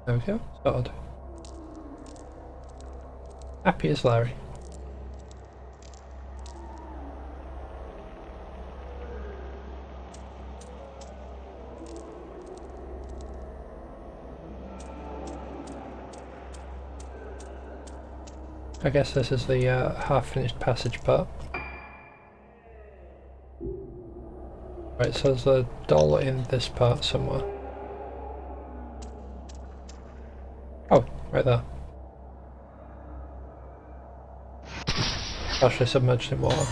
A: There we go, sorted. Happy as Larry. I guess this is the half-finished passage part. Right, so there's a doll in this part somewhere. Oh, right there. Partially submerged in water.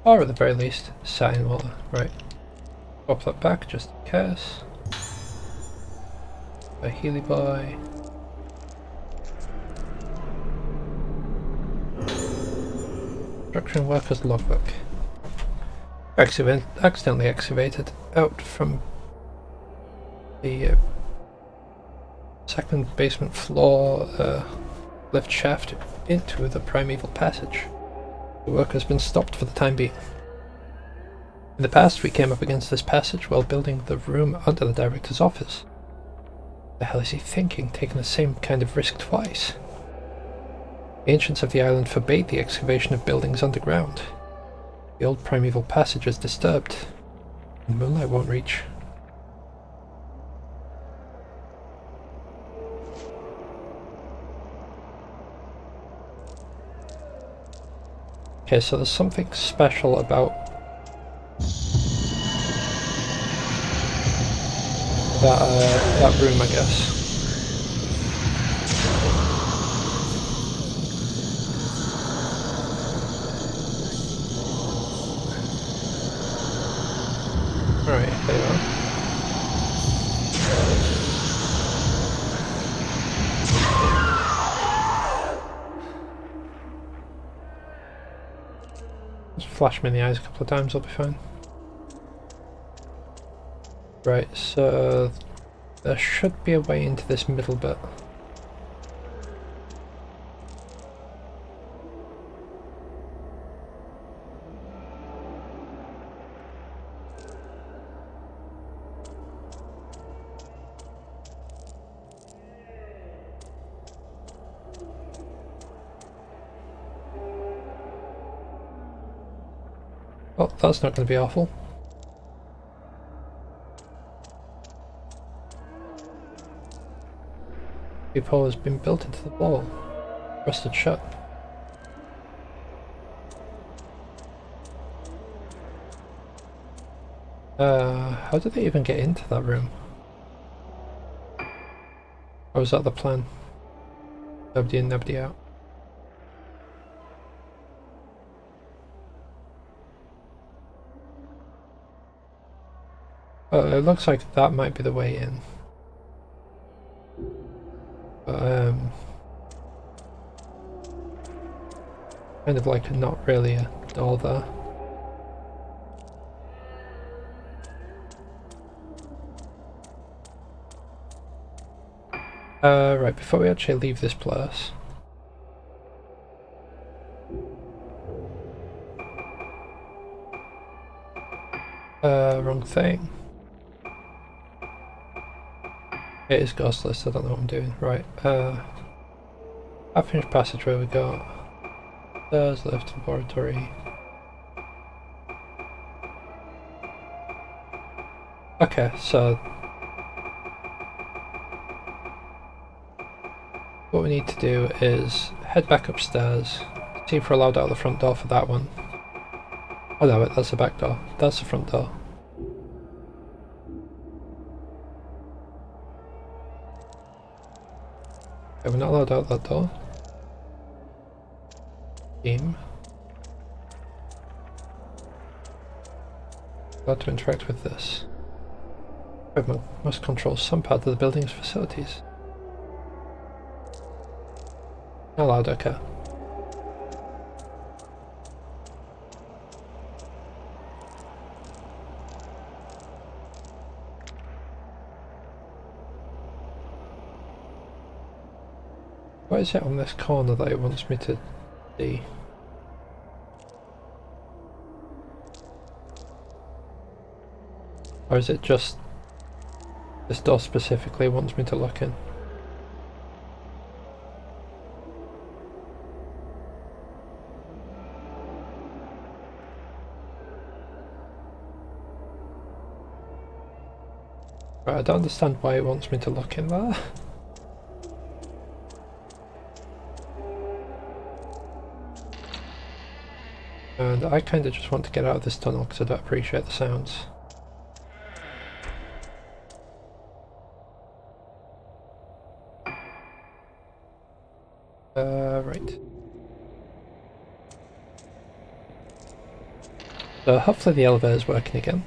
A: Or at the very least, sat in water. Right. Pop that back just in case. A Healy boy. Construction workers logbook. Accidentally excavated out from the second basement floor lift shaft into the primeval passage. The work has been stopped for the time being. In the past, we came up against this passage while building the room under the director's office. The hell is he thinking, taking the same kind of risk twice? The ancients of the island forbade the excavation of buildings underground. The old primeval passage is disturbed, and moonlight won't reach. Okay, so there's something special about that room, I guess. Alright, there you are. Just flash me in the eyes a couple of times, I'll be fine. Right, so there should be a way into this middle bit. Oh, that's not going to be awful. Peephole has been built into the wall, rusted shut. How did they even get into that room? Or was that the plan? Nobody in, nobody out. It looks like that might be the way in. But, kind of like not really a door there. Right, before we actually leave this place. Wrong thing. It is ghostless, I don't know what I'm doing. Right, half-inch passageway we got. Stairs, lift, laboratory. Okay, so what we need to do is head back upstairs, see if we're allowed out the front door for that one. Oh no, wait, that's the back door. That's the front door. Okay, we're not allowed out that door. Team. Allowed to interact with this. Equipment must control some part of the building's facilities. Not allowed, okay. What is it on this corner that it wants me to see? Or is it just this door specifically wants me to look in? Right, I don't understand why it wants me to look in there. And I kind of just want to get out of this tunnel because I don't appreciate the sounds. Right. So hopefully the elevator is working again.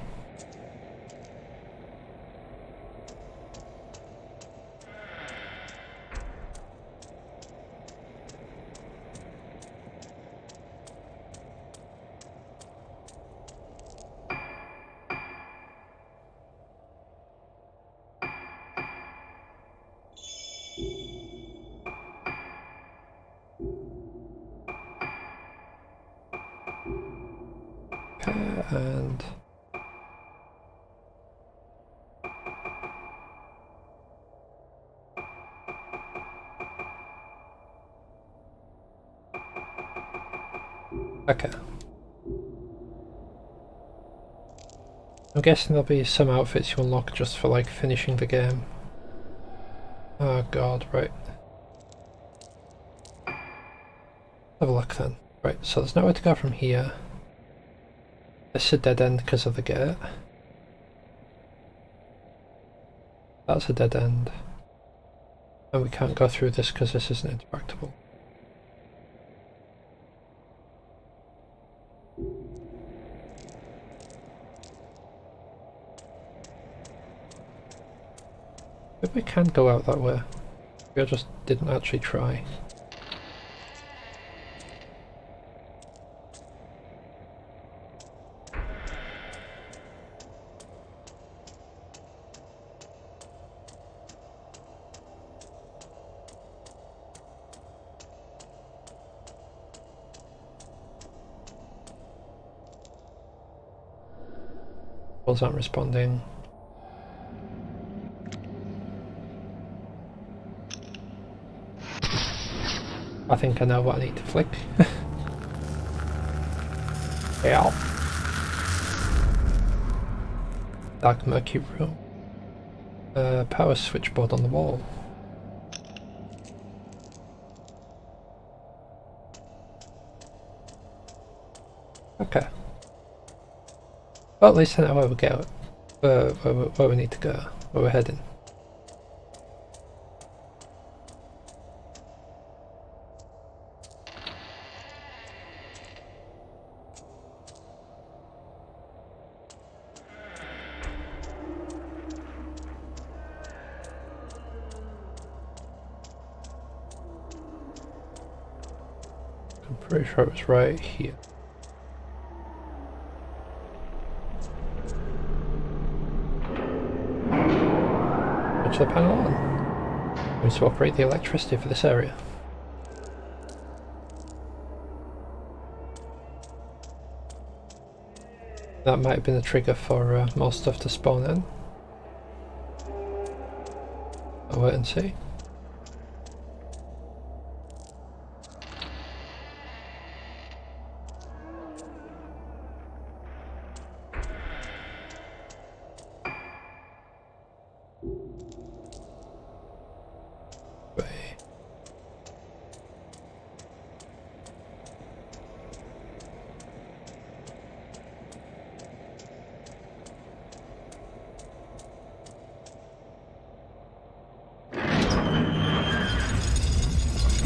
A: and okay. I'm guessing there'll be some outfits you unlock just for like finishing the game. Oh god, right. Have a look then. Right, so there's nowhere to go from here. This is a dead end because of the gate. That's a dead end. And we can't go through this because this isn't interactable. Maybe we can go out that way. We just didn't actually try. Balls aren't responding. I think I know what I need to flick. Yeah. Dark murky room. Power switchboard on the wall. Okay. Well, at least I know where we go. Where we need to go. Where we're heading. I'm pretty sure it was right here. Switch the panel on. We need to operate the electricity for this area. That might have been a trigger for more stuff to spawn in. I'll wait and see.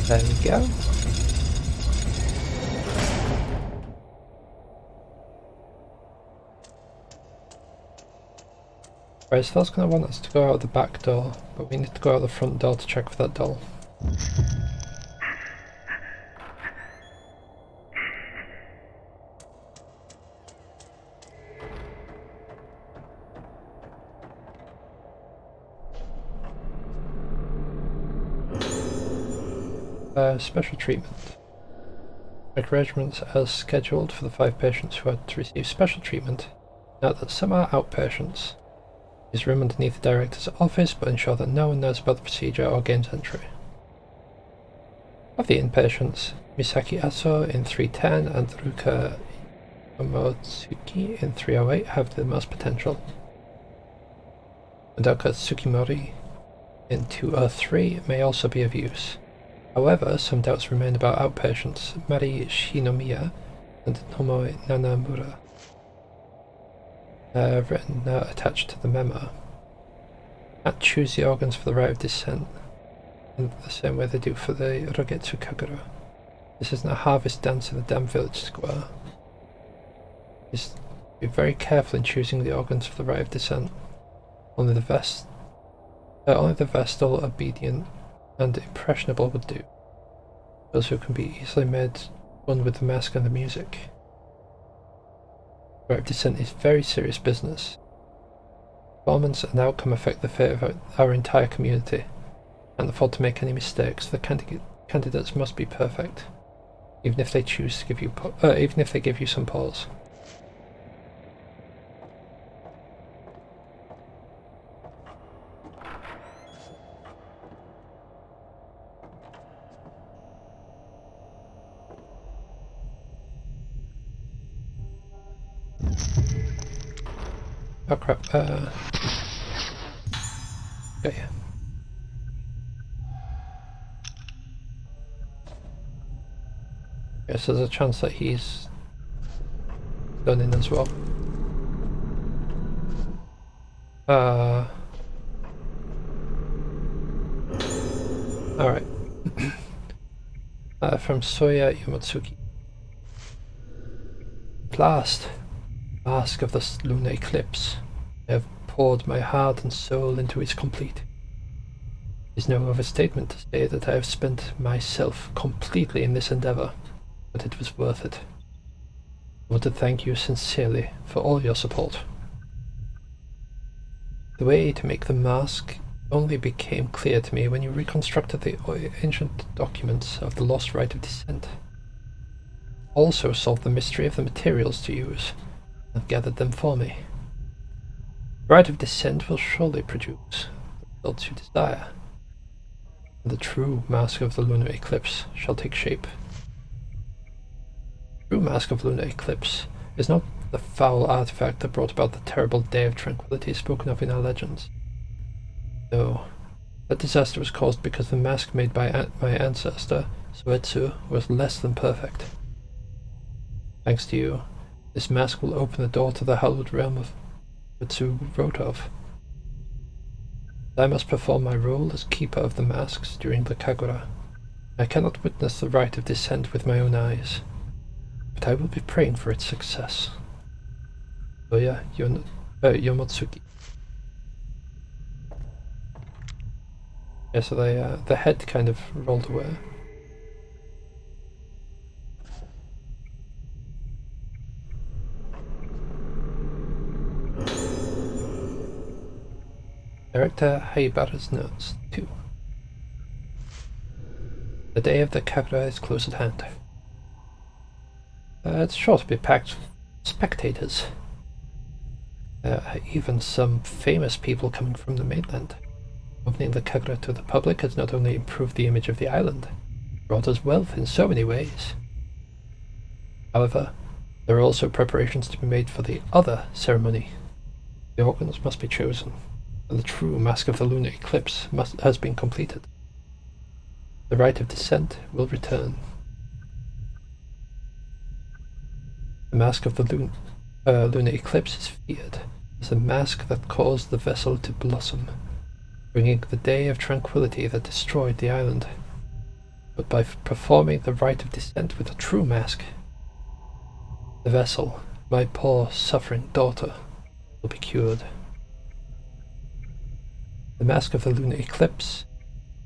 A: There we go. Right, so that's going to want us to go out the back door, but we need to go out the front door to check for that doll. Special treatment. Make arrangements as scheduled for the 5 patients who are to receive special treatment. Note that some are outpatients. Use room underneath the director's office, but ensure that no one knows about the procedure or gains entry. Of the inpatients, Misaki Aso in 310 and Ruka Omotsuki in 308 have the most potential. Madoka Tsukimori in 203 may also be of use. However, some doubts remain about outpatients Mari Shinomiya and Tomoe Nanamura. Written attached to the memo. Not choose the organs for the rite of descent in the same way they do for the Rogetsu Kagura. This isn't a harvest dance in the damn village square. Just be very careful in choosing the organs for the rite of descent. Only the vestal, obedient, and impressionable would do. Those who can be easily made one with the mask and the music. The rite of descent is very serious business. Performance and outcome affect the fate of our entire community. Can't afford to make any mistakes. The candidates must be perfect, even if they choose to give you, even if they give you some pause. Oh crap, okay. Yes, there's a chance that he's done in as well. Alright. From Soya Yomotsuki. At last, mask of the lunar eclipse. I have poured my heart and soul into its complete. It is no overstatement to say that I have spent myself completely in this endeavor, but it was worth it. I want to thank you sincerely for all your support. The way to make the mask only became clear to me when you reconstructed the ancient documents of the lost rite of descent. Also solved the mystery of the materials to use, and gathered them for me. The rite of descent will surely produce the results you desire, and the true mask of the lunar eclipse shall take shape. The true mask of lunar eclipse is not the foul artifact that brought about the terrible day of tranquility spoken of in our legends. No, that disaster was caused because the mask made by my ancestor, Soetsu, was less than perfect. Thanks to you, this mask will open the door to the hallowed realm of Soetsu wrote of. I must perform my role as keeper of the masks during the Kagura. I cannot witness the rite of descent with my own eyes, but I will be praying for its success. Soya Yomotsuki. Yeah, so the head kind of rolled away. Director Haibara's notes, 2. The day of the Kagura is close at hand. It's sure to be packed with spectators. Even some famous people coming from the mainland. Opening the Kagura to the public has not only improved the image of the island, brought us wealth in so many ways. However, there are also preparations to be made for the other ceremony. The organs must be chosen, and the true mask of the lunar eclipse has been completed. The rite of descent will return. The mask of the lunar eclipse is feared as the mask that caused the vessel to blossom, bringing the day of tranquility that destroyed the island. But by performing the rite of descent with a true mask, the vessel, my poor suffering daughter, will be cured. The mask of the lunar eclipse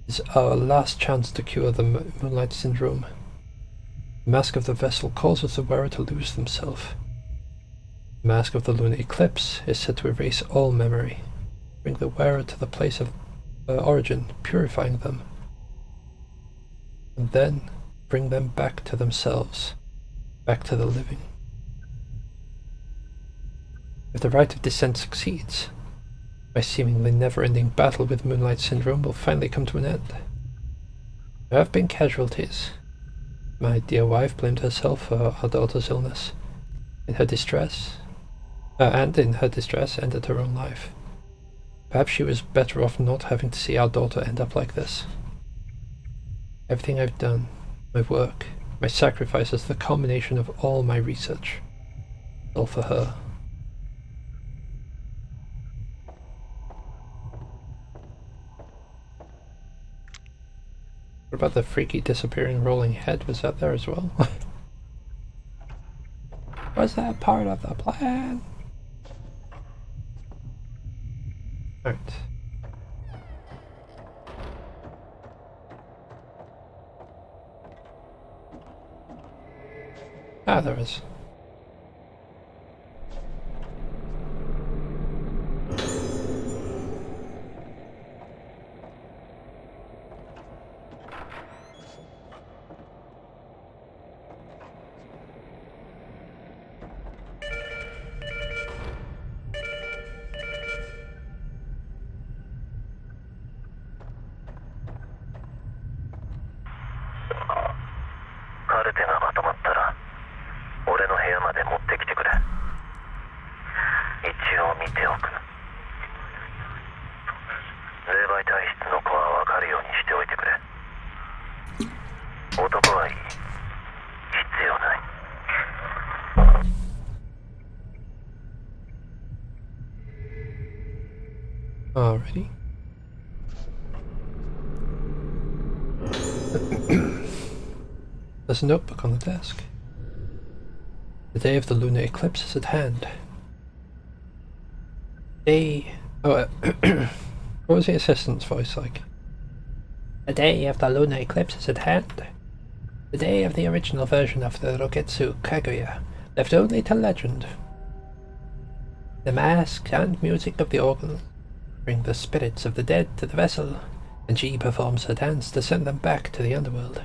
A: is our last chance to cure the moonlight syndrome. The mask of the vessel causes the wearer to lose themselves. The mask of the lunar eclipse is said to erase all memory, bring the wearer to the place of origin, purifying them, and then bring them back to themselves, back to the living. If the rite of descent succeeds, my seemingly never-ending battle with Moonlight Syndrome will finally come to an end. There have been casualties. My dear wife blamed herself for our daughter's illness. In her distress, ended her own life. Perhaps she was better off not having to see our daughter end up like this. Everything I've done, my work, my sacrifices, the culmination of all my research, all for her. What about the freaky disappearing rolling head? Was that there as well? Was that part of the plan? Alright. Ah, there is.
E: 一応見ておく。霊媒体質の子は分かるようにしておいてくれ。男はいい。必要ない。
A: Alrighty. There's a notebook on the desk. The day of the lunar eclipse is at hand. What was the assistant's voice like? The day of the lunar eclipse is at hand. The day of the original version of the Rogetsu Kaguya, left only to legend. The masks and music of the organ bring the spirits of the dead to the vessel, and she performs her dance to send them back to the underworld.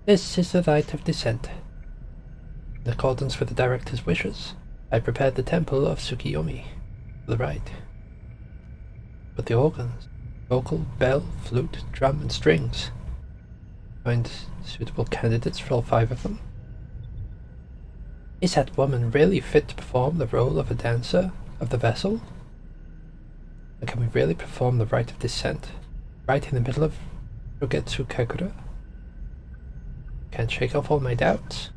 A: This is the rite of descent. In accordance with the director's wishes, I prepared the temple of Tsukiyomi for the rite. But the organs, vocal, bell, flute, drum, and strings, find suitable candidates for all 5 of them. Is that woman really fit to perform the role of a dancer of the vessel? And can we really perform the rite of descent right in the middle of Rogetsu Kakura? Can't shake off all my doubts.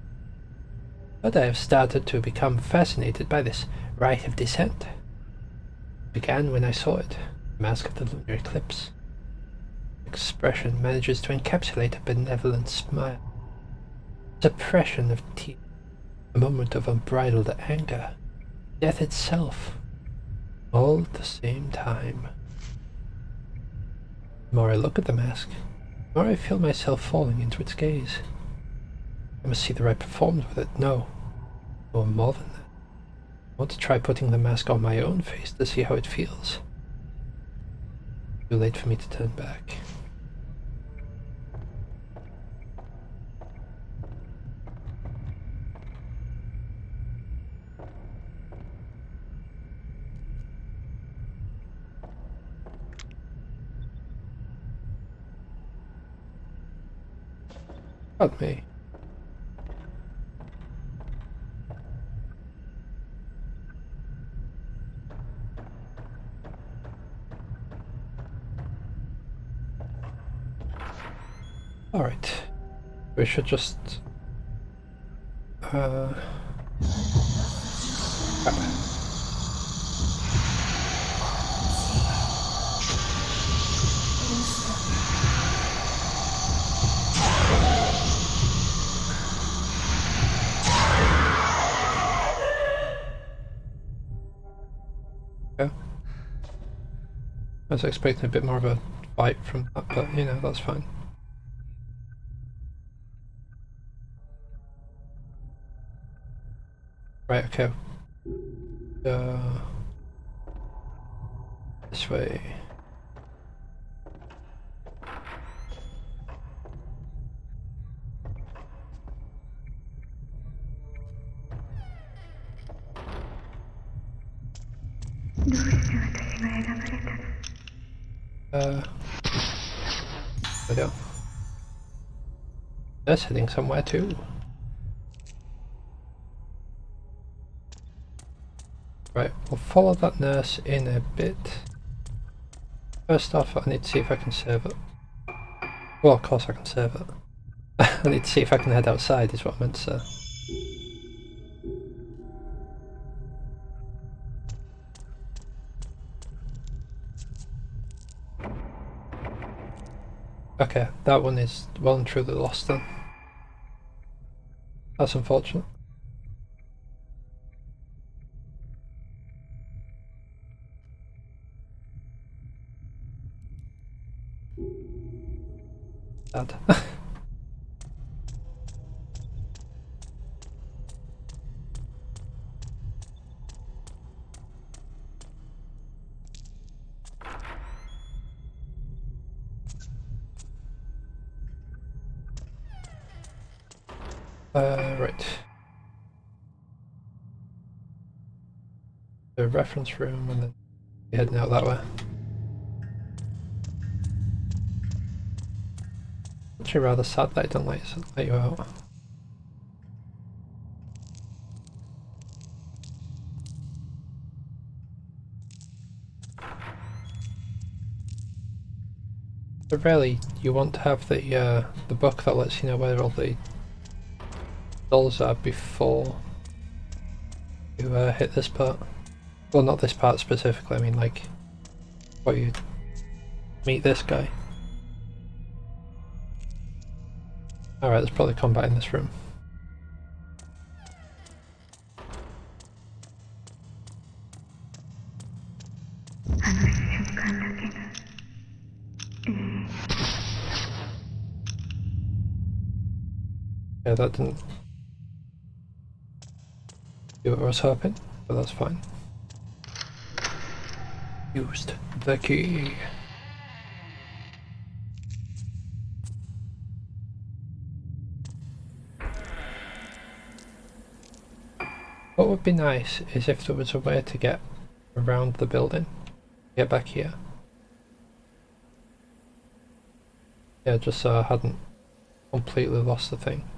A: But I have started to become fascinated by this rite of descent. It began when I saw it, the mask of the lunar eclipse. Expression manages to encapsulate a benevolent smile, suppression of tears, a moment of unbridled anger, death itself, all at the same time. The more I look at the mask, the more I feel myself falling into its gaze. I must see the right performance with it. No, more than that. I want to try putting the mask on my own face to see how it feels. Too late for me to turn back. Pardon me. Alright. We should just... crap. Yeah. I was expecting a bit more of a fight from that, but you know, that's fine. Right, okay. This way. There we go. That's heading somewhere too. Right, we'll follow that nurse in a bit. First off, I need to see if I can save it. Well, of course I can save it. I need to see if I can head outside, is what I meant to say. Okay, that one is well and truly lost then. That's unfortunate. Sad. Right. The reference room and then heading out that way. Actually rather sad that I don't let you out. So really, you want to have the book that lets you know where all the dolls are before you hit this part. Well, not this part specifically, I mean like, before you meet this guy. Alright, there's probably combat in this room. Yeah, that didn't do what I was hoping, but that's fine. Used the key. What would be nice is if there was a way to get around the building, get back here. Yeah, just so I hadn't completely lost the thing.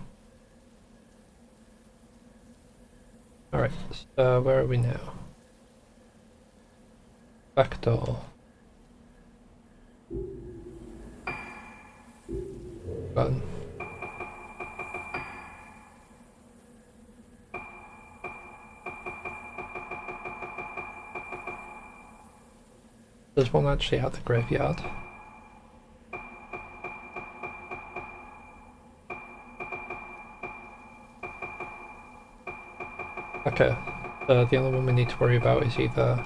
A: Alright, so where are we now? Back door. Button. There's one actually at the graveyard. Okay, the only one we need to worry about is either...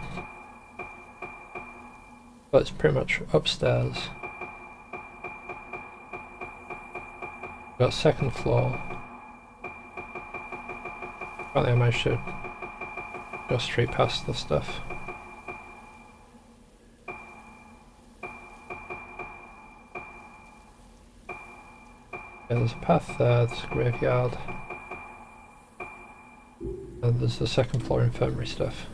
A: Well, it's pretty much upstairs. We've got second floor. Apparently I managed to go straight past the stuff. Yeah, there's a path there, there's a graveyard. And there's the second floor infirmary stuff.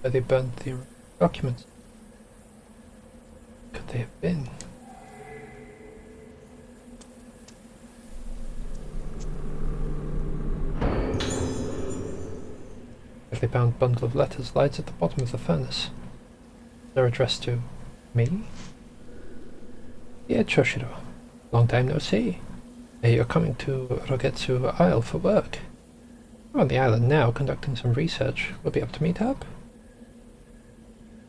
A: Where they burned the documents. Could they have been? They bound bundle of letters lies at the bottom of the furnace. They're addressed to me? Dear Choshiro, long time no see. You're coming to Rogetsu Isle for work. We're on the island now conducting some research. We'll be able to meet up.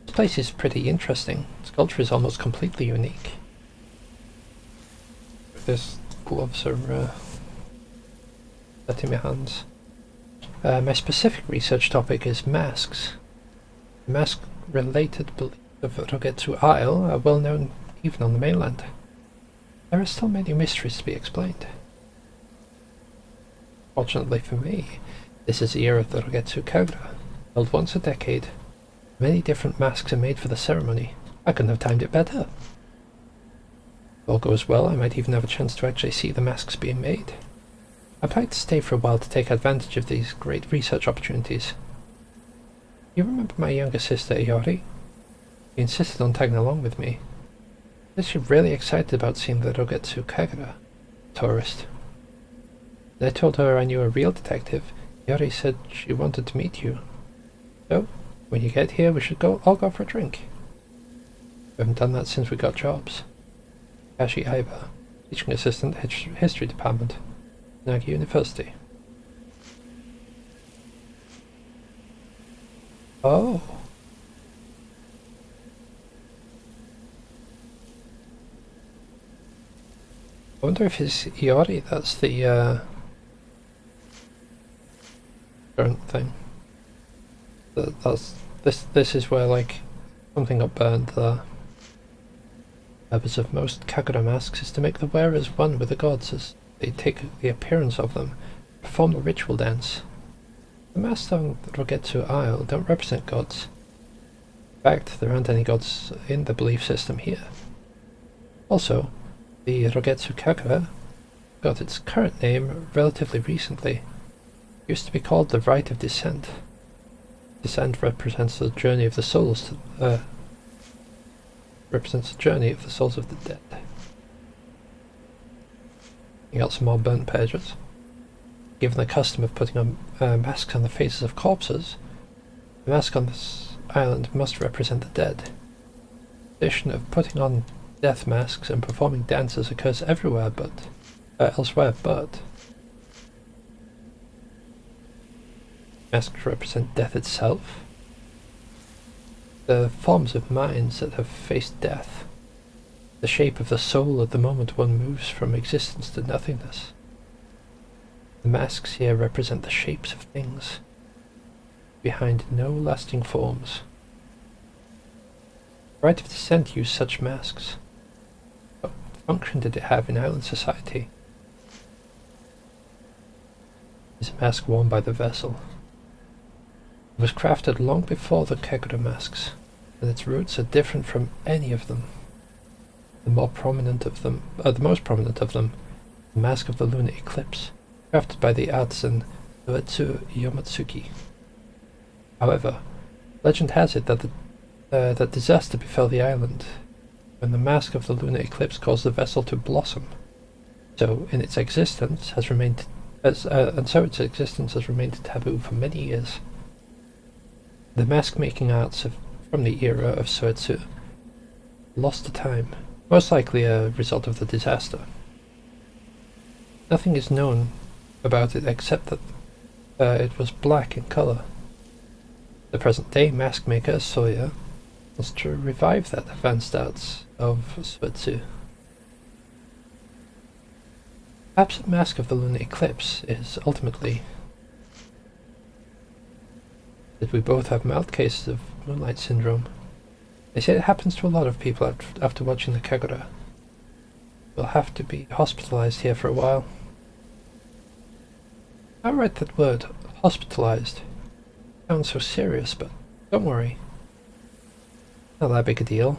A: This place is pretty interesting. Its culture is almost completely unique. These gloves are set in my hands. My specific research topic is masks. Mask-related beliefs of Rogetsu Isle are well known even on the mainland. There are still many mysteries to be explained. Fortunately for me, this is the year of the Rogetsu Kagura, held once a decade. Many different masks are made for the ceremony. I couldn't have timed it better. If all goes well, I might even have a chance to actually see the masks being made. I'd like to stay for a while to take advantage of these great research opportunities. You remember my younger sister, Iori? She insisted on tagging along with me. She's really excited about seeing the Rogetsu Kagura tourist. When I told her I knew a real detective, Iori said she wanted to meet you. So, when you get here, we should all go for a drink. We haven't done that since we got jobs. Kashi Aiba, teaching assistant, history department, Nagi University. Oh. I wonder if it's Iori that's the current thing. This is where like something got burned there. The purpose of most Kagura masks is to make the wearers one with the gods as they take the appearance of them, perform the ritual dance. The masks on the Rogetsu Isle don't represent gods. In fact, there aren't any gods in the belief system here. Also, the Rogetsu Kagura got its current name relatively recently. Used to be called the Rite of Descent. Descent represents the journey of the souls of the dead. You got some more burnt pages. Given the custom of putting on masks on the faces of corpses, the mask on this island must represent the dead. The tradition of putting on death masks and performing dances occurs everywhere elsewhere, but masks represent death itself. The forms of minds that have faced death, the shape of the soul at the moment one moves from existence to nothingness. The masks here represent the shapes of things behind no lasting forms. The Rite of Descent used such masks. What function did it have in island society? Is a mask worn by the vessel. It was crafted long before the Kegura masks, and its roots are different from any of them. The most prominent of them, the Mask of the Lunar Eclipse, crafted by the artisan Uetsu Yomatsuki. However, legend has it that that disaster befell the island when the Mask of the Lunar Eclipse caused the vessel to blossom. Its existence has remained taboo for many years. The mask-making arts from the era of Soetsu lost to time, most likely a result of the disaster. Nothing is known about it except that it was black in colour. The present-day mask maker, Soya, wants to revive that advanced arts of Soetsu. Perhaps the Mask of the Lunar Eclipse is ultimately that we both have mild cases of moonlight syndrome. They say it happens to a lot of people after watching the Kagura. We'll have to be hospitalized here for a while. I read that word, hospitalized. Sounds so serious, but don't worry. Not that big a deal.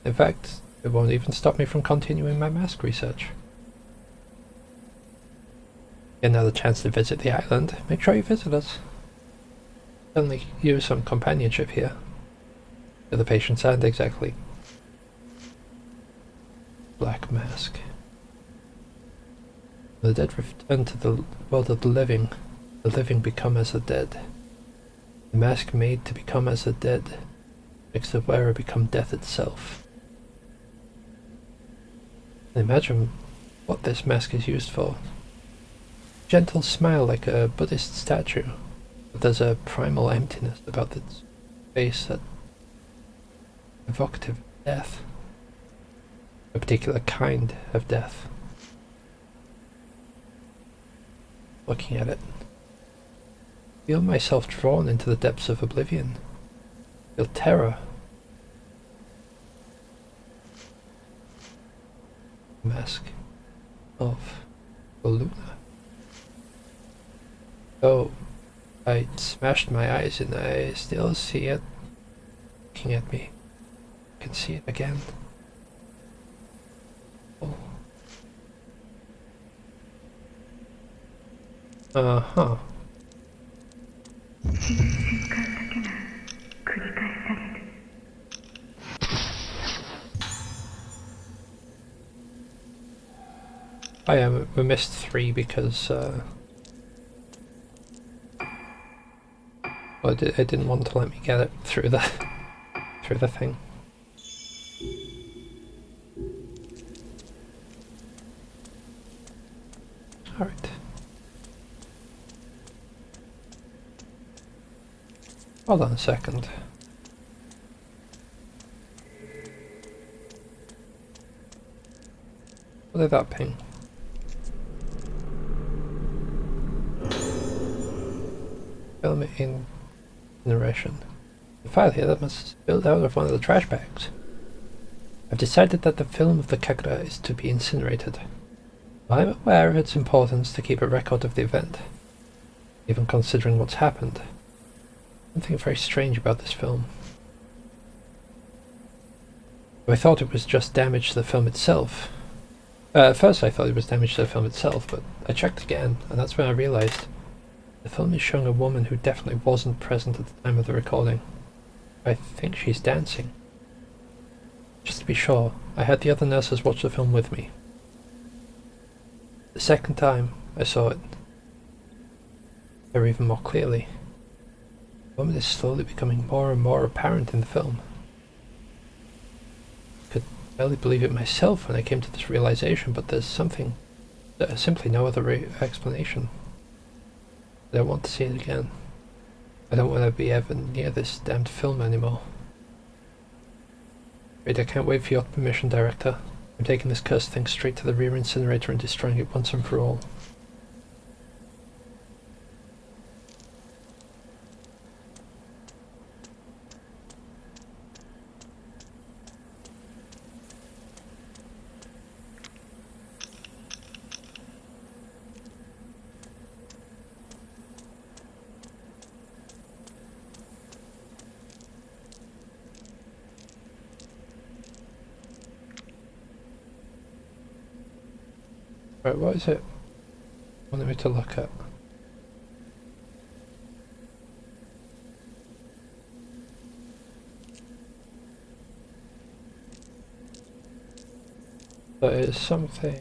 A: In fact, it won't even stop me from continuing my mask research. Get another chance to visit the island, make sure you visit us. Certainly use some companionship here. The other patients aren't exactly Black Mask. The dead return to the world of the living become as the dead. The mask made to become as the dead makes the wearer become death itself. And imagine what this mask is used for. Gentle smile like a Buddhist statue, but there's a primal emptiness about its face that evocative of death. A particular kind of death. Looking at it, feel myself drawn into the depths of oblivion. Feel terror. Mask of the Lunar. Oh, I smashed my eyes and I still see it looking at me. I can see it again. Oh. Uh-huh. We missed 3 because well, it didn't want to let me get it through the thing. All right. Hold on a second. What did that ping? Film in narration. The file here that must spilled out of one of the trash bags. I've decided that the film of the Kagura is to be incinerated. I'm aware of its importance to keep a record of the event, even considering what's happened. Something very strange about this film. I thought it was just damage to the film itself. At first I thought it was damage to the film itself, but I checked again, and that's when I realized The film is showing a woman who definitely wasn't present at the time of the recording. I think she's dancing. Just to be sure, I had the other nurses watch the film with me. The second time I saw it, or even more clearly, the woman is slowly becoming more and more apparent in the film. I could barely believe it myself when I came to this realization, but there's simply no other explanation. I don't want to see it again. I don't want to be ever near this damned film anymore. Wait, I can't wait for your permission, Director. I'm taking this cursed thing straight to the rear incinerator and destroying it once and for all. Right, what is it wanting me to look at? There is something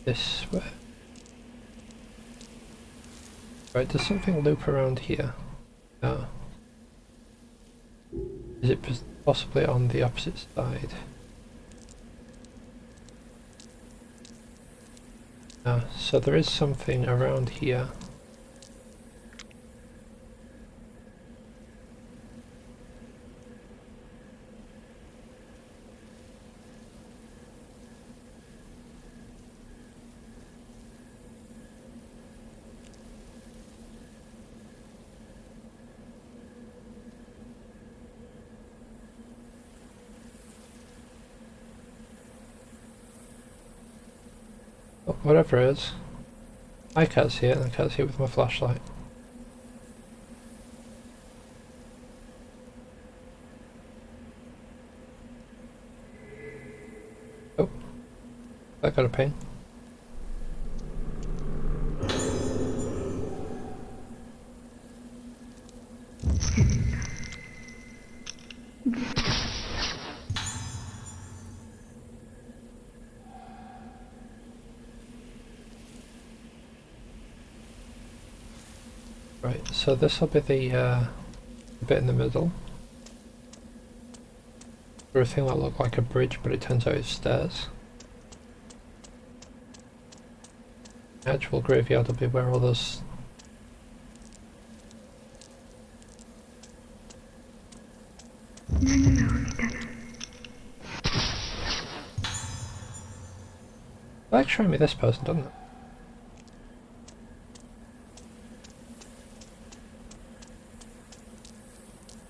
A: this way. Right, does something loop around here? No. Is it possibly on the opposite side? So there is something around here. Oh, whatever it is. I can't see it, and I can't see it with my flashlight. Oh, I got a ping. Right, so this will be the bit in the middle. For a thing that looked like a bridge, but it turns out it's stairs. The actual graveyard will be where all those... Like showing me this person, doesn't it?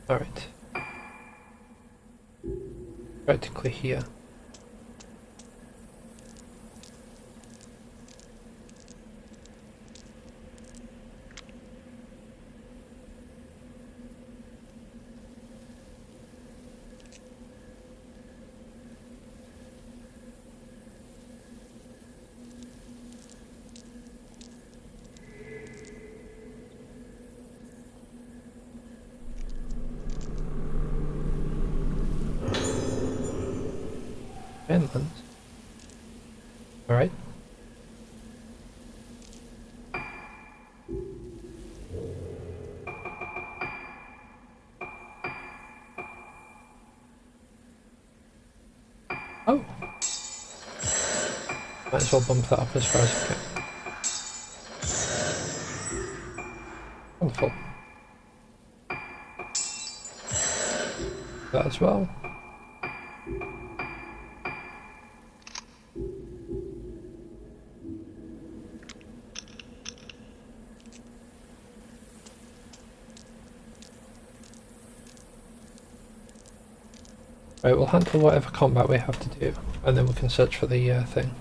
A: Alright. Practically here. Finland. Alright. Oh! Might as well bump that up as far as I can. Wonderful. That as well. Right, we'll handle whatever combat we have to do, and then we can search for the thing.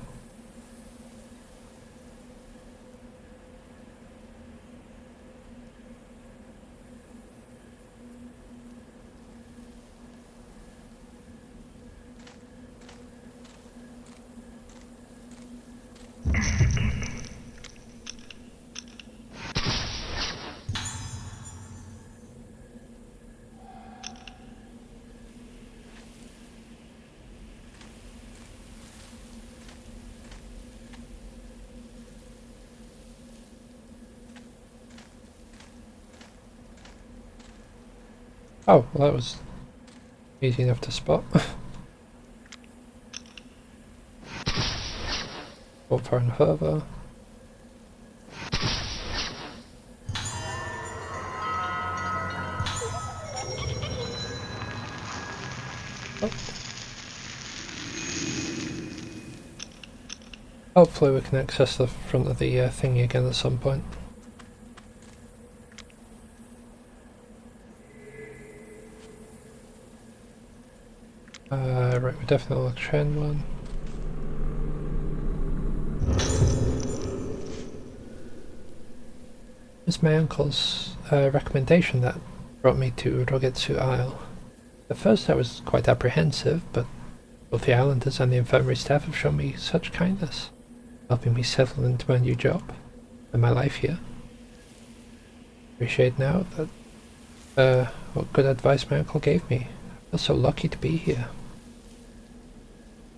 A: Oh, well, that was easy enough to spot. Go far and further. Oh. Hopefully we can access the front of the thingy again at some point. Right, we definitely want to train one. It's my uncle's recommendation that brought me to Rogetsu Isle. At first I was quite apprehensive, but both the islanders and the infirmary staff have shown me such kindness, helping me settle into my new job and my life here. Appreciate now that what good advice my uncle gave me. I feel so lucky to be here.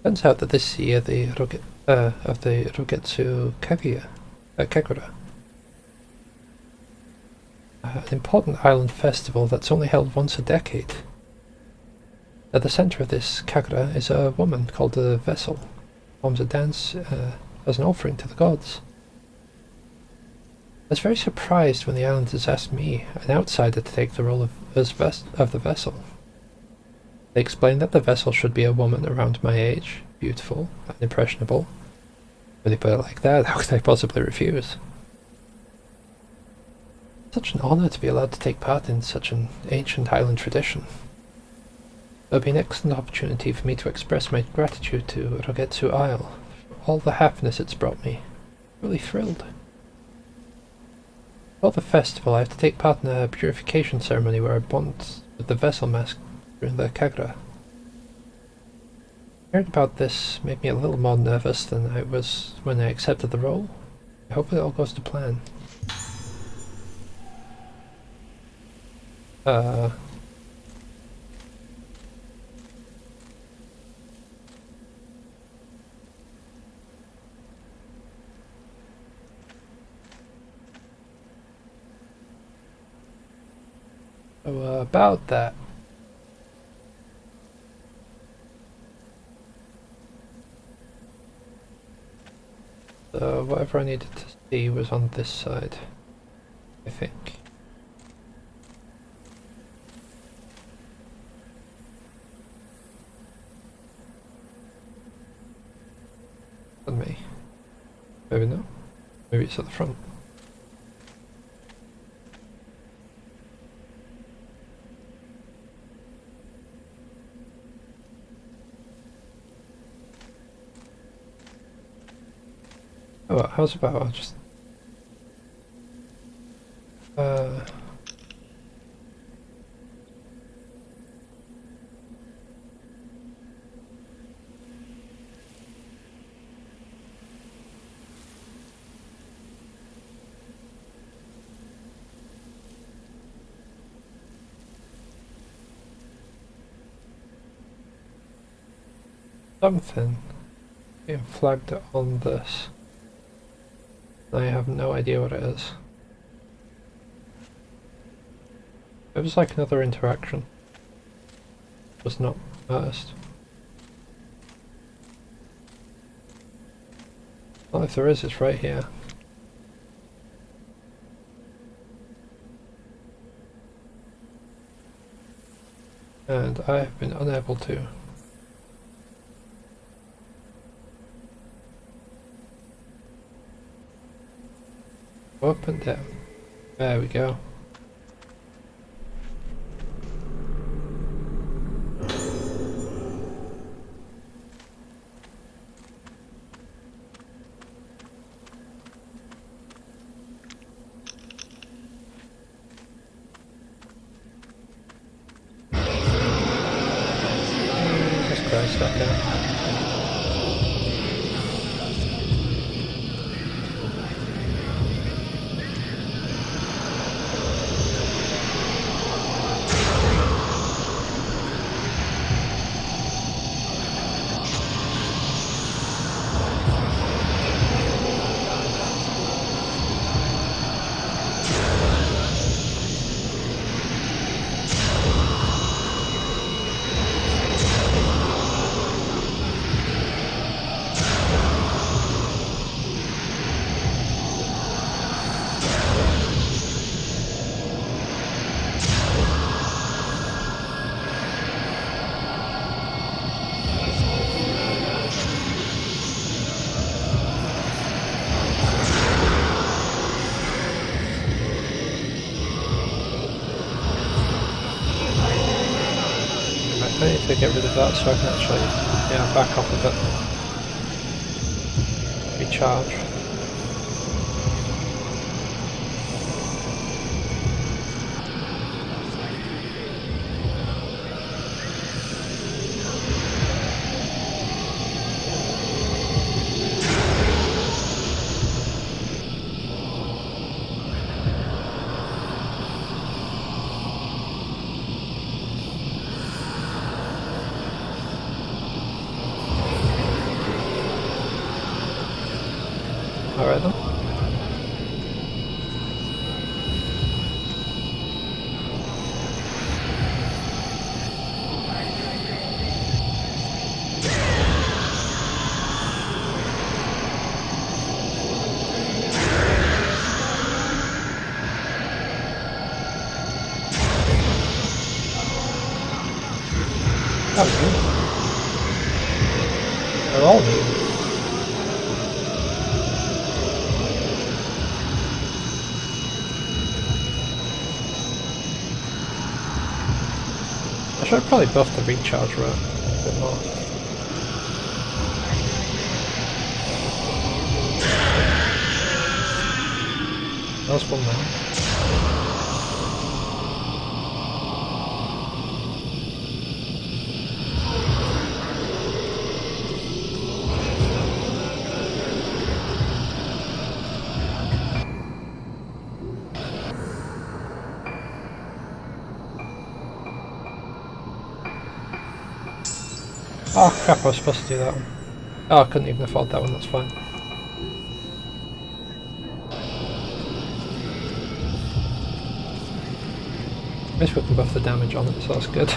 A: Turns out that this year the Rogetsu Kagura, an important island festival that's only held once a decade. At the center of this Kagura is a woman called the Vessel, performs a dance as an offering to the gods. I was very surprised when the islanders asked me, an outsider, to take the role of the Vessel. They explained that the Vessel should be a woman around my age, beautiful and impressionable. When they put it like that, how could I possibly refuse? Such an honor to be allowed to take part in such an ancient island tradition. It would be an excellent opportunity for me to express my gratitude to Rogetsu Isle for all the happiness it's brought me. I'm really thrilled. For the festival, I have to take part in a purification ceremony where I bond with the Vessel mask during the Kagura. Hearing about this made me a little more nervous than I was when I accepted the role. I hope it all goes to plan. So about that. So whatever I needed to see was on this side, I think. On me. Maybe not. Maybe it's at the front. Oh, well, how's about I'll just something being flagged on this. I have no idea what it is. It was like another interaction. Was not noticed. Well, if there is, it's right here. And I have been unable to. Up and down. There we go. Jesus Christ, that down. get rid of that so I can actually, yeah, back off a bit. Recharge. Alright then. That was good. They're all new. I should probably buff the recharge rate a bit more. That's one now. Oh crap, I was supposed to do that one. Oh, I couldn't even afford that one, that's fine. At least we can buff the damage on it, so that's good.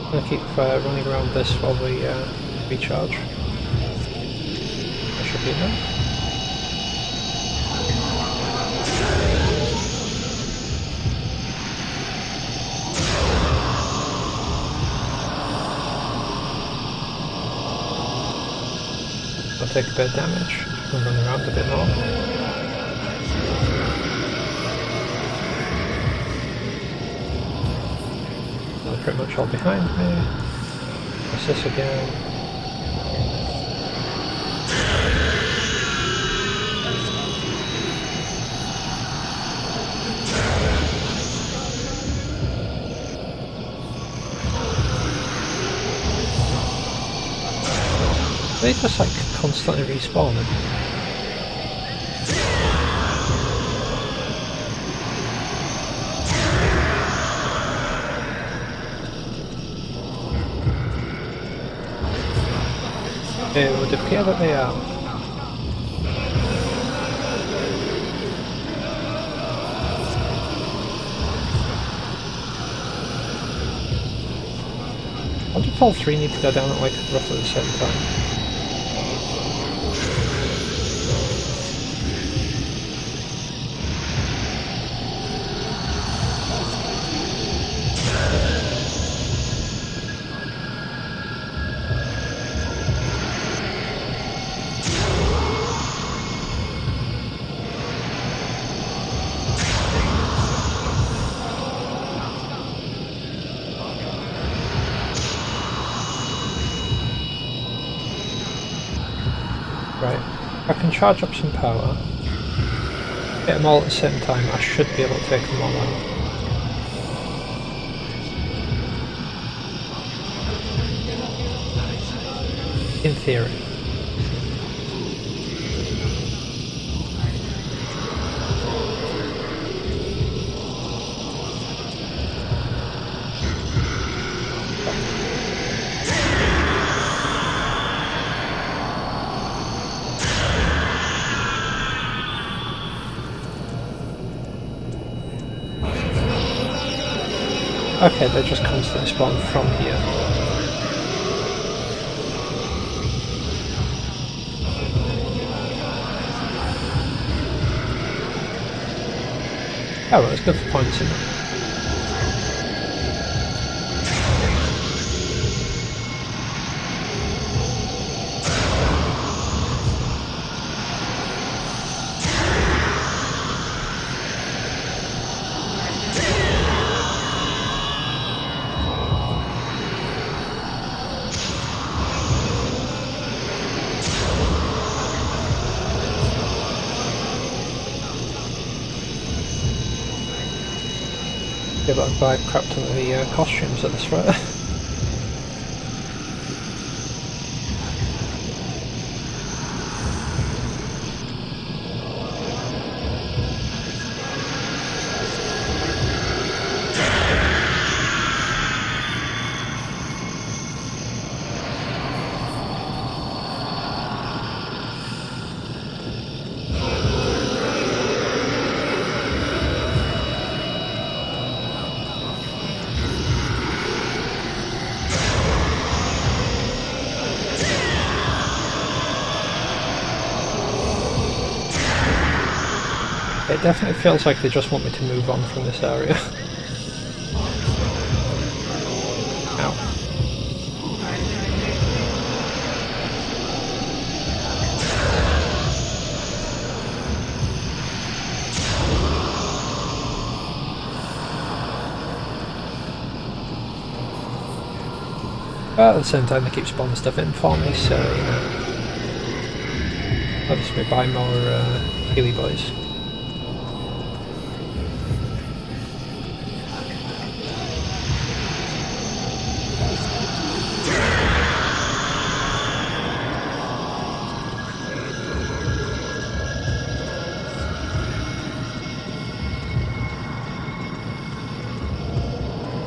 A: I'm gonna keep running around this while we recharge. That should be enough. I'll take a bit of damage and run around a bit more. Pretty much all behind me. What's this again? They just like constantly respawning. It would appear that they are. I wonder if all three need to go down at like roughly the same time. Right, if I can charge up some power, get them all at the same time, I should be able to take them all out. In theory. Okay, they just constantly spawn from here. Oh well, it's good for points, isn't it? Yeah, but I'd buy crap ton of the costumes at this rate. It definitely feels like they just want me to move on from this area. Ow. But at the same time they keep spawning stuff in for me, so you know. I'll just buy more Healy Boys.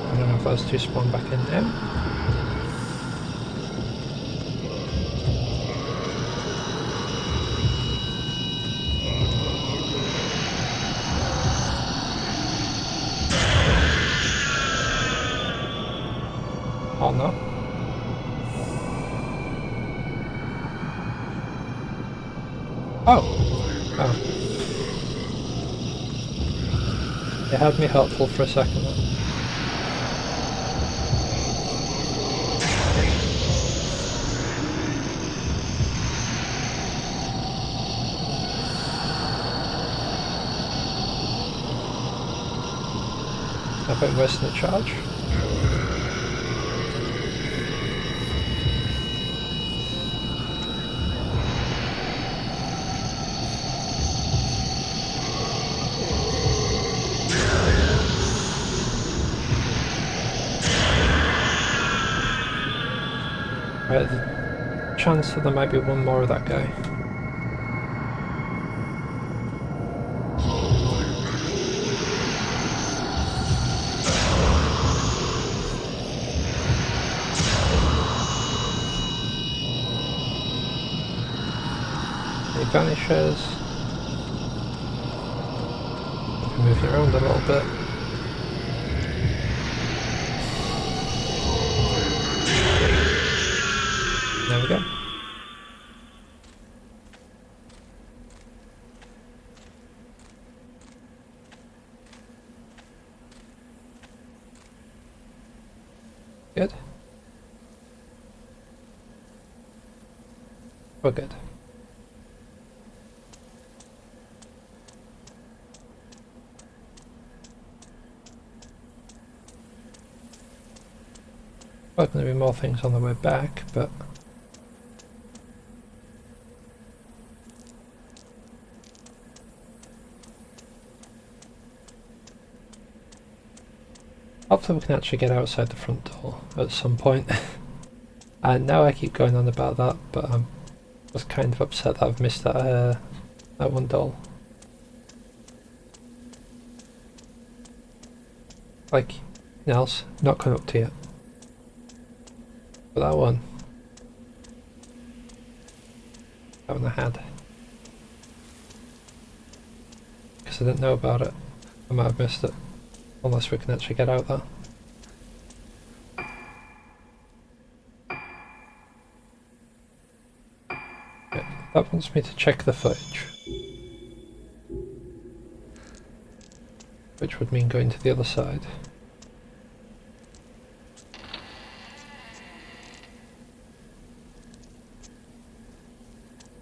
A: I don't know if those two spawn back in now. Or not. Oh! Oh. It had me helpful for a second then. A bit worse than the charge. Right, the chance that there might be one more of that guy. He vanishes. Move it around a little bit. There we go. Good. We're good. There's going to be more things on the way back, but hopefully we can actually get outside the front door at some point. And now I keep going on about that, but I'm just kind of upset that I've missed that that one doll. Like, anything else, not coming up to you. But that one I had. Because I didn't know about it. I might have missed it. Unless we can actually get out there. Yeah, that wants me to check the footage. which would mean going to the other side.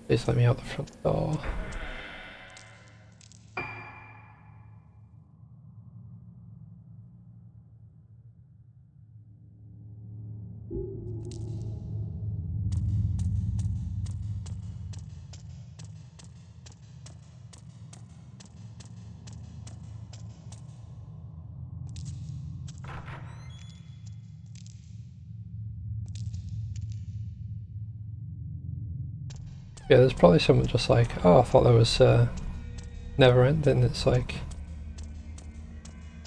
A: Please let me out the front door. Yeah, there's probably someone just like, oh, I thought that was never ending. It's like,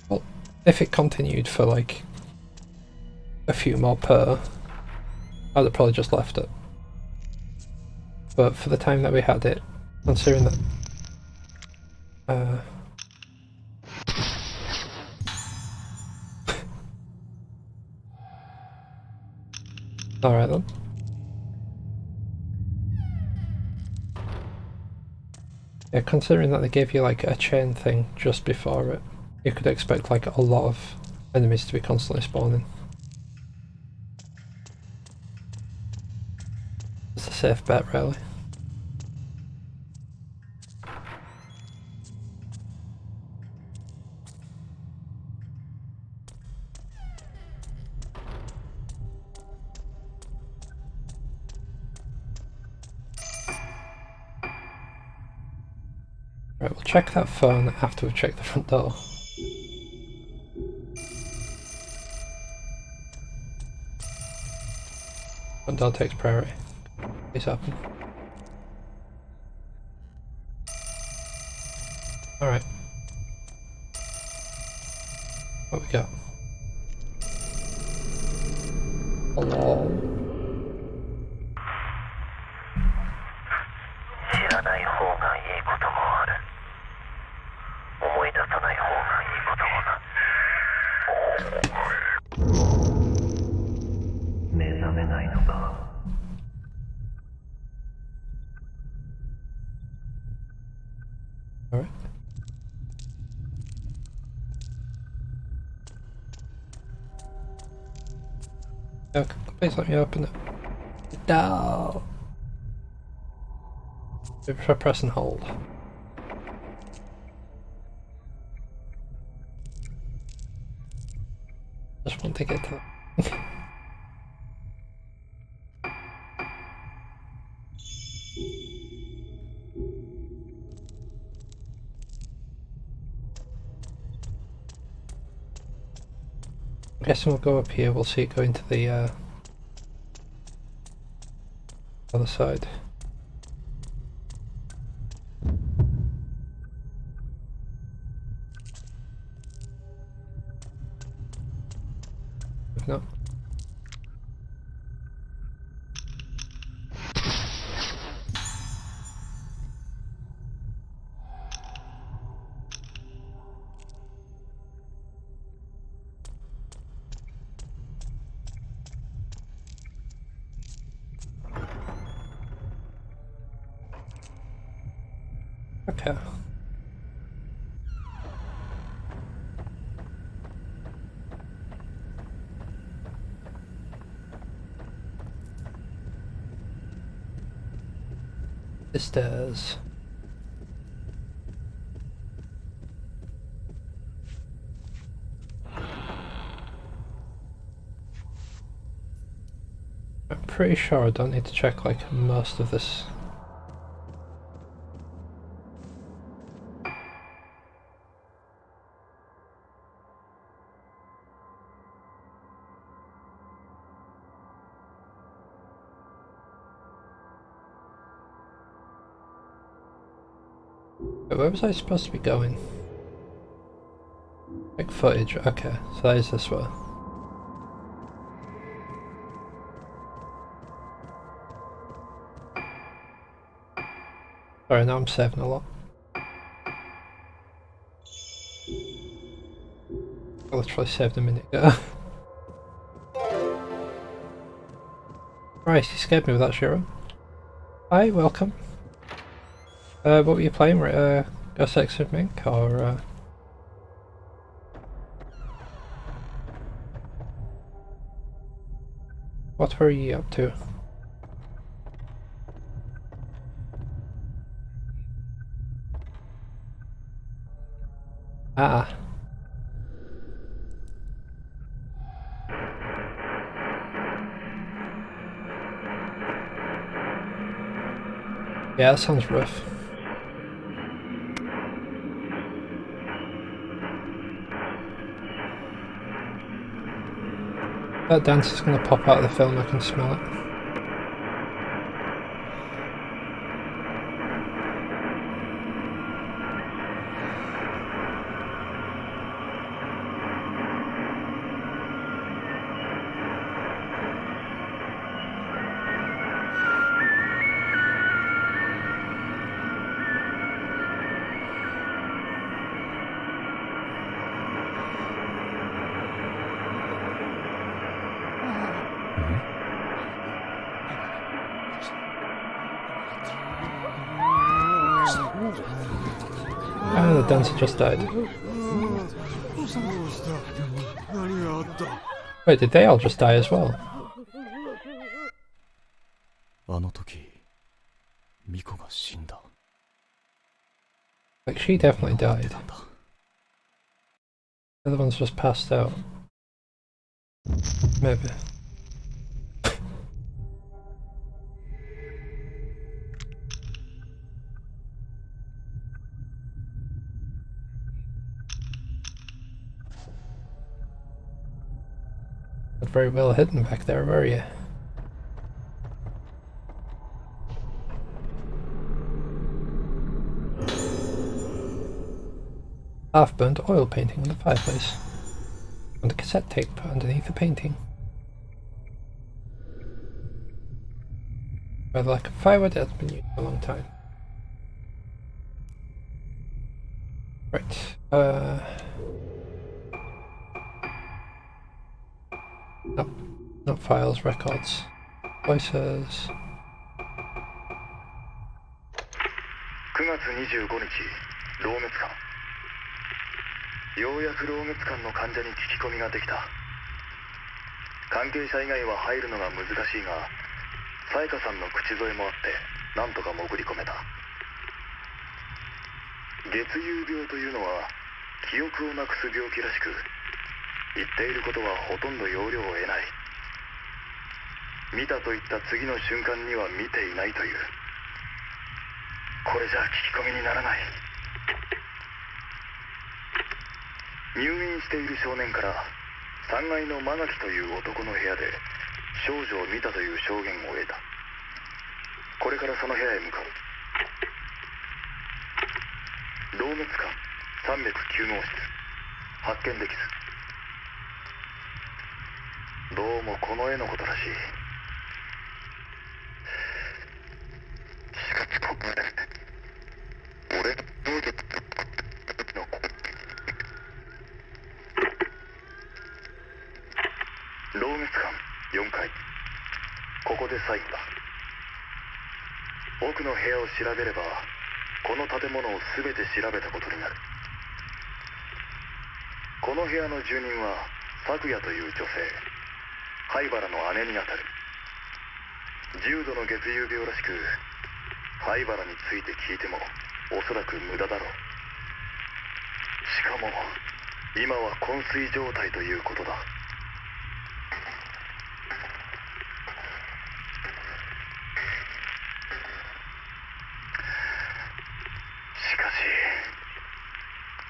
A: well, if it continued for like a few more per, I'd have probably just left it. But for the time that we had it, considering that alright then. Yeah, considering that they gave you like a chain thing just before it, you could expect like a lot of enemies to be constantly spawning. It's a safe bet, really. Right, we'll check that phone after we check the front door. Front door takes priority. Please happen. Alright. What we got? Hello.
E: 知らない方がいいこともある。思い出さない方がいいこともな。目覚めないのか。
A: Alright. Okay, please let me open it. No. If I press and hold. Just want to get to that. I'm guessing we'll go up here, we'll see it go into the other side. If not. Okay. The stairs. I'm pretty sure I don't need to check like most of this. Where was I supposed to be going? Like footage, okay, so that is this way. Sorry, now I'm saving a lot. I literally saved a minute ago. Right, you scared me with that, Shiro. Hi, welcome. What were you playing? Ghost X of Mink or What were ye up to? Ah. Yeah, that sounds rough. That dance is going to pop out of the film, I can smell it. Ah, the dancer just died. Wait, did they all just die as well?
H: あの時ミコが死んだ。
A: Like, she definitely died. The other one's just passed out. Maybe. Not very well hidden back there, were you? Half-burnt oil painting in the fireplace. And a cassette tape underneath the painting. Rather like a firewood that's been used for a long time. Right, no, not files, records. Voices.
E: 9月25日、老滅館。ようやく老滅館の患者に聞き込みができた。関係者以外は入るのが難しいが、さやかさんの口添えもあってなんとか潜り込めた。月遊病というのは記憶をなくす病気らしく、言っていることはほとんど要領を得ない。見たと言った次の瞬間には見ていないという。これじゃ聞き込みにならない。入院している少年から3階の間垣という男の部屋で少女を見たという証言を得た。これからその部屋へ向かう。老滅館309号室、発見できず。どうもこの絵のことらしい。しかしここで俺の能力の老滅館4階、ここで最後だ。奥の部屋を調べればこの建物を全て調べたことになる。この部屋の住人は咲夜という女性、灰原の姉にあたる。重度の月遊病らしく、灰原について聞いてもおそらく無駄だろう。しかも今は昏睡状態ということだ。しかし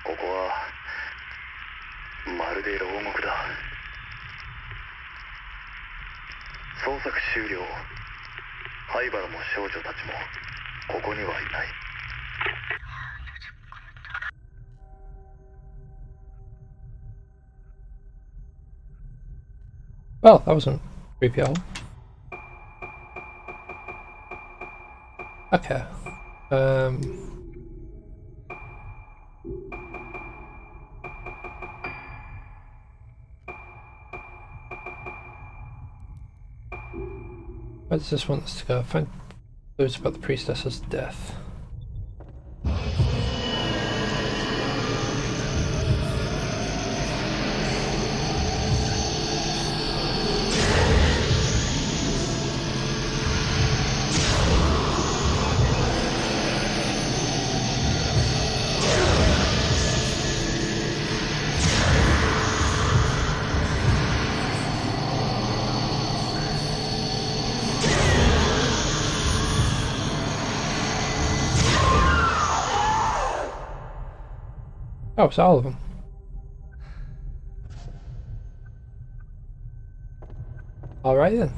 E: ここはまるで牢獄だ。捜索終了。灰原も少女たちもここにはいない。
A: Well, that wasn't creepy at all. Okay. Where does this want us to go? Find clues about the priestess's death. Oh, it's all of them. Alright then.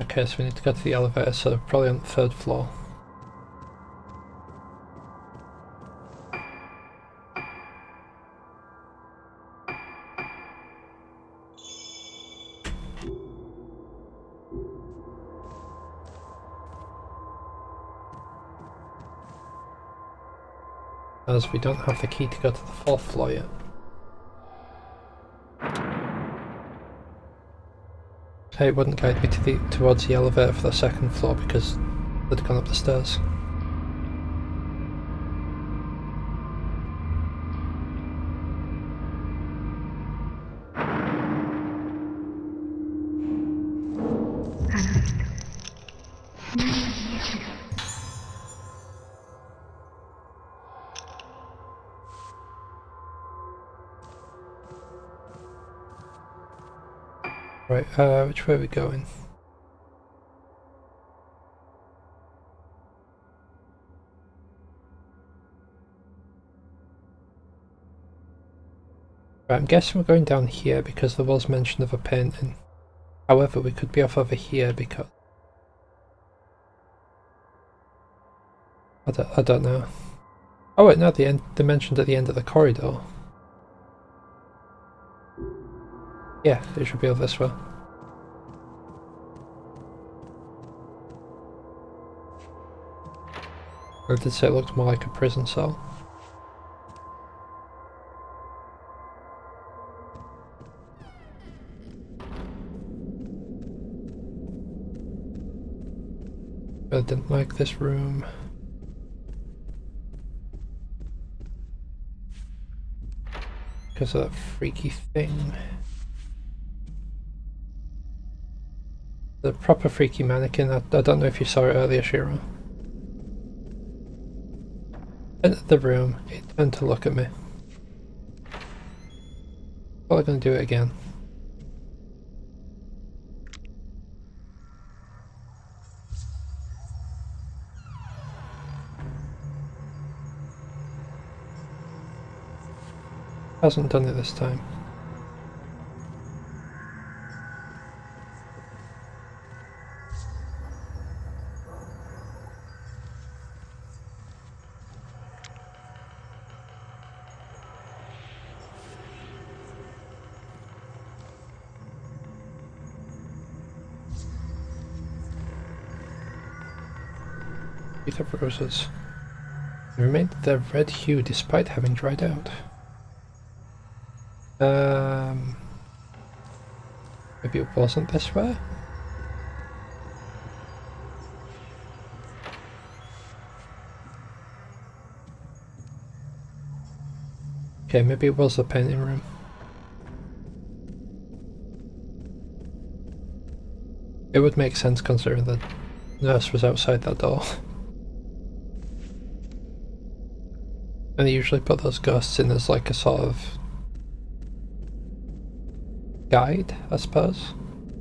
A: Okay, so we need to go to the elevator, so probably on the 3rd floor. As we don't have the key to go to the 4th floor yet. It wouldn't guide me to towards the elevator for the 2nd floor because they'd gone up the stairs. Right, which way are we going? Right, I'm guessing we're going down here because there was mention of a painting. However, we could be off over here because... I don't know. Oh wait, no, they mentioned at the end of the corridor. Yeah, it should be over this way. Or did say it looked more like a prison cell. But I didn't like this room. Because of that freaky thing. The proper freaky mannequin. I don't know if you saw it earlier, Shiro. Entered the room, it turned to look at me. Probably gonna do it again. Hasn't done it this time. Wreath of roses. They remained their red hue despite having dried out. Maybe it wasn't this way? Okay, maybe it was the painting room. It would make sense considering the nurse was outside that door. And they usually put those ghosts in as like a sort of guide, I suppose.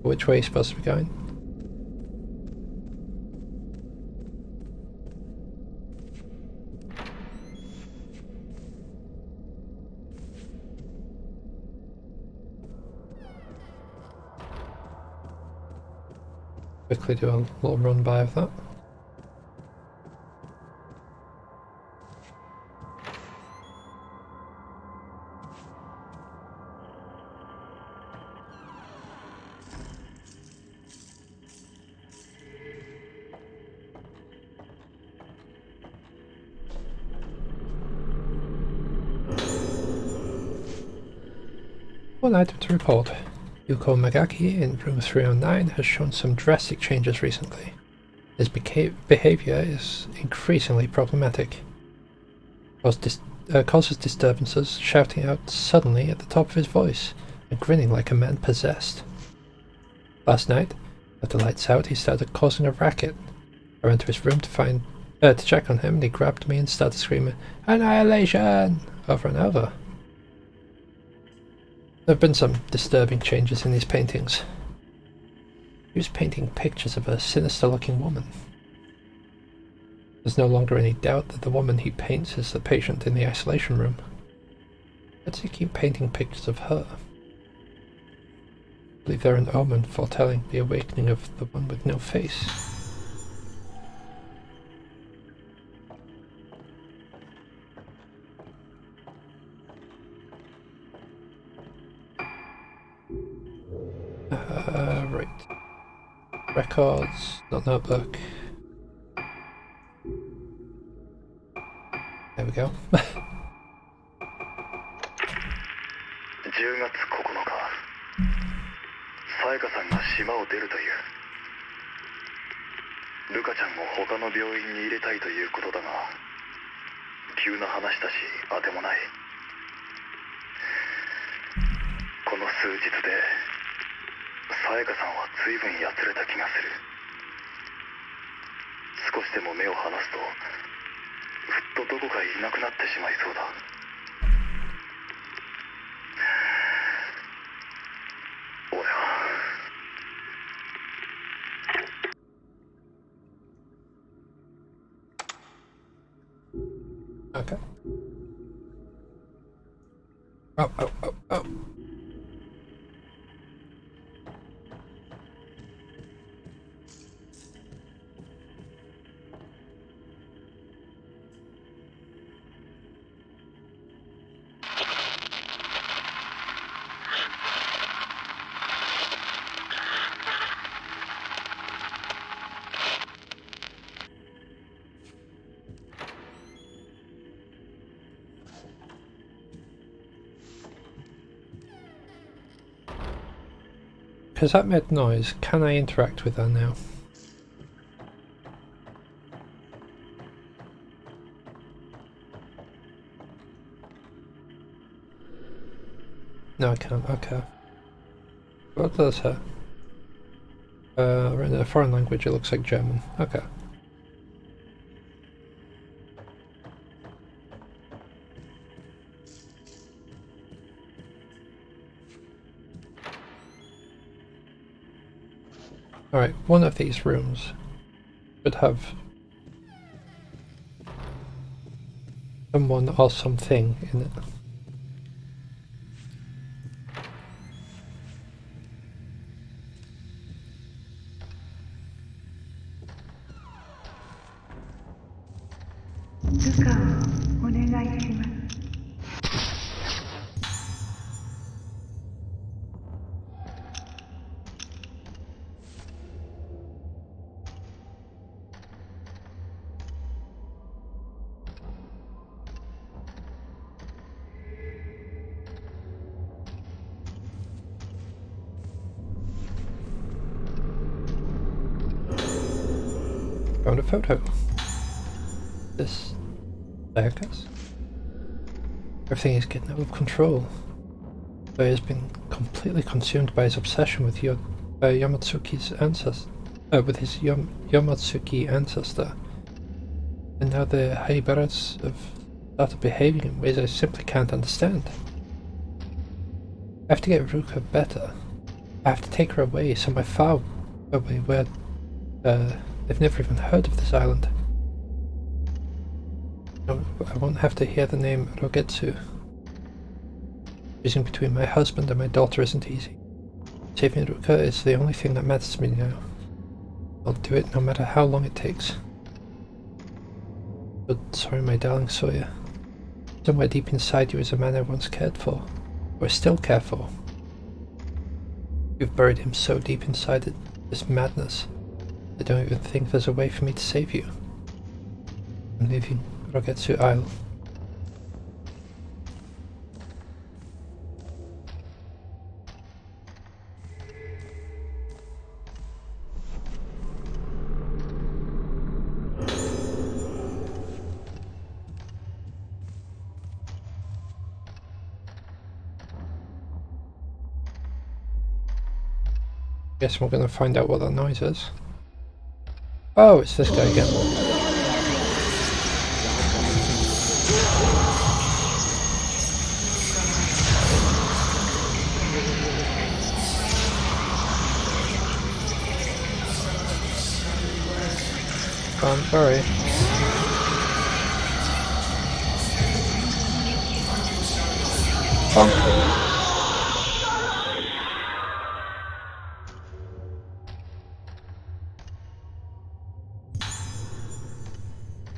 A: Which way you're supposed to be going. Quickly do a little run by of that. One item to report. Yuko Magaki in room 309 has shown some drastic changes recently. His behavior is increasingly problematic. Causes disturbances, shouting out suddenly at the top of his voice and grinning like a man possessed. Last night, with the lights out, he started causing a racket. I went to his room to check on him, and he grabbed me and started screaming, "Annihilation!" over and over. There have been some disturbing changes in these paintings. He was painting pictures of a sinister-looking woman. There's no longer any doubt that the woman he paints is the patient in the isolation room. Why does he keep painting pictures of her? I believe they're an omen foretelling the awakening of the one with no face. Right. Records, not notebook. There we go.
E: 10月9日、さやかさんが島を出るという。ルカちゃんを他の病院に入れたいということだが、急な話だし当てもない。この数日でさやかさんは随分やつれた気がする。少しでも目を離すとふっとどこかいなくなってしまいそうだ。俺は
A: Okay. Oh, oh, oh, oh. Because that made noise, can I interact with that now? No, I can't. Okay. What does her? In a foreign language, it looks like German. Okay. Alright, one of these rooms should have someone or something in it. Found a photo. This circus. Everything is getting out of control. He has been completely consumed by his obsession with Yamatsuki's ancestor. With his Yamatsuki ancestor. And now the Haibaras have started behaving in ways I simply can't understand. I have to get Ruka better. I have to take her away, somewhere far away where they've never even heard of this island. No, I won't have to hear the name Rogetsu. Choosing between my husband and my daughter isn't easy. Saving Ruka is the only thing that matters to me now. I'll do it no matter how long it takes. But sorry, my darling Sawyer. Somewhere deep inside you is a man I once cared for, or still care for. You've buried him so deep inside it, this madness. I don't even think there's a way for me to save you. I'm leaving Rogetsu Isle. Guess we're gonna find out what that noise is. Oh, it's this guy again. Don't worry.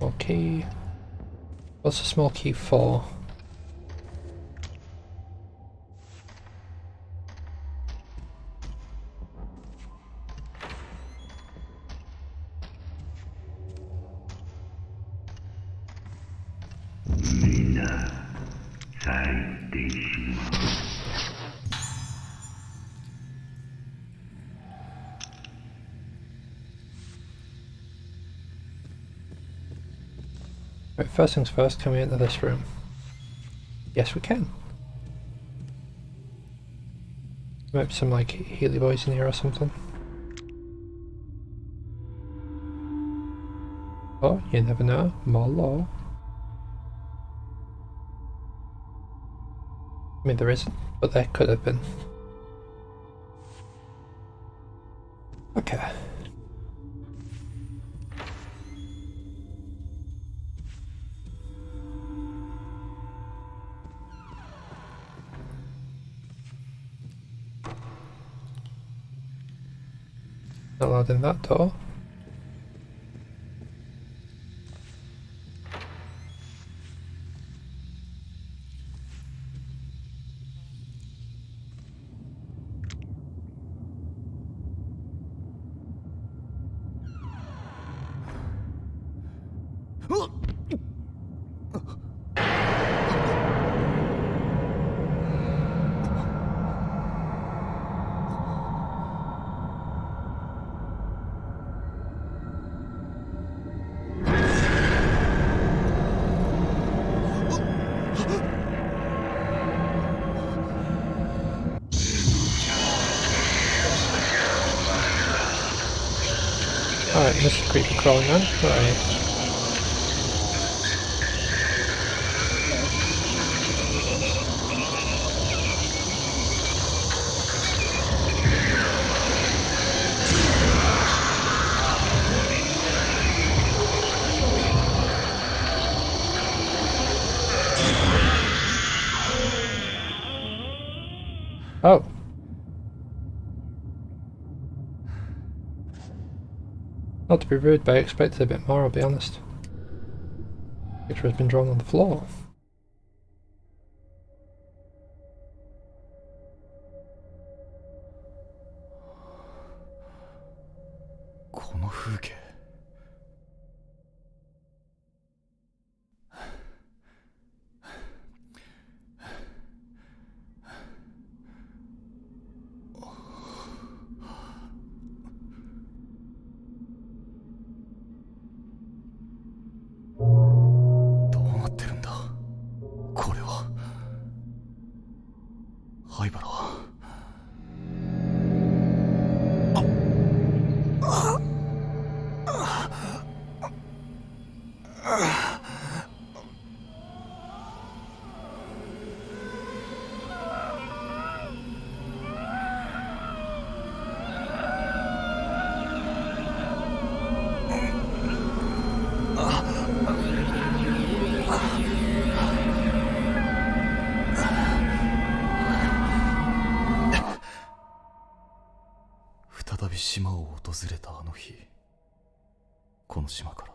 A: Okay. What's the small key for? Right, first things first, can we enter this room? Yes, we can. Maybe some like Healy boys in here or something. Oh, you never know. More law. I mean, there isn't, but there could have been. Okay. Not allowed in that door. Alright, Mr. Creepy crawling on. Right. Oh. Not to be rude, but I expected a bit more, I'll be honest. Picture has been drawn on the floor.
H: This どうなってるんだこれは。灰原は。再び島を訪れたあの日、この島から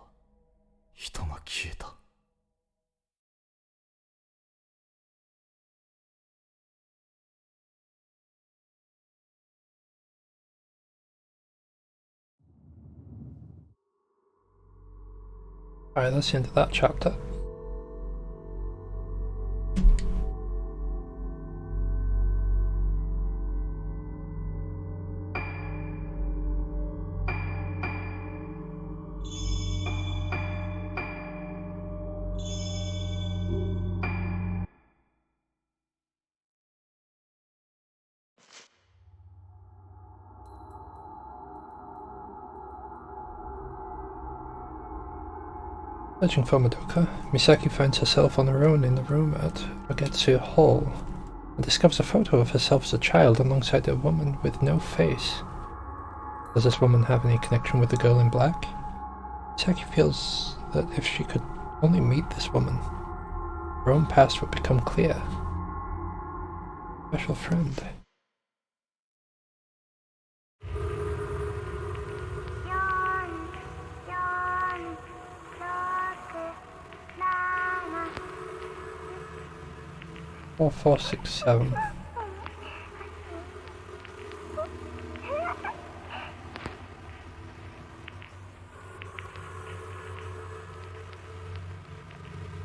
H: 人が消えた。
A: Alright, that's the end of that chapter. Searching for Madoka, Misaki finds herself on her own in the room at Ogetsu Hall and discovers a photo of herself as a child alongside a woman with no face. Does this woman have any connection with the girl in black? Misaki feels that if she could only meet this woman, her own past would become clear. Special friend. Four, 4, 6, 7.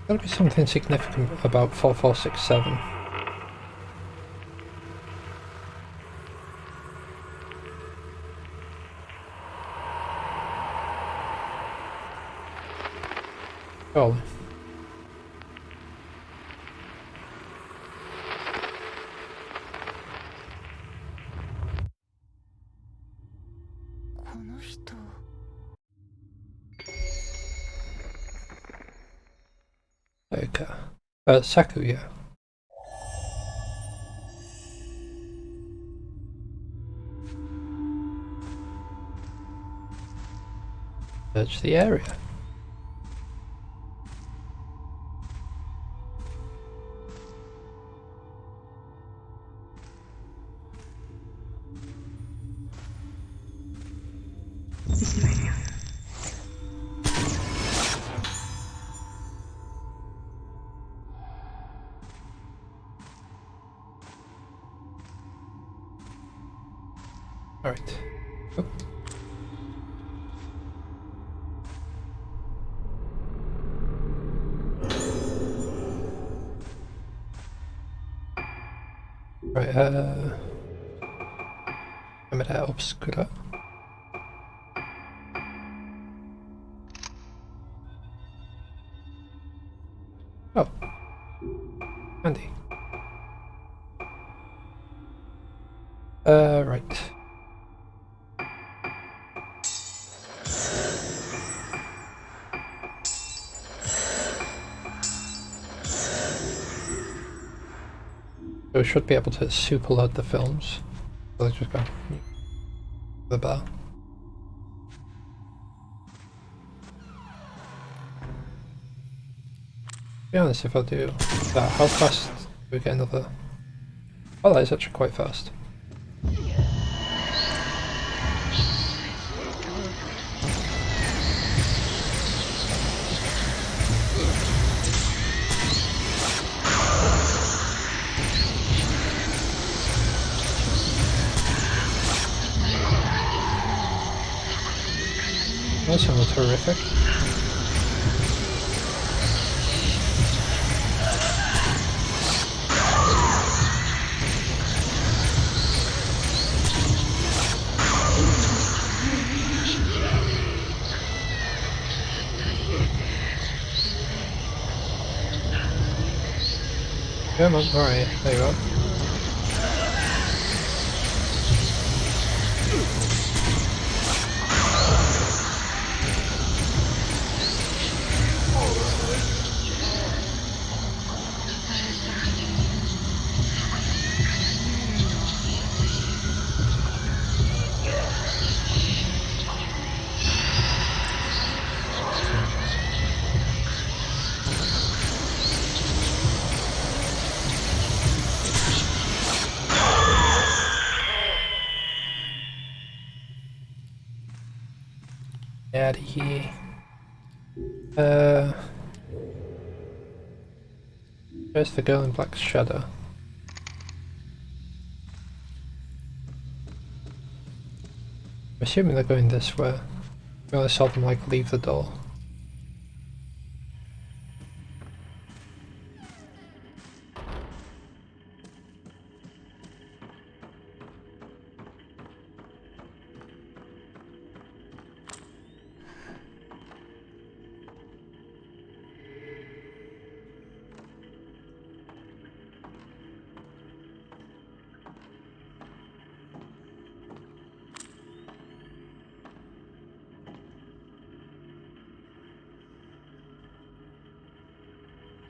A: There'll be something significant about 4467. Surely. Okay. Sakuya. Search the area. Alright. Oh. Right, Camera obscura. Oh. Handy. Right. So we should be able to super load the films. So let's just go the bar. To be honest, if I do that, how fast do we get another? Oh, that is actually quite fast. That sounded horrific. Come on, alright, there you go. Out of here. Where's the girl in black's shadow? I'm assuming they're going this way. We only saw them like leave the door.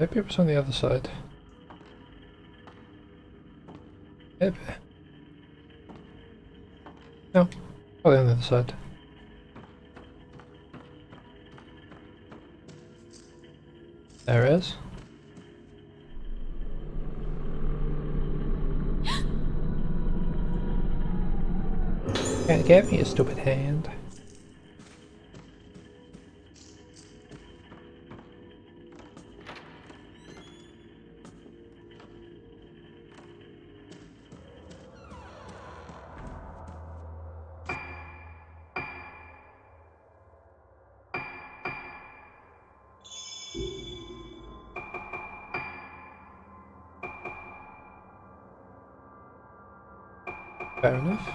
A: Maybe it was on the other side. Maybe. No, probably on the other side. There it is. Can't get me, you stupid hand. Fair enough.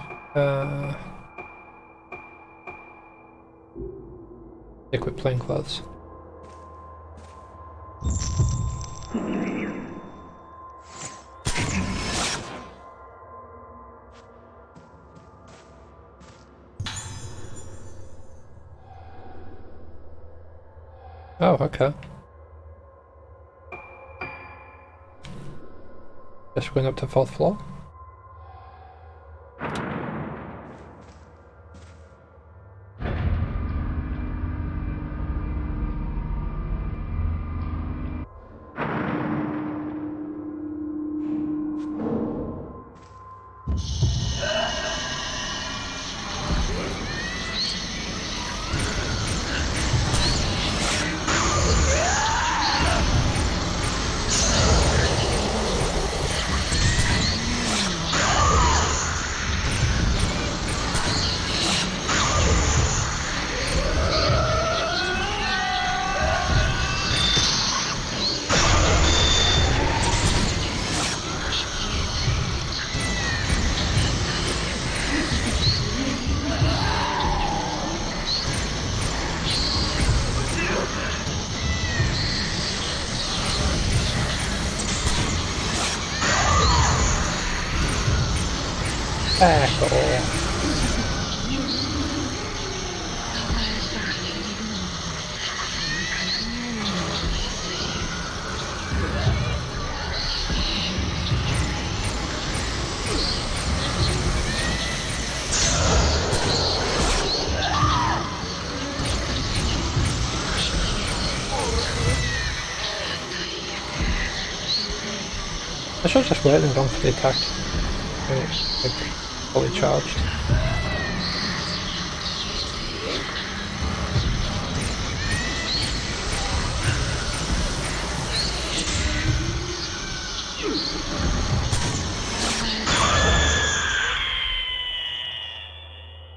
A: Stick with plain clothes. Oh, okay. Just going up to 4th floor. Back off. I should have just waited and gone for the attack. Like, fully charged.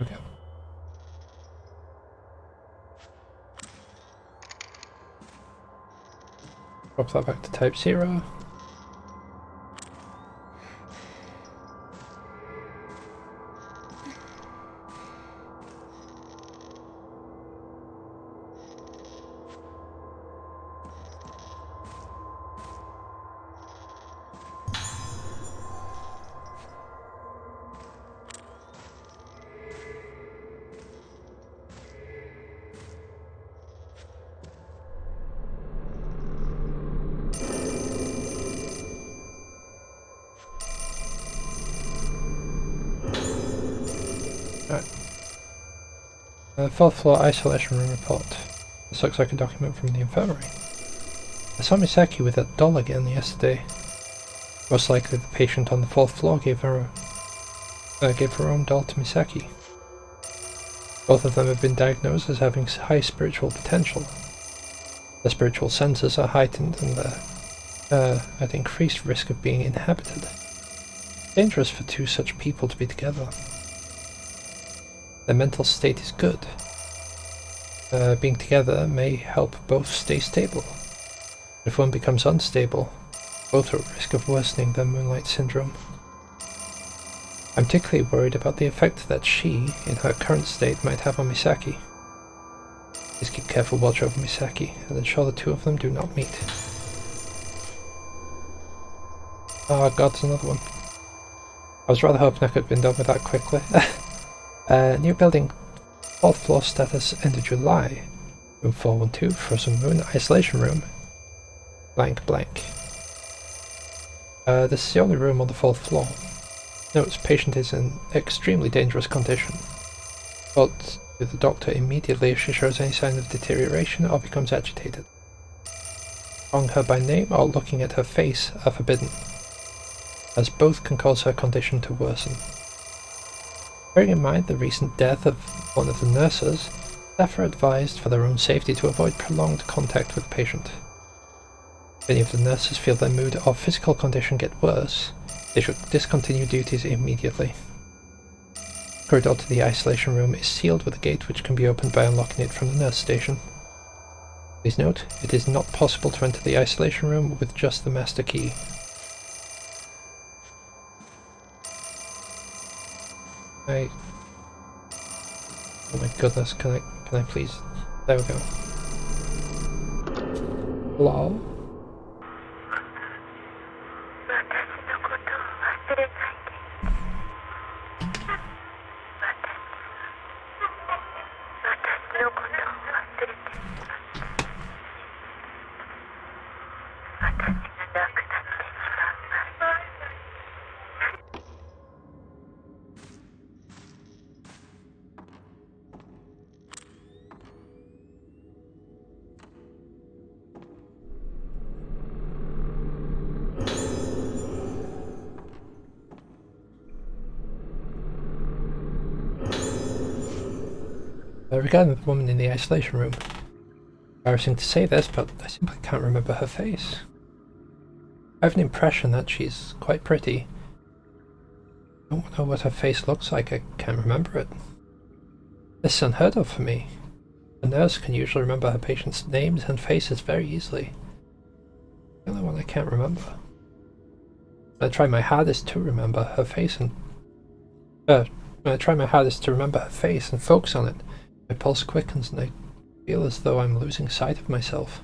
A: Okay. Drop that back to Type 0. Right. 4th floor isolation room report. This looks like a document from the infirmary. I saw Misaki with that doll again yesterday. Most likely the patient on the 4th floor gave her own doll to Misaki. Both of them have been diagnosed as having high spiritual potential. Their spiritual senses are heightened and they're at increased risk of being inhabited. Dangerous for two such people to be together. Their mental state is good. Being together may help both stay stable. If one becomes unstable, both are at risk of worsening their Moonlight Syndrome. I'm particularly worried about the effect that she, in her current state, might have on Misaki. Please keep careful watch over Misaki, and ensure the two of them do not meet. Oh god, there's another one. I was rather hoping I could have been done with that quickly. New building, 4th floor status end of July. Room 412, Frozen Moon Isolation Room. blank blank. This is the only room on the 4th floor. Notes patient is in extremely dangerous condition. But to the doctor immediately if she shows any sign of deterioration or becomes agitated. Calling her by name or looking at her face are forbidden, as both can cause her condition to worsen. Bearing in mind the recent death of one of the nurses, staff are advised for their own safety to avoid prolonged contact with the patient. If any of the nurses feel their mood or physical condition get worse, they should discontinue duties immediately. The corridor to the isolation room is sealed with a gate which can be opened by unlocking it from the nurse station. Please note, it is not possible to enter the isolation room with just the master key. Oh my goodness, can I please? There we go. Hello? Regarding the woman in the isolation room, embarrassing to say this, but I simply can't remember her face. I have an impression that she's quite pretty. I don't know what her face looks like, I can't remember it. This is unheard of for me. A nurse can usually remember her patients' names and faces very easily. The only one I can't remember. I try my hardest to remember her face and focus on it, my pulse quickens and I feel as though I'm losing sight of myself.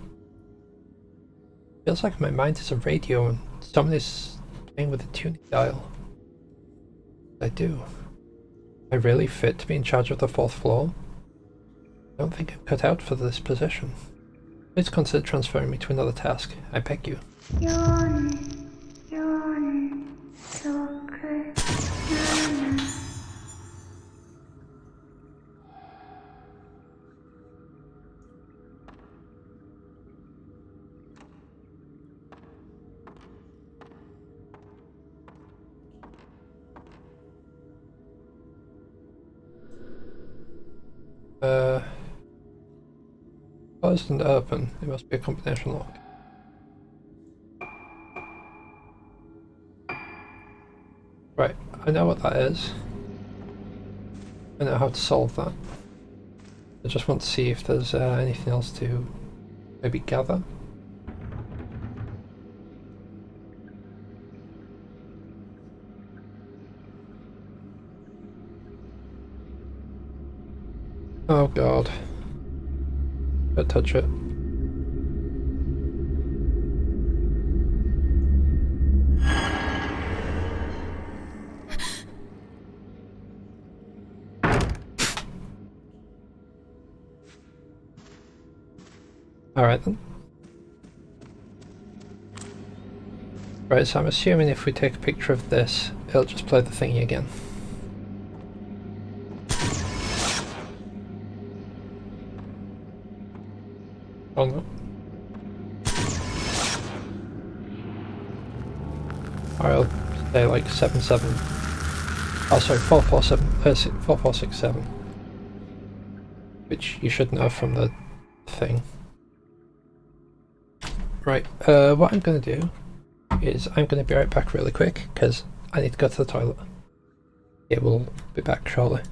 A: It feels like my mind is a radio and someone is playing with a tuning dial. I do. Am I really fit to be in charge of the 4th floor? I don't think I'm cut out for this position. Please consider transferring me to another task. I beg you. Closed and open. It must be a combination lock. Right, I know what that is. I know how to solve that. I just want to see if there's anything else to maybe gather. Oh god. Don't touch it. Alright then. Right, so I'm assuming if we take a picture of this, it'll just play the thingy again. Oh no. I'll say like 77. Oh sorry, 4467. Which you should know from the thing. Right, what I'm gonna do is I'm gonna be right back really quick, because I need to go to the toilet. It will be back shortly.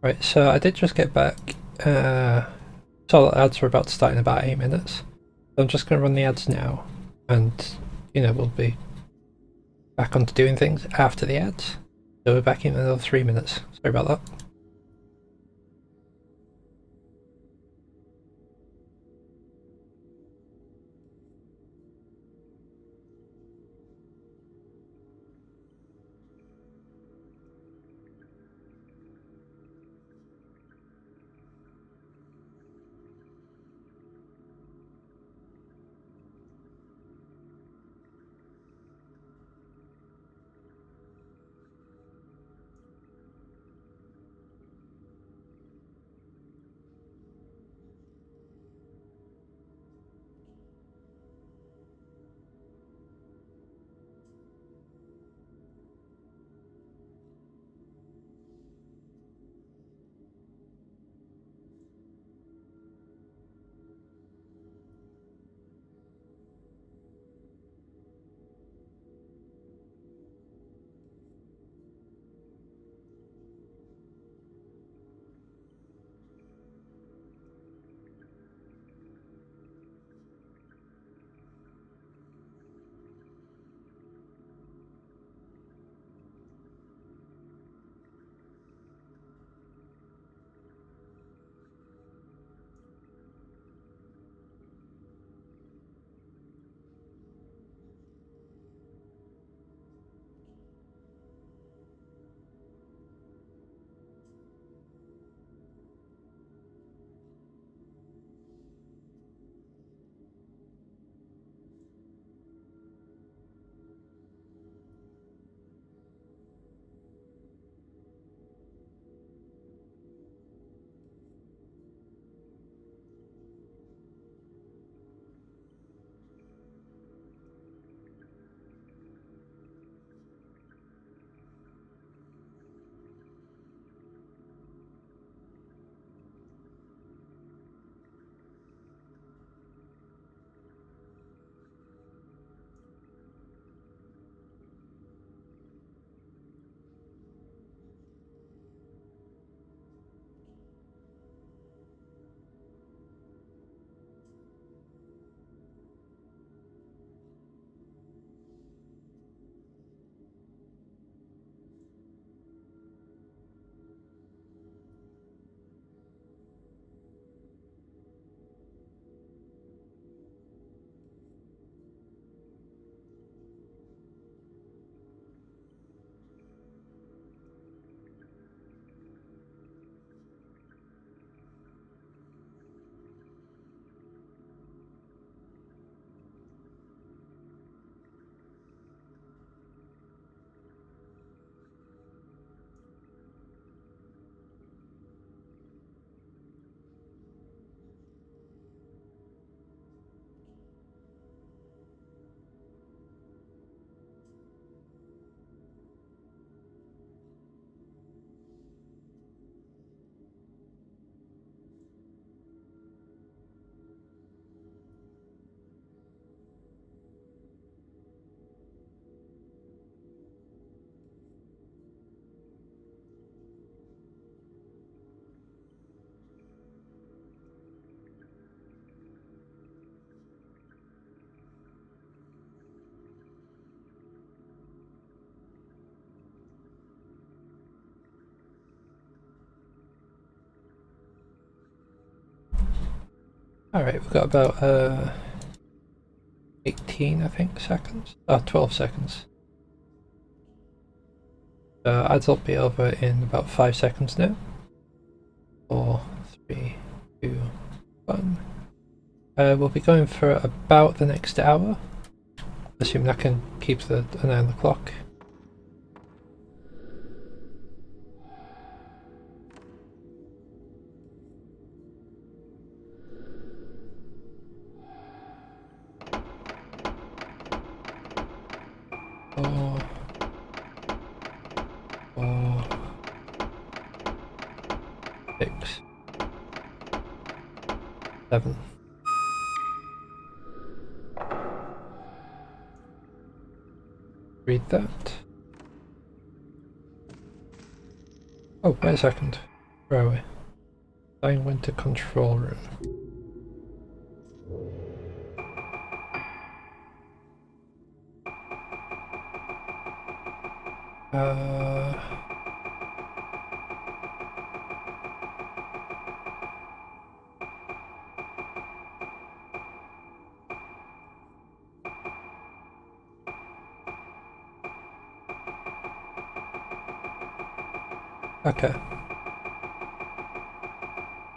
A: Right, so I did just get back. Saw that ads were about to start in about 8 minutes. So I'm just going to run the ads now, and we'll be back onto doing things after the ads. So we're back in another 3 minutes. Sorry about that. Alright, we've got about 18, I think, seconds. 12 seconds. Ads will be over in about 5 seconds now. 4, 3, 2, 1. We'll be going for about the next hour, assuming I can keep an eye on the clock. Four, 6, 7. Read that. Oh, wait a second. Where are we? Dying Winter control room. Okay.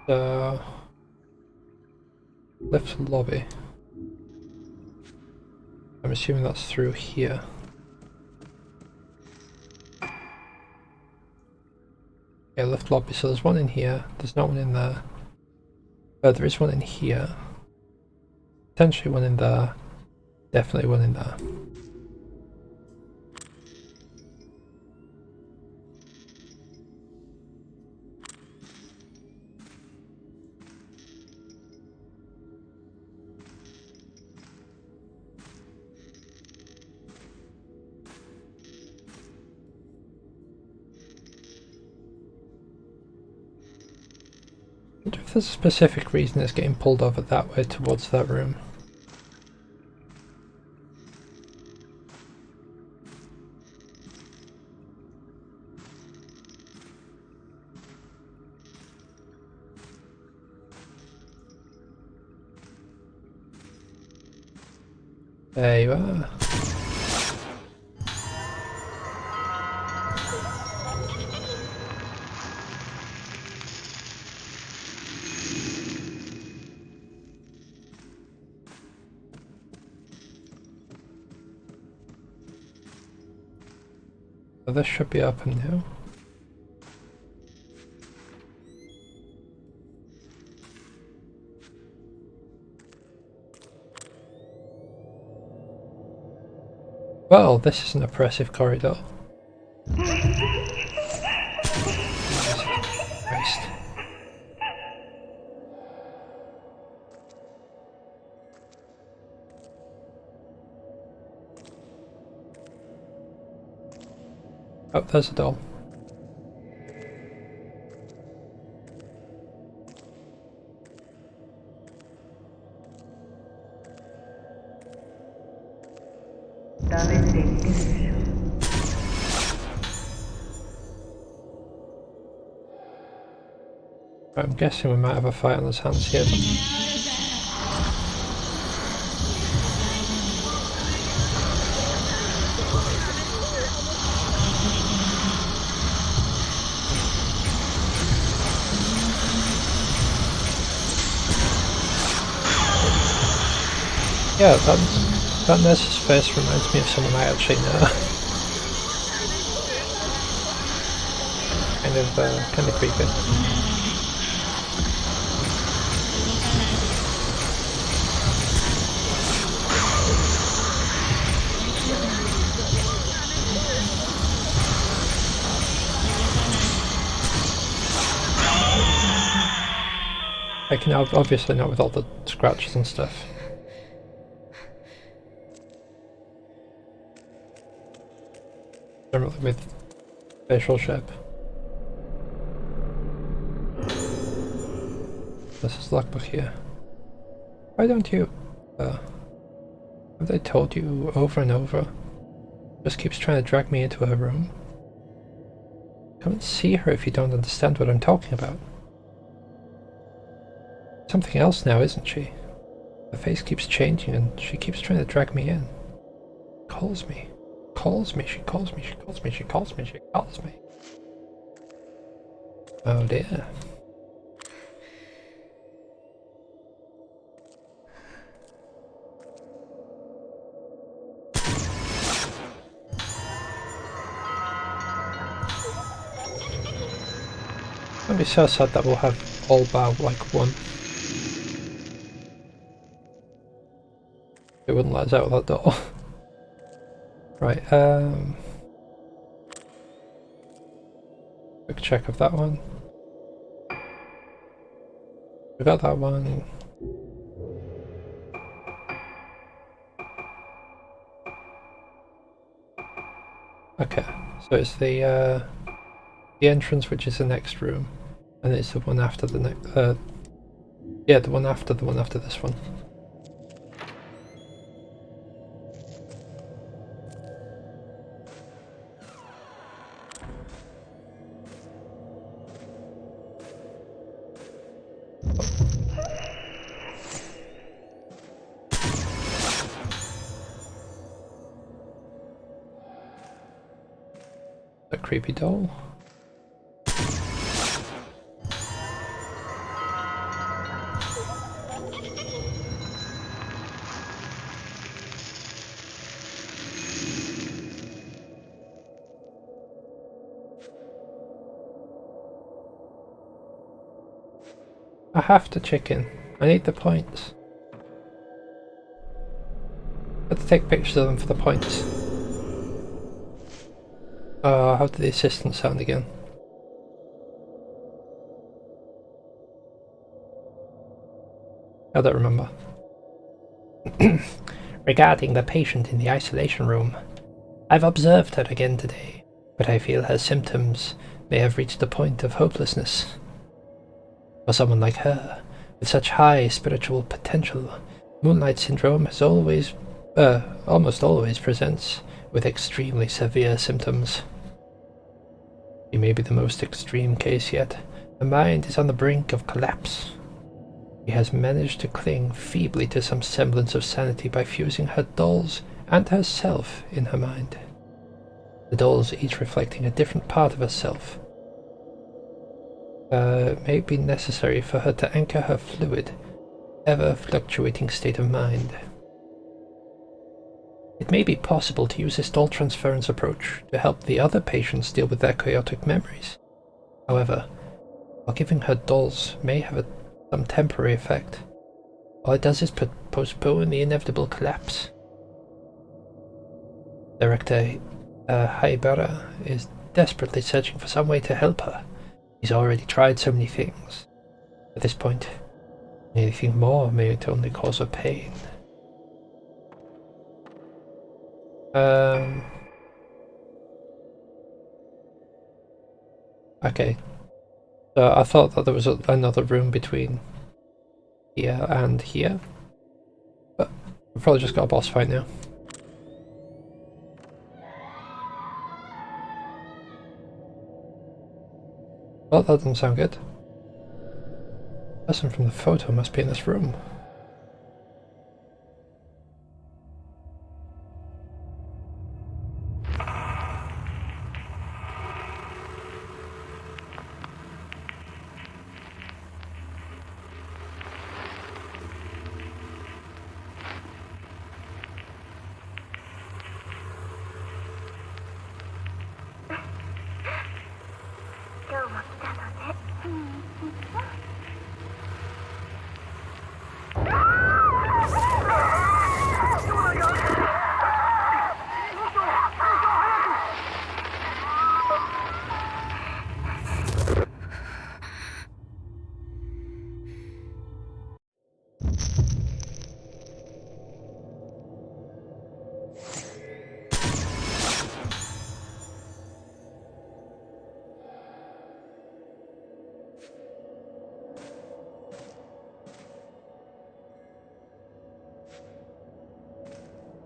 A: So lift lobby. I'm assuming that's through here. Yeah, lift lobby. So there's one in here. There's not one in there. There is one in here. Potentially one in there. Definitely one in there. I wonder if there's a specific reason it's getting pulled over that way towards that room. There you are. So this should be open now. Well, this is an oppressive corridor. Christ. Oh, there's a doll. I'm guessing we might have a fight on his hands here. Yeah, that nurse's face reminds me of someone I actually know. kind of creepy. I can obviously not with all the scratches and stuff. Generally with facial shape. This is logbook here. Why don't you... have they told you over and over? Just keeps trying to drag me into her room. Come and see her if you don't understand what I'm talking about. Something else now, isn't she? Her face keeps changing and she keeps trying to drag me in. Calls me. Calls me, she calls me, she calls me, she calls me, she calls me. Oh dear. I'd be so sad that we'll have all bar like one. It wouldn't let us out of that door. Right, quick check of that one. We got that one. Okay, so it's the entrance, which is the next room, And it's the one after the next. Yeah, the one after this one. A creepy doll. I have to check in. I need the points. I have to take pictures of them for the points. How did the assistant sound again? I don't remember. Regarding the patient in the isolation room, I've observed her again today, but I feel her symptoms may have reached a point of hopelessness. For someone like her, with such high spiritual potential, Moonlight Syndrome has almost always presents with extremely severe symptoms. She may be the most extreme case yet. Her mind is on the brink of collapse. She has managed to cling feebly to some semblance of sanity by fusing her dolls and herself in her mind. The dolls each reflecting a different part of herself. May be necessary for her to anchor her fluid, ever-fluctuating state of mind. It may be possible to use this doll transference approach to help the other patients deal with their chaotic memories. However, while giving her dolls may have some temporary effect, all it does is postpone the inevitable collapse. Director Haibara is desperately searching for some way to help her. He's already tried so many things. At this point, anything more may only cause her pain. Okay. So I thought that there was another room between here and here. But we've probably just got a boss fight now. Well, that doesn't sound good. The person from the photo must be in this room.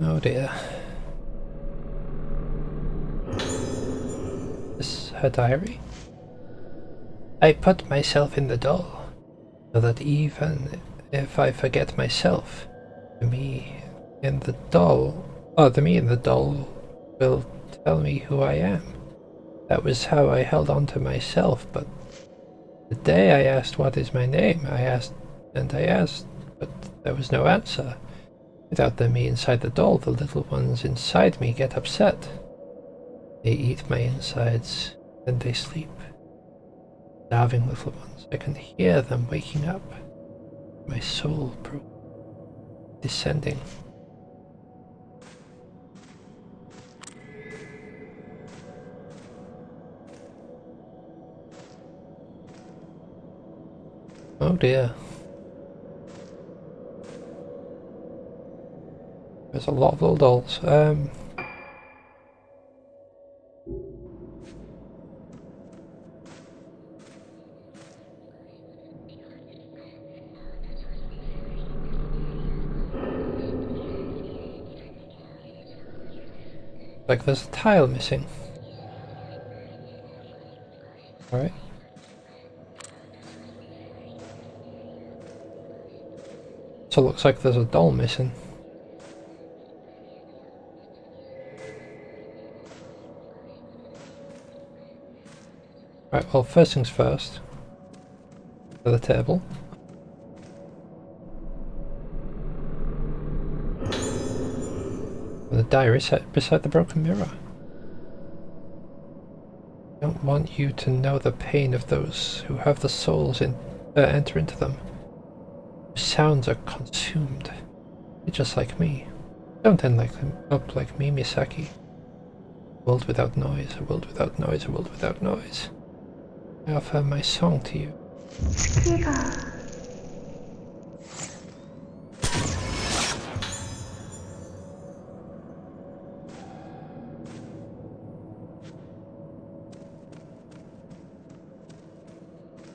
A: Oh dear. Is her diary? I put myself in the doll, so that even if I forget myself, the me in the doll will tell me who I am. That was how I held on to myself, but the day I asked what is my name, I asked, but there was no answer. Without the me inside the doll, the little ones inside me get upset. They eat my insides, then they sleep. Starving little ones, I can hear them waking up. My soul descending. Oh dear. There's a lot of little dolls. Like there's a tile missing. Alright. So it looks like there's a doll missing. Right, well, first things first. To the table. And the diary set beside the broken mirror. I don't want you to know the pain of those who have the souls enter into them. Whose sounds are consumed. You're just like me. Don't end up like me, Misaki. A world without noise, a world without noise, a world without noise. I offer my song to you.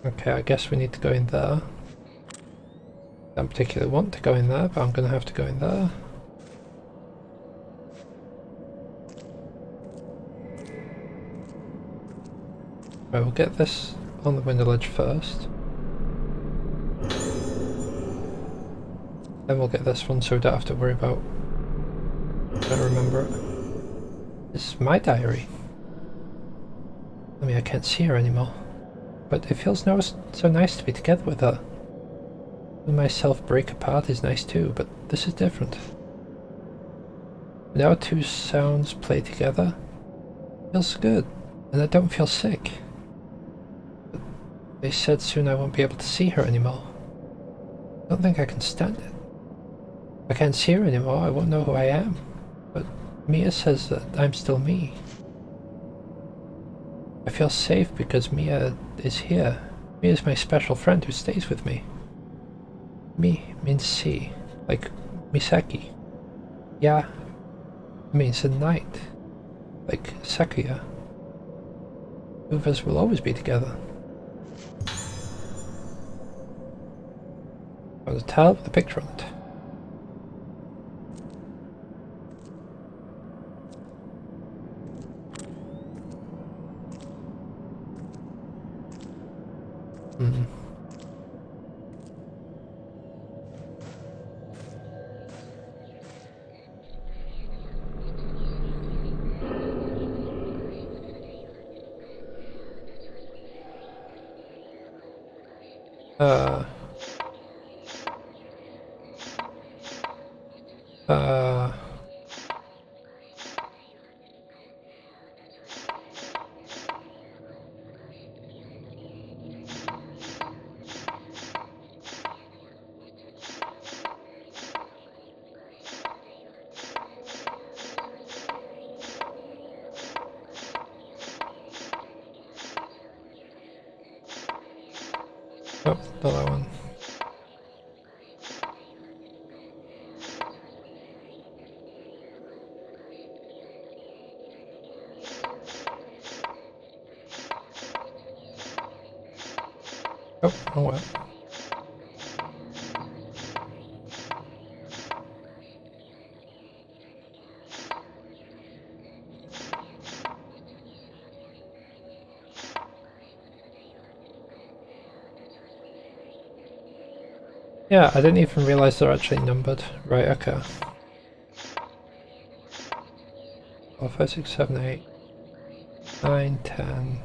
A: Okay, I guess we need to go in there. I don't particularly want to go in there, but I'm going to have to go in there. Right, we'll get this on the window ledge first. Then we'll get this one so we don't have to worry about trying to remember it. This is my diary. I mean, I can't see her anymore. But it feels so nice to be together with her. When myself break apart is nice too, but this is different. When our two sounds play together, it feels good, and I don't feel sick. But they said soon I won't be able to see her anymore. I don't think I can stand it. If I can't see her anymore, I won't know who I am. But Mia says that I'm still me. I feel safe because Mia is here. Mia is my special friend who stays with me. Mi means sea, like Misaki. Ya means the night, like Sakuya. Two of us will always be together. On a tile with a picture on it. Oh, not that one. Oh well. Yeah, I didn't even realize they're actually numbered. Right, okay. 4, 5, 6, 7, 8, 9, 10.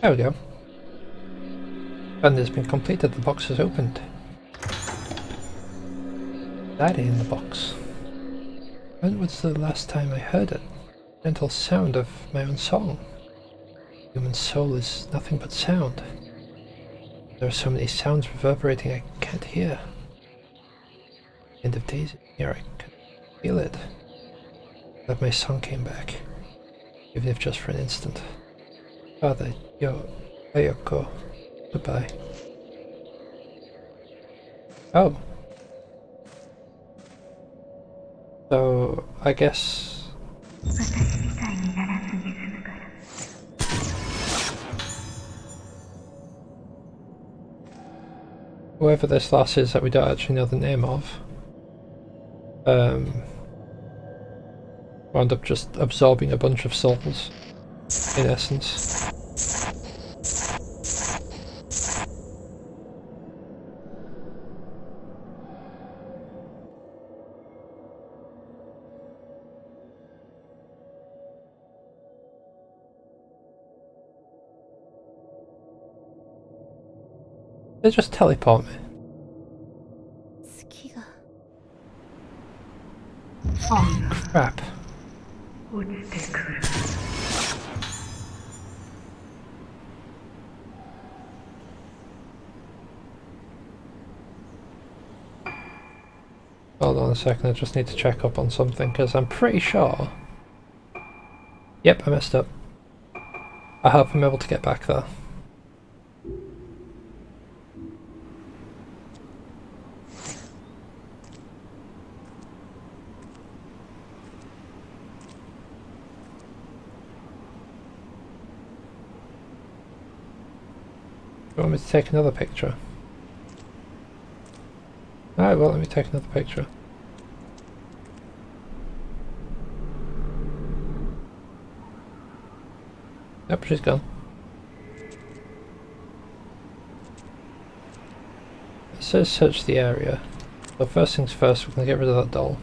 A: There we go. And has been completed, the box is opened. That in the box. When was the last time I heard it? Gentle sound of my own song. Human soul is nothing but sound. There are so many sounds reverberating I can't hear. End of days here, I can feel it. That my song came back, even if just for an instant. Father, Ayoko, goodbye. Oh. So, I guess... whoever this lass is that we don't actually know the name of, wound up just absorbing a bunch of souls, in essence. They just teleport me.
F: 月が
A: Crap.
C: 落ちてくる。
A: Hold on a second, I just need to check up on something, because I'm pretty sure... Yep, I messed up. I hope I'm able to get back there. You want me to take another picture? Alright, well, let me take another picture. Yep, she's gone. It says search the area. So first things first, we're going to get rid of that doll.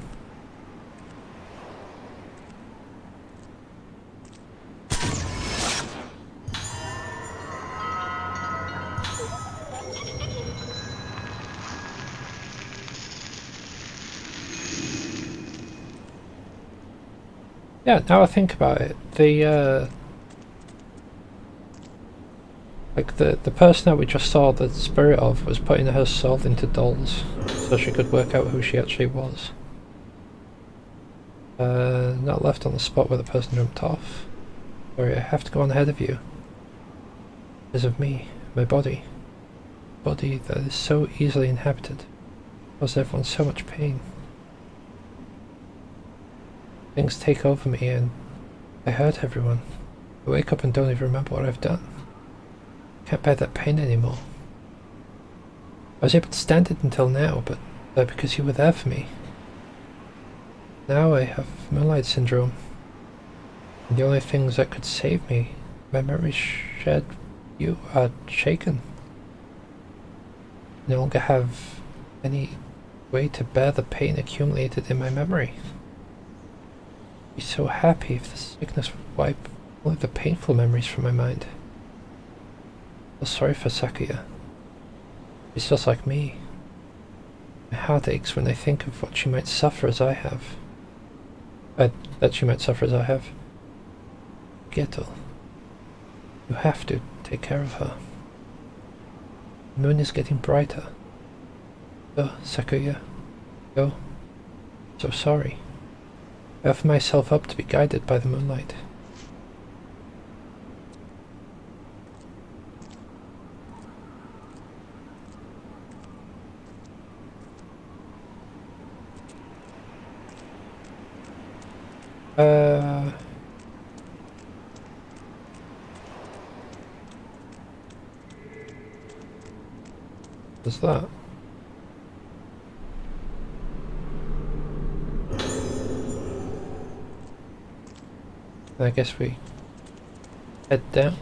A: Yeah, now I think about it, the person that we just saw the spirit of was putting her soul into dolls, so she could work out who she actually was. Not left on the spot where the person jumped off. Sorry, I have to go on ahead of you. Because of me, my body. Body that is so easily inhabited. Causes everyone so much pain. Things take over me and I hurt everyone. I wake up and don't even remember what I've done. Can't bear that pain anymore. I was able to stand it until now, but because you were there for me. Now I have Moonlight Syndrome. And the only things that could save me, my memories shared you, are shaken. I no longer have any way to bear the pain accumulated in my memory. I'd be so happy if the sickness would wipe all of the painful memories from my mind. I feel sorry for Sakuya. She's just like me. My heart aches when I think of what she might suffer as I have. That she might suffer as I have. Geto, you have to take care of her. The moon is getting brighter. Oh, Sakuya. Oh, so sorry. I offer myself up to be guided by the moonlight. What's that? I guess we head down.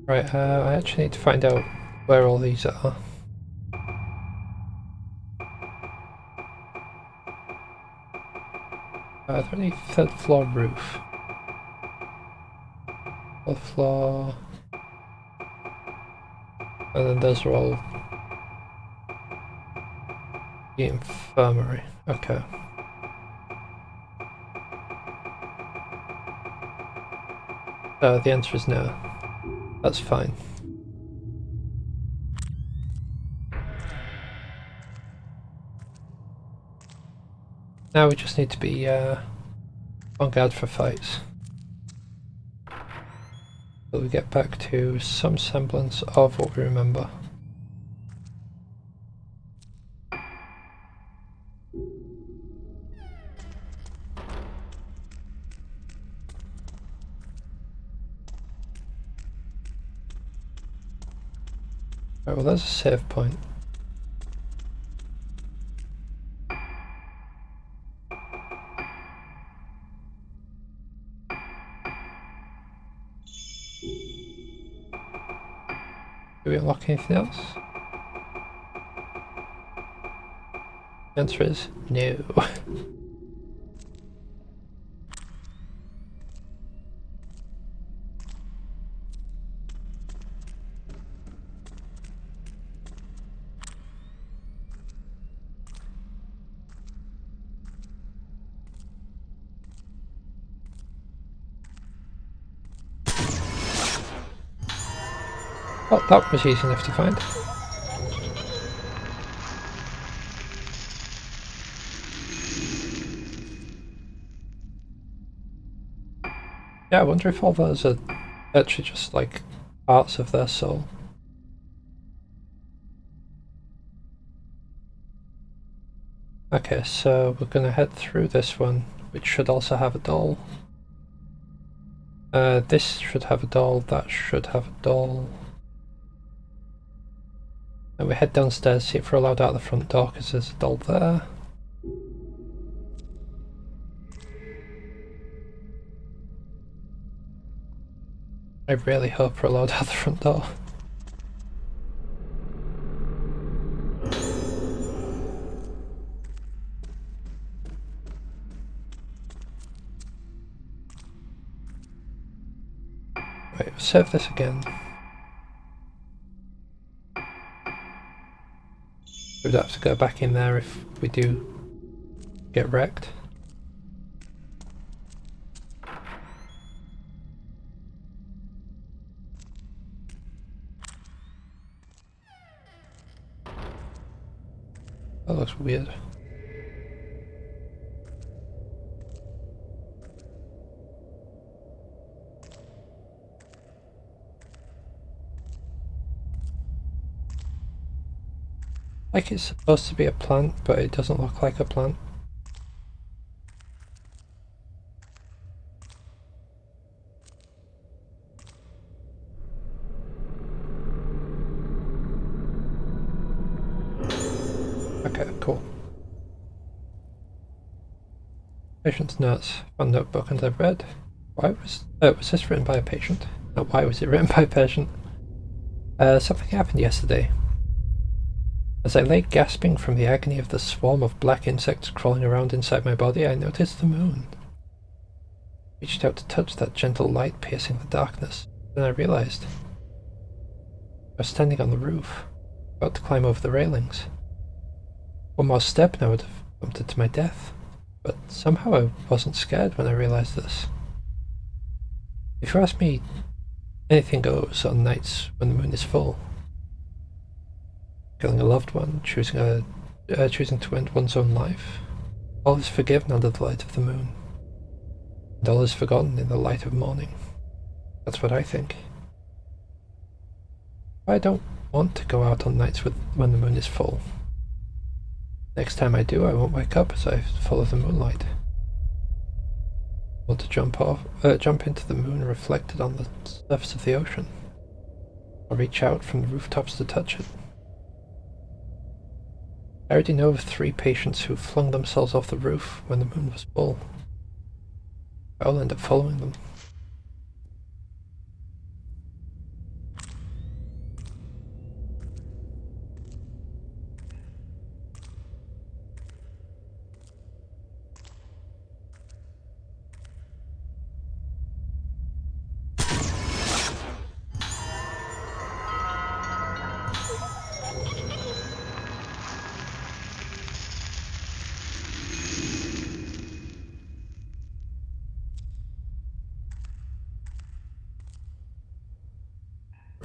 A: Right, I actually need to find out where all these are. They're on the third floor roof. Fourth floor. And then those are all the infirmary. Okay. The answer is no. That's fine. Now we just need to be on guard for fights. Till we get back to some semblance of what we remember. Right, well there's a save point. Do we unlock anything else? The answer is no. Oh, that was easy enough to find. Yeah, I wonder if all those are actually just like parts of their soul. Okay, so we're gonna head through this one, which should also have a doll. This should have a doll, that should have a doll. And we head downstairs, see if we're allowed out the front door, because there's a doll there. I really hope we're allowed out the front door. Right, save this again. We'd have to go back in there if we do get wrecked. That looks weird. Like it's supposed to be a plant, but it doesn't look like a plant. Okay, cool. Patient's notes. One notebook and I've read. Why was this written by a patient? No, why was it written by a patient? Something happened yesterday. As I lay gasping from the agony of the swarm of black insects crawling around inside my body, I noticed the moon. I reached out to touch that gentle light piercing the darkness. Then I realized I was standing on the roof, about to climb over the railings. One more step and I would have bumped into my death, but somehow I wasn't scared when I realized this. If you ask me, anything goes on nights when the moon is full. Killing a loved one, choosing to end one's own life. All is forgiven under the light of the moon. And all is forgotten in the light of morning. That's what I think. I don't want to go out on nights when the moon is full. Next time I do, I won't wake up as I follow the moonlight. I want to jump into the moon reflected on the surface of the ocean. I'll reach out from the rooftops to touch it. I already know of 3 patients who flung themselves off the roof when the moon was full. I'll end up following them.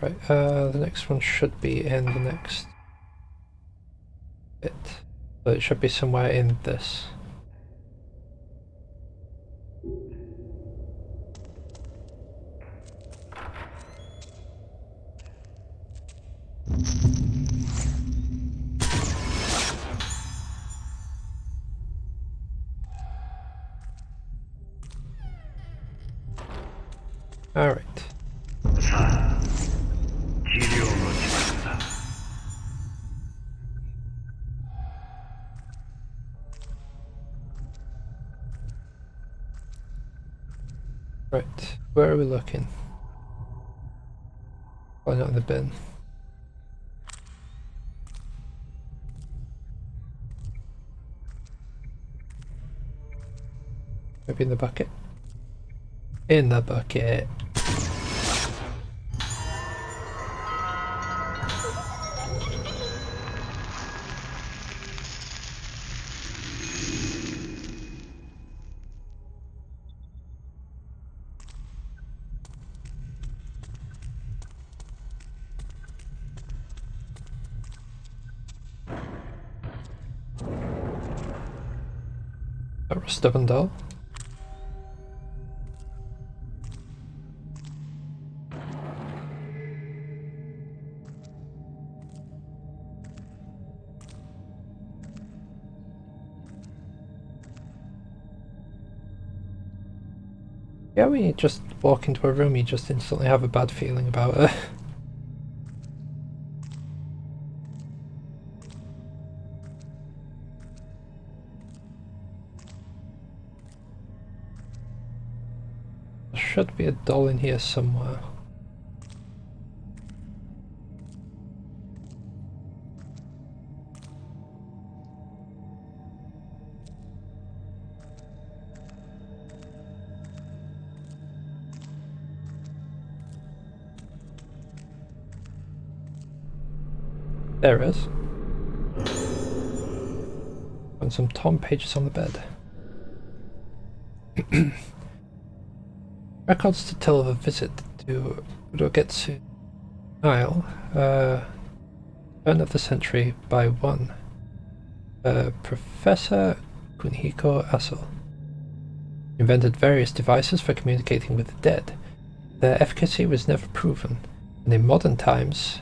A: Right, the next one should be in the next bit. So it should be somewhere in this. Alright. Right, where are we looking? Why not in the bin? Maybe in the bucket? In the bucket. A stubborn doll. Yeah, when you just walk into a room, you just instantly have a bad feeling about it. There should be a doll in here somewhere. There is. And some torn pages on the bed. Records to tell of a visit to Urogetsu Isle, turn of the century by one Professor Kunihiko Aso. Invented various devices for communicating with the dead. Their efficacy was never proven, and in modern times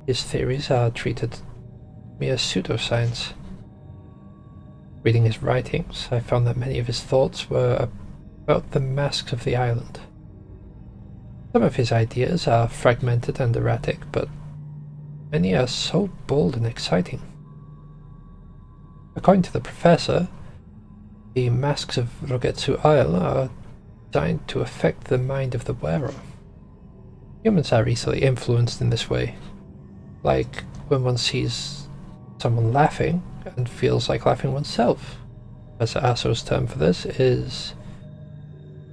A: his theories are treated mere pseudoscience. Reading his writings, I found that many of his thoughts were about the masks of the island. Some of his ideas are fragmented and erratic, but many are so bold and exciting. According to the professor, the masks of Rogetsu Isle are designed to affect the mind of the wearer. Humans are easily influenced in this way, like when one sees someone laughing and feels like laughing oneself. Professor Aso's term for this is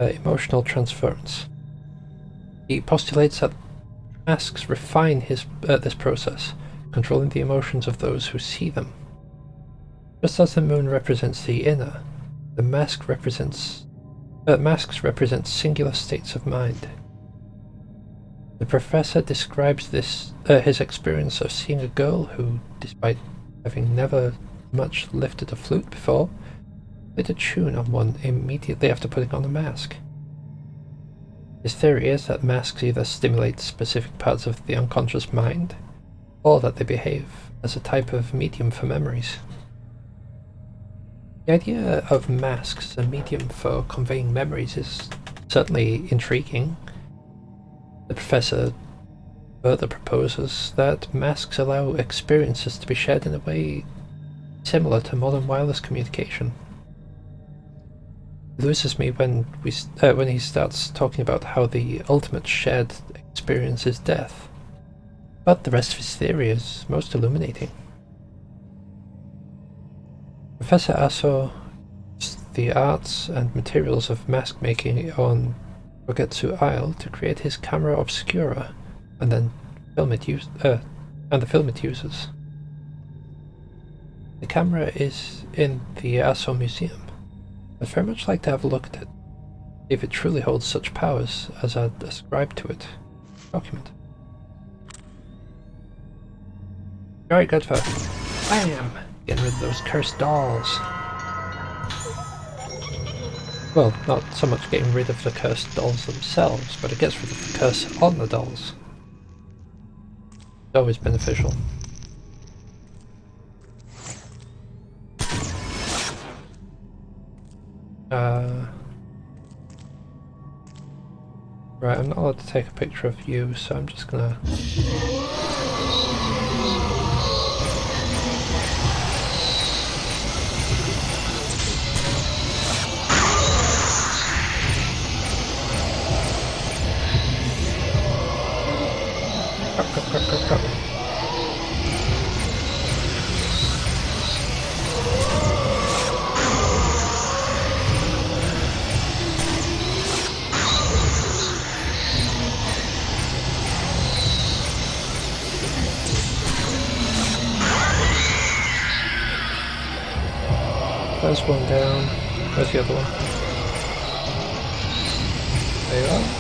A: emotional transference. He postulates that masks refine this process, controlling the emotions of those who see them. Just as the moon represents the inner, the masks represent singular states of mind. The professor describes his experience of seeing a girl who, despite having never much lifted a flute before, played a tune on one immediately after putting on a mask. His theory is that masks either stimulate specific parts of the unconscious mind, or that they behave as a type of medium for memories. The idea of masks as a medium for conveying memories is certainly intriguing. The professor further proposes that masks allow experiences to be shared in a way similar to modern wireless communication. It loses me when he starts talking about how the ultimate shared experience is death, but the rest of his theory is most illuminating. Professor Aso used the arts and materials of mask making on Rogetsu Isle to create his camera obscura, and then the film it uses. The camera is in the Aso Museum. I'd very much like to have a look at it, if it truly holds such powers as are ascribed to it. Document. Very good for bam! Getting rid of those cursed dolls. Well, not so much getting rid of the cursed dolls themselves, but it gets rid of the curse on the dolls. always beneficial. Right, I'm not allowed to take a picture of you, so I'm just gonna... Crap. There's one down. Where's the other one? There you are.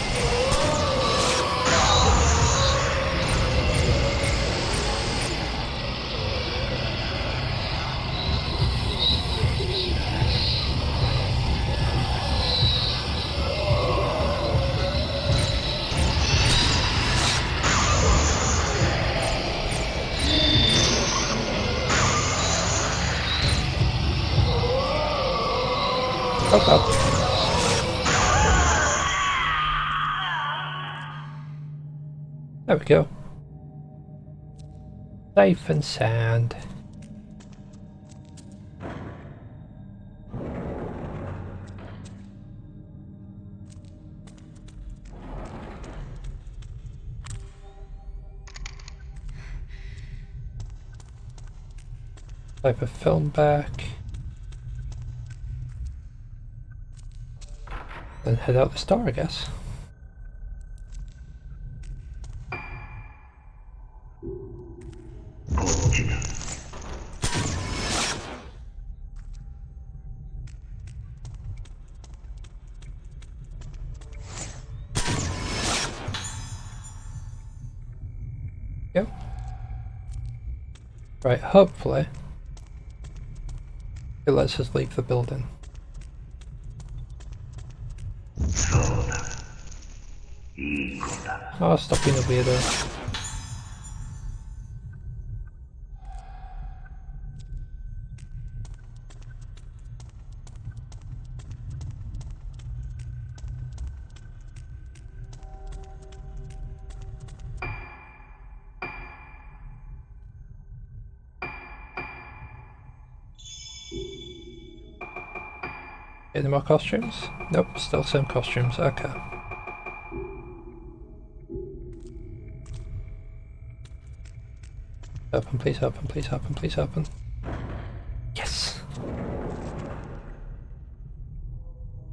A: Oh. There we go. Safe and sound. Type of film back. Then head out this door, I guess. Yep. Right, hopefully it lets us leave the building. Oh, stop being a weirdo. Any more costumes? Nope, still same costumes. Okay. Open, please open, please open, please open. Yes!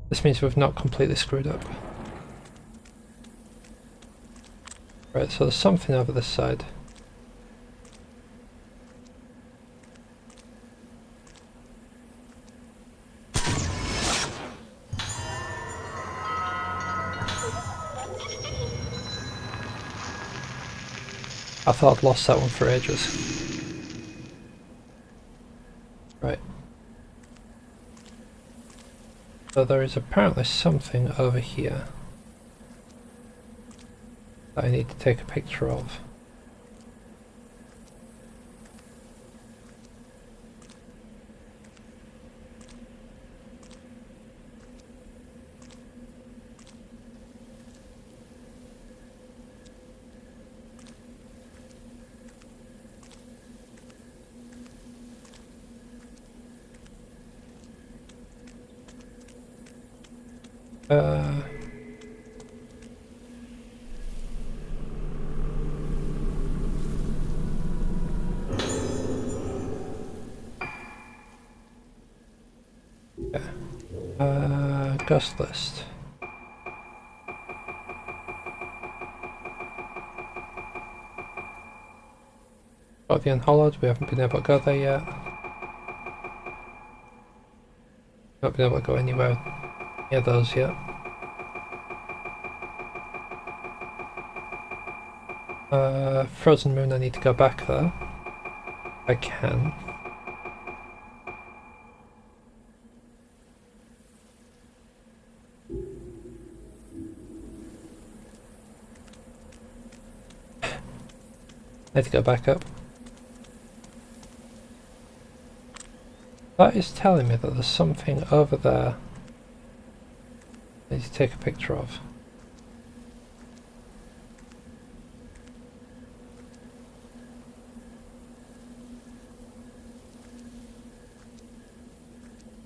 A: This means we've not completely screwed up. Right, so there's something over this side. I thought I'd lost that one for ages. Right. So there is apparently something over here that I need to take a picture of. Ghost list. Got the Unhallowed, we haven't been able to go there yet. Not been able to go anywhere near those yet. Frozen Moon, I need to go back there. I can. I need to go back up. That is telling me that there's something over there I need to take a picture of.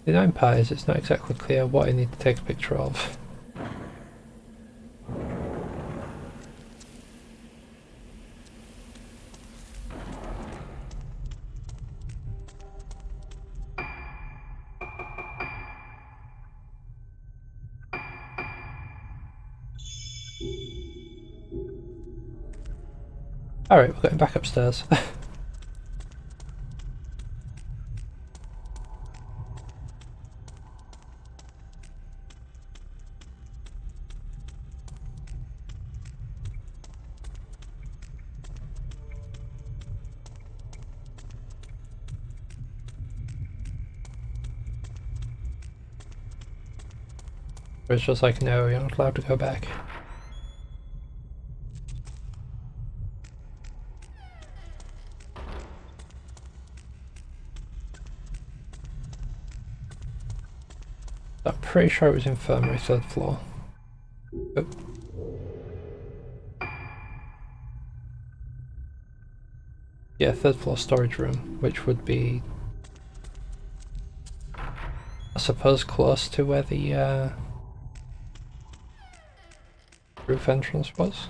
A: The 9 part is it's not exactly clear what I need to take a picture of. Alright, we're going back upstairs. It's just like, no, you're not allowed to go back. I'm pretty sure it was infirmary, 3rd floor. Oh. Yeah, 3rd floor storage room, which would be, I suppose, close to where the roof entrance was.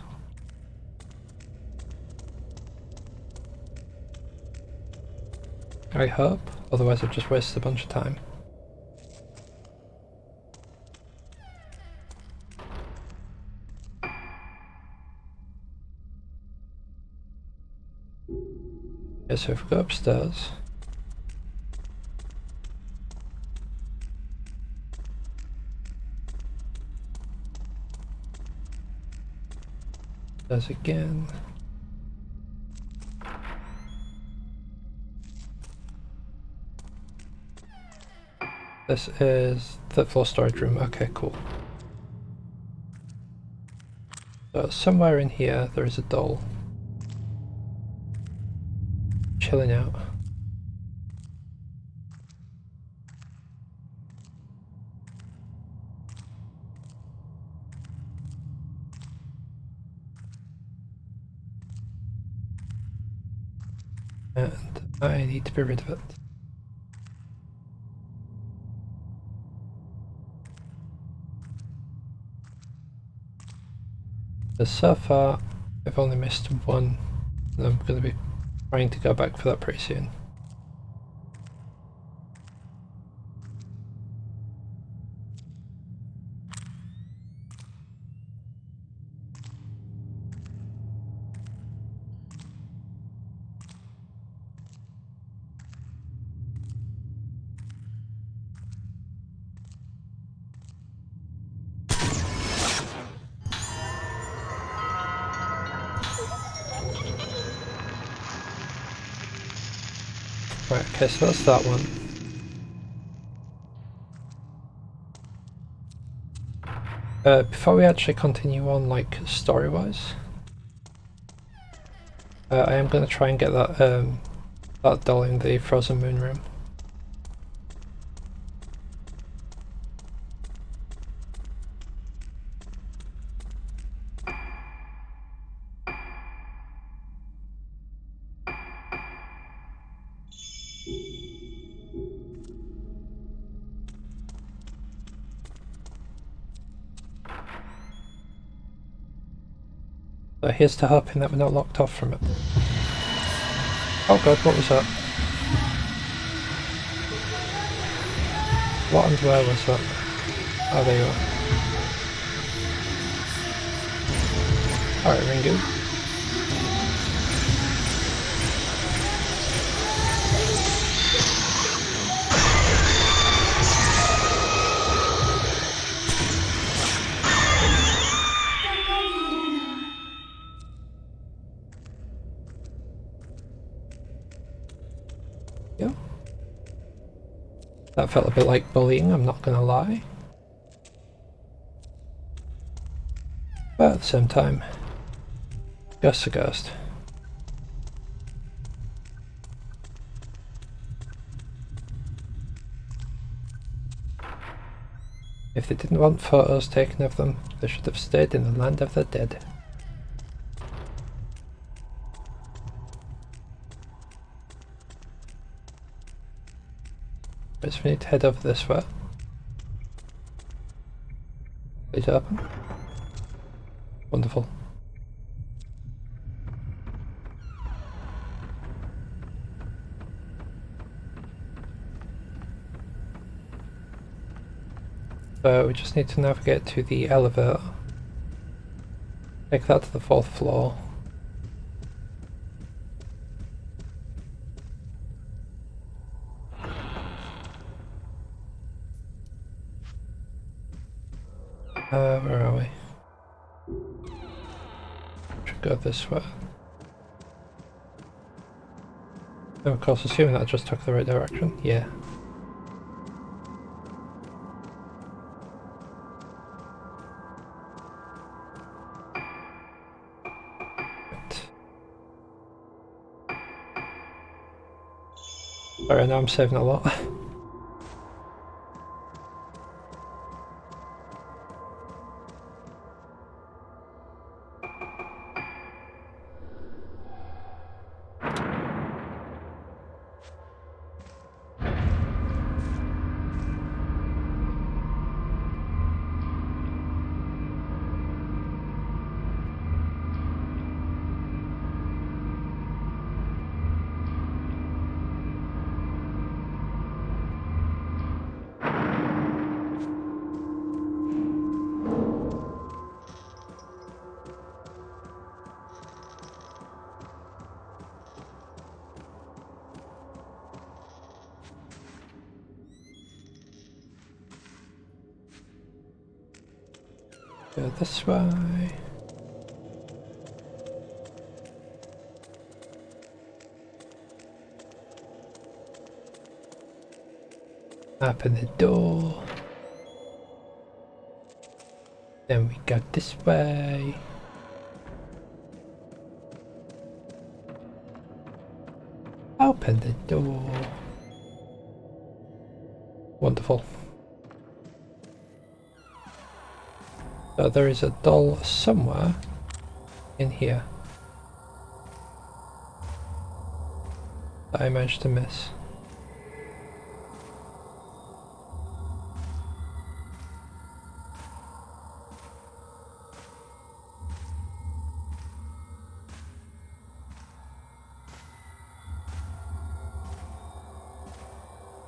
A: I hope, otherwise I've just wasted a bunch of time. Yeah, so if we go upstairs, there's again. This is 3rd floor storage room. Okay, cool. So somewhere in here there is a doll chilling out. And I need to be rid of it. So far, I've only missed one, and I'm going to be trying to go back for that pretty soon. Right, okay, so that's that one. Before we actually continue on, like, story-wise, I am going to try and get that, that doll in the Frozen Moon room. So here's to hoping that we're not locked off from it. Oh god, what was that? What and where was that? Oh, there you are. Alright, Ringu. Yeah. That felt a bit like bullying, I'm not gonna lie. But at the same time, ghost's a ghost. If they didn't want photos taken of them, they should have stayed in the land of the dead. Right, so we need to head over this way. Please open. Wonderful. So we just need to navigate to the elevator. Take that to the 4th floor. Where are we? Should go this way. And of course, assuming that I just took the right direction. Yeah. Right. Sorry, I know I'm saving a lot. Go this way. Open the door. Then we go this way. Open the door. Wonderful. So there is a doll somewhere in here that I managed to miss.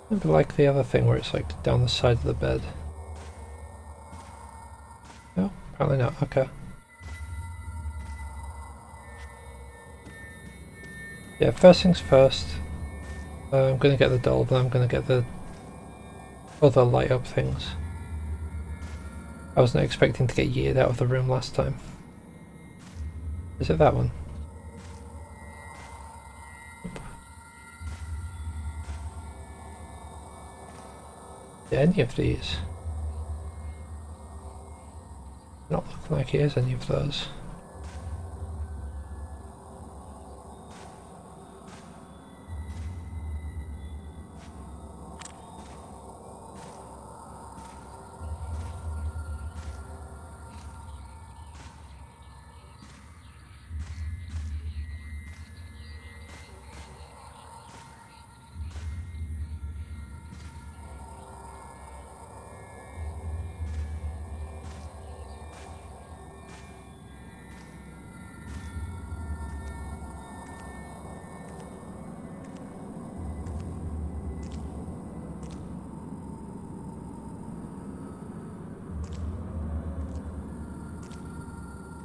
A: Maybe like the other thing where it's like down the side of the bed. No, apparently not. Okay. Yeah, first things first. I'm gonna get the doll, but I'm gonna get the other light up things. I wasn't expecting to get yeered out of the room last time. Is it that one? Yeah, any of these? Not looking like it is any of those.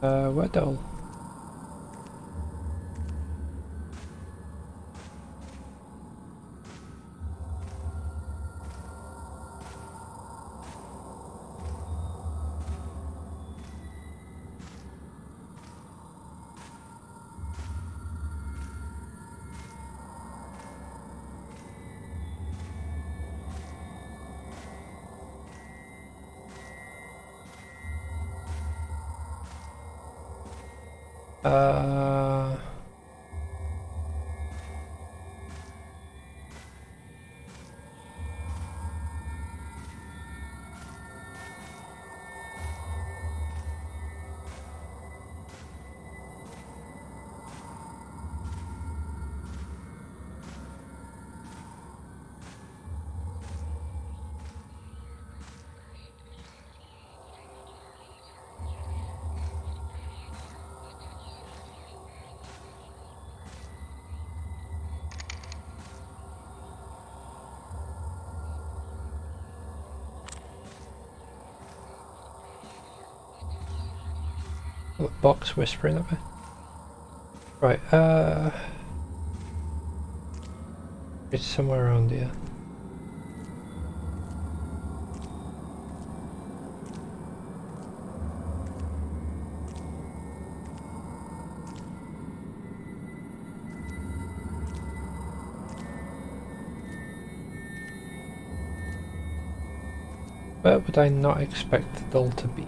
A: What doll? Uh... The box whispering at me. Right, it's somewhere around here. Where would I not expect the doll to be?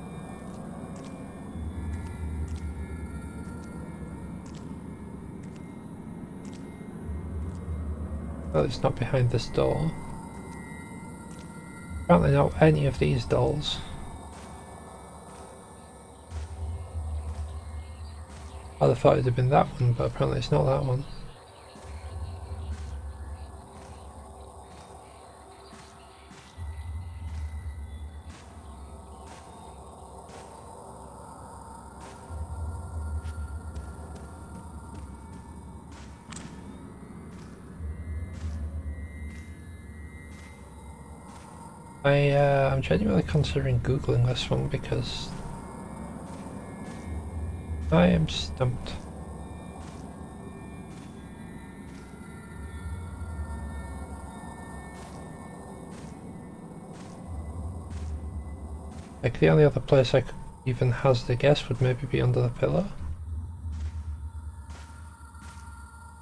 A: Well, it's not behind this door. Apparently not any of these dolls. I'd have thought it'd have been that one, but apparently it's not that one. I'm genuinely considering Googling this one because I am stumped. Like the only other place I could even hazard a guess would maybe be under the pillow.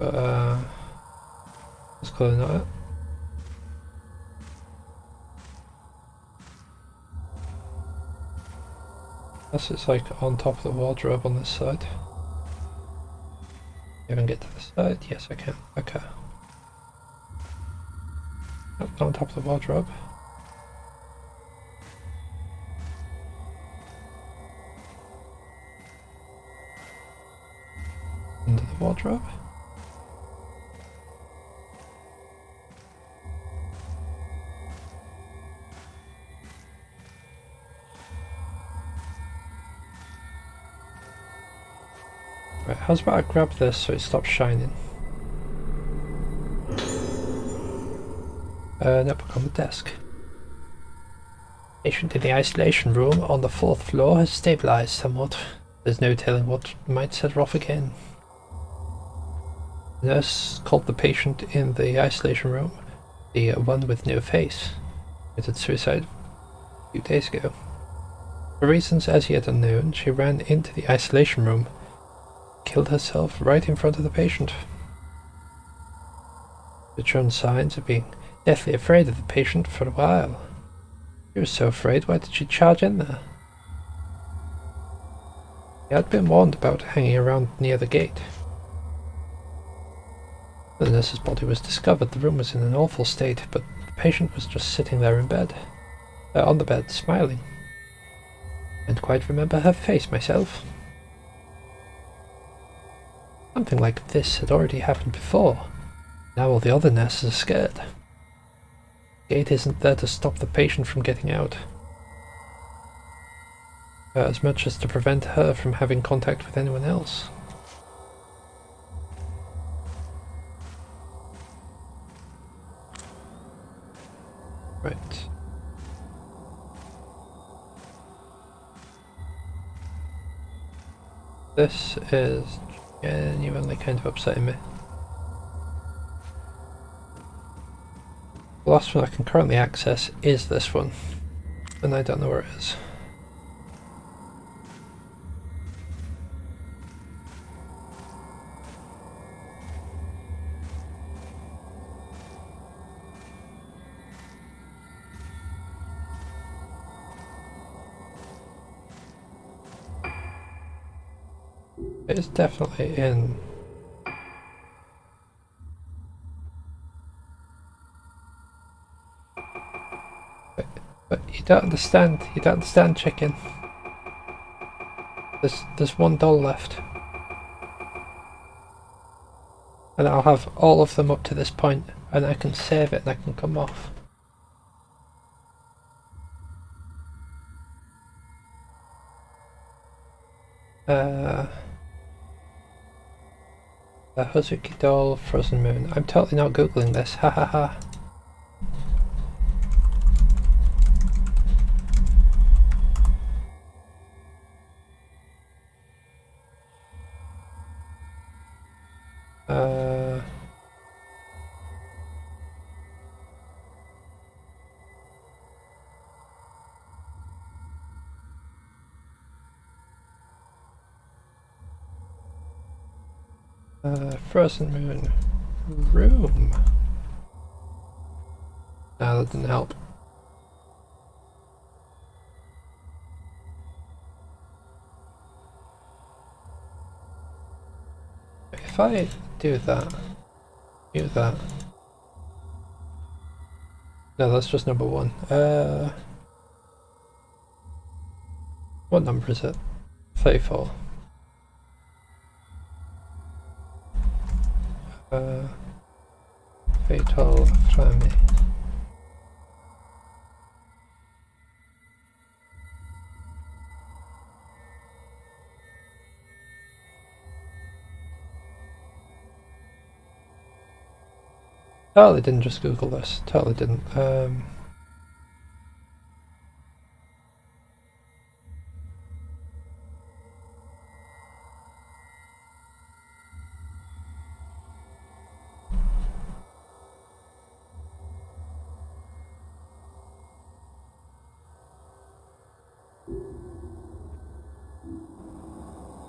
A: But that's clearly not it. Unless it's like on top of the wardrobe on this side. You can get to the side? Yes, I can. Okay. Nope, not on top of the wardrobe. Under the wardrobe. Right, how's about I grab this so it stops shining? Notebook on the desk. Patient in the isolation room on the 4th floor has stabilized somewhat. There's no telling what might set her off again. The nurse called the patient in the isolation room the one with no face. Committed suicide a few days ago. For reasons as yet unknown, she ran into the isolation room, killed herself right in front of the patient. She had shown signs of being deathly afraid of the patient for a while. She was so afraid, why did she charge in there? She had been warned about hanging around near the gate. The nurse's body was discovered. The room was in an awful state, but the patient was just sitting there in bed, on the bed, smiling. I can't quite remember her face myself. Something like this had already happened before. Now all the other nurses are scared. The gate isn't there to stop the patient from getting out, as much as to prevent her from having contact with anyone else. Right. This is genuinely kind of upsetting me. The last one I can currently access is this one, and I don't know where it is. It's definitely in. But you don't understand, chicken. There's one doll left. And I'll have all of them up to this point, and I can save it and I can come off. The Hazuki doll, Frozen Moon. I'm totally not googling this, ha ha ha. Frozen Moon room. No, that didn't help. If I do that, mute that. No, that's just number 1. What number is it? 34. Fatal Flammy. Totally didn't just Google this. Totally didn't.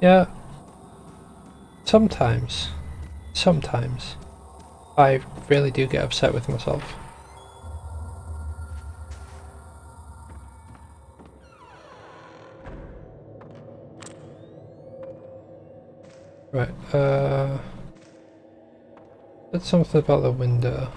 A: Yeah. Sometimes I really do get upset with myself. Right, did something about the window.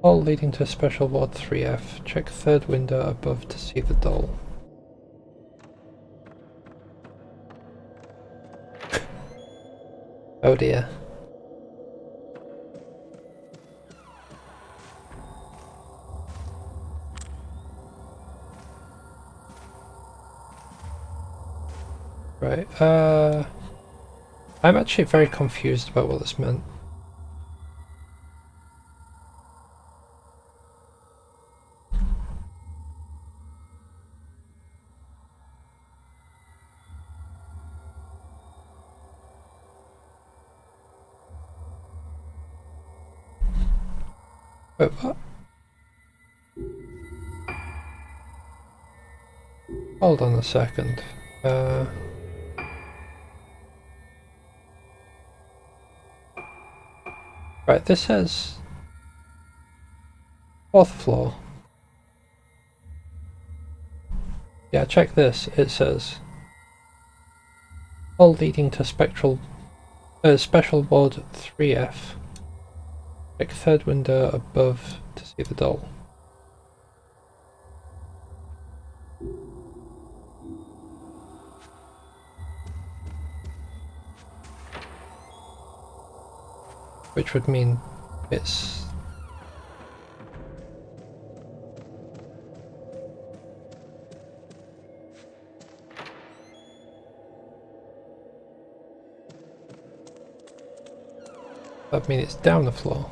A: All leading to Special Ward 3F. Check third window above to see the doll. Oh dear. Right, I'm actually very confused about what this meant. Wait, what? Hold on a second. Right, this says 4th floor. Yeah, check this. It says all leading to Special Ward 3F. Check third window above to see the doll. Which would mean it's... That'd mean it's down the floor.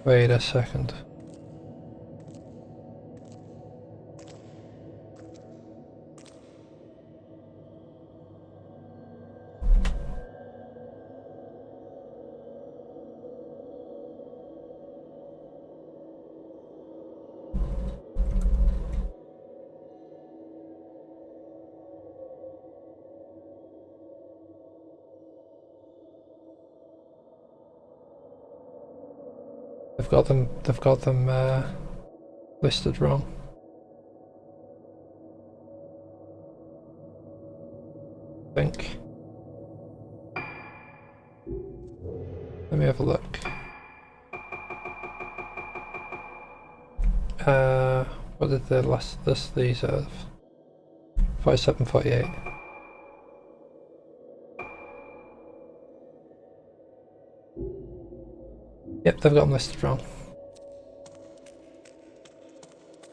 A: Wait a second. They've got them listed wrong. I think. Let me have a look. What did these have? 47, 48. Yep, they've got them listed wrong.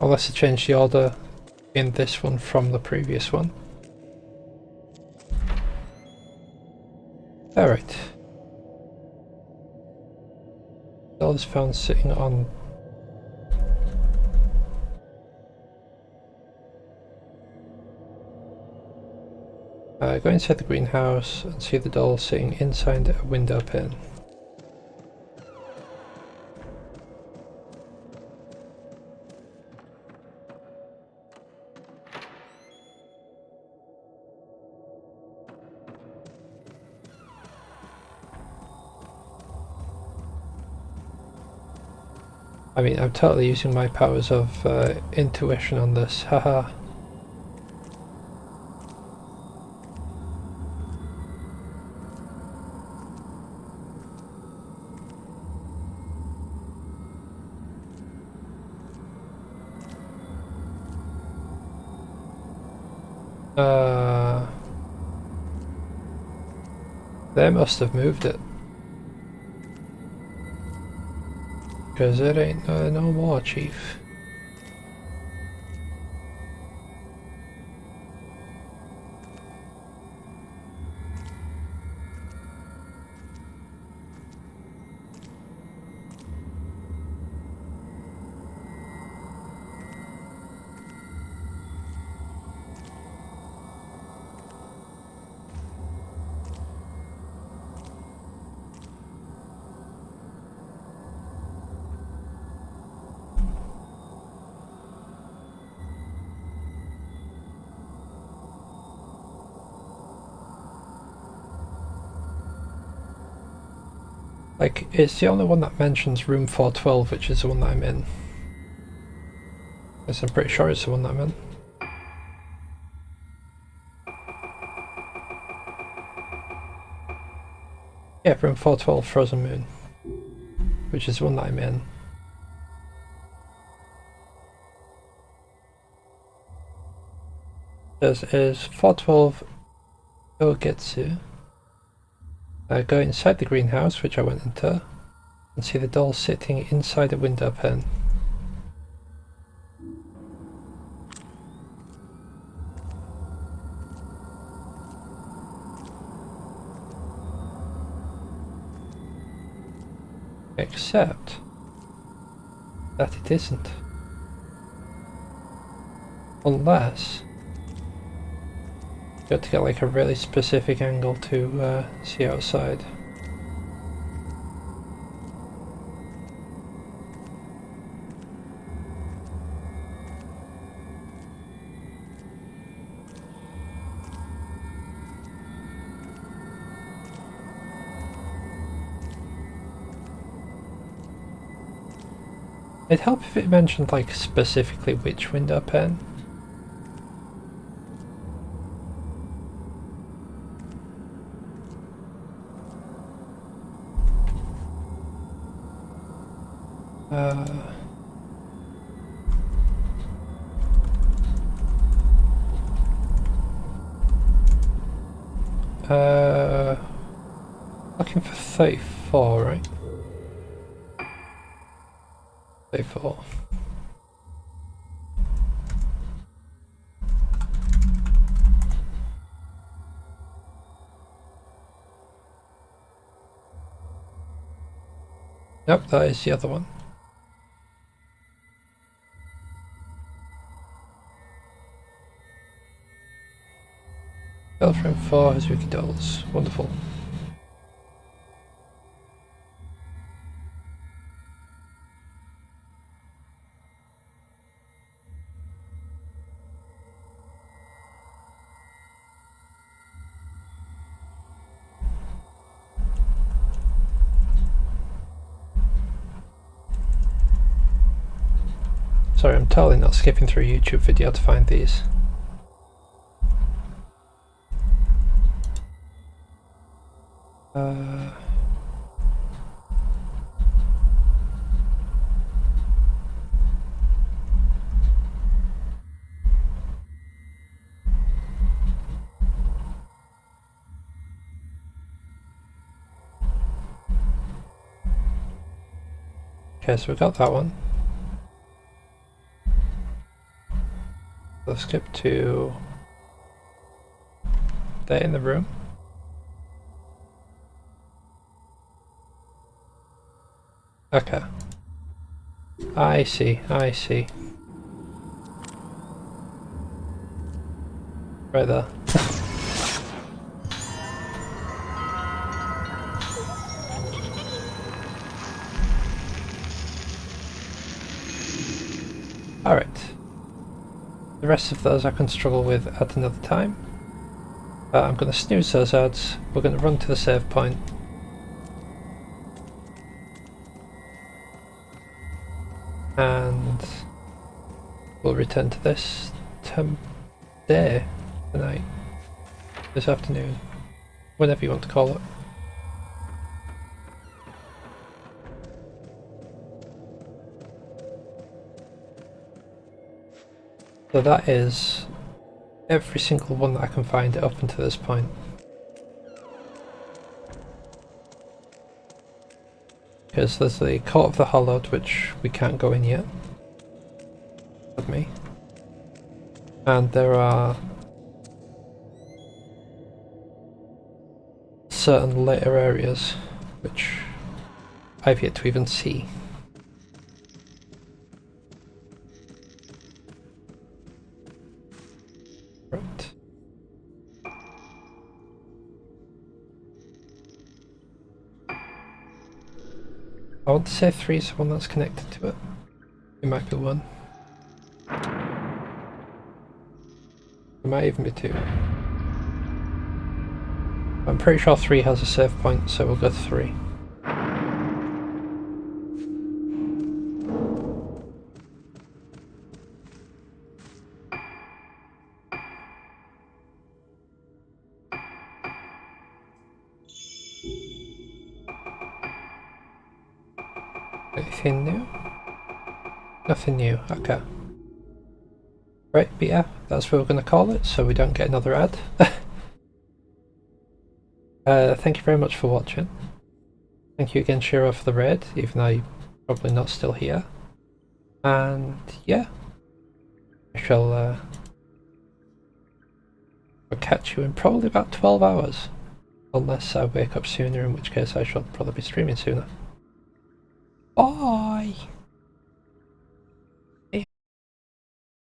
A: Unless they changed the order in this one from the previous one. Alright. Doll is found sitting on... Go inside the greenhouse and see the doll sitting inside a window pane. I mean, I'm totally using my powers of intuition on this, haha. They must have moved it. Because it ain't no more, Chief. Like, it's the only one that mentions room 412, which is the one that I'm in. Yes, I'm pretty sure it's the one that I'm in. Yeah, room 412, Frozen Moon, which is the one that I'm in. This is 412 Ogetsu. Go inside the greenhouse, which I went into, and see the doll sitting inside a window pane. Except that it isn't. Unless you have to get like a really specific angle to see outside. It'd help if it mentioned like specifically which window pane. Looking for 34, right? 34. Yep, that is the other one. Girlfriend 4 has wiki dolls. Wonderful. Sorry, I'm totally not skipping through a YouTube video to find these. Okay, so we got that one. Let's skip to there in the room. Okay. I see, I see. Right there. Alright. The rest of those I can struggle with at another time. I'm going to snooze those ads. We're going to run to the save point. And we'll return to this today, tonight, this afternoon, whatever you want to call it. So that is every single one that I can find up until this point. Because there's the Court of the Hollowed, which we can't go in yet. With me. And there are certain later areas which I've yet to even see. Right. I want to say 3 is the one that's connected to it. It might be 1. It might even be 2. I'm pretty sure 3 has a save point, so we'll go to 3. Anything new? Nothing new, okay. Right, but yeah, that's what we're going to call it, so we don't get another ad. Thank you very much for watching. Thank you again, Shiro, for the raid, even though you're probably not still here. And yeah, I shall I'll catch you in probably about 12 hours. Unless I wake up sooner, in which case I shall probably be streaming sooner. Bye!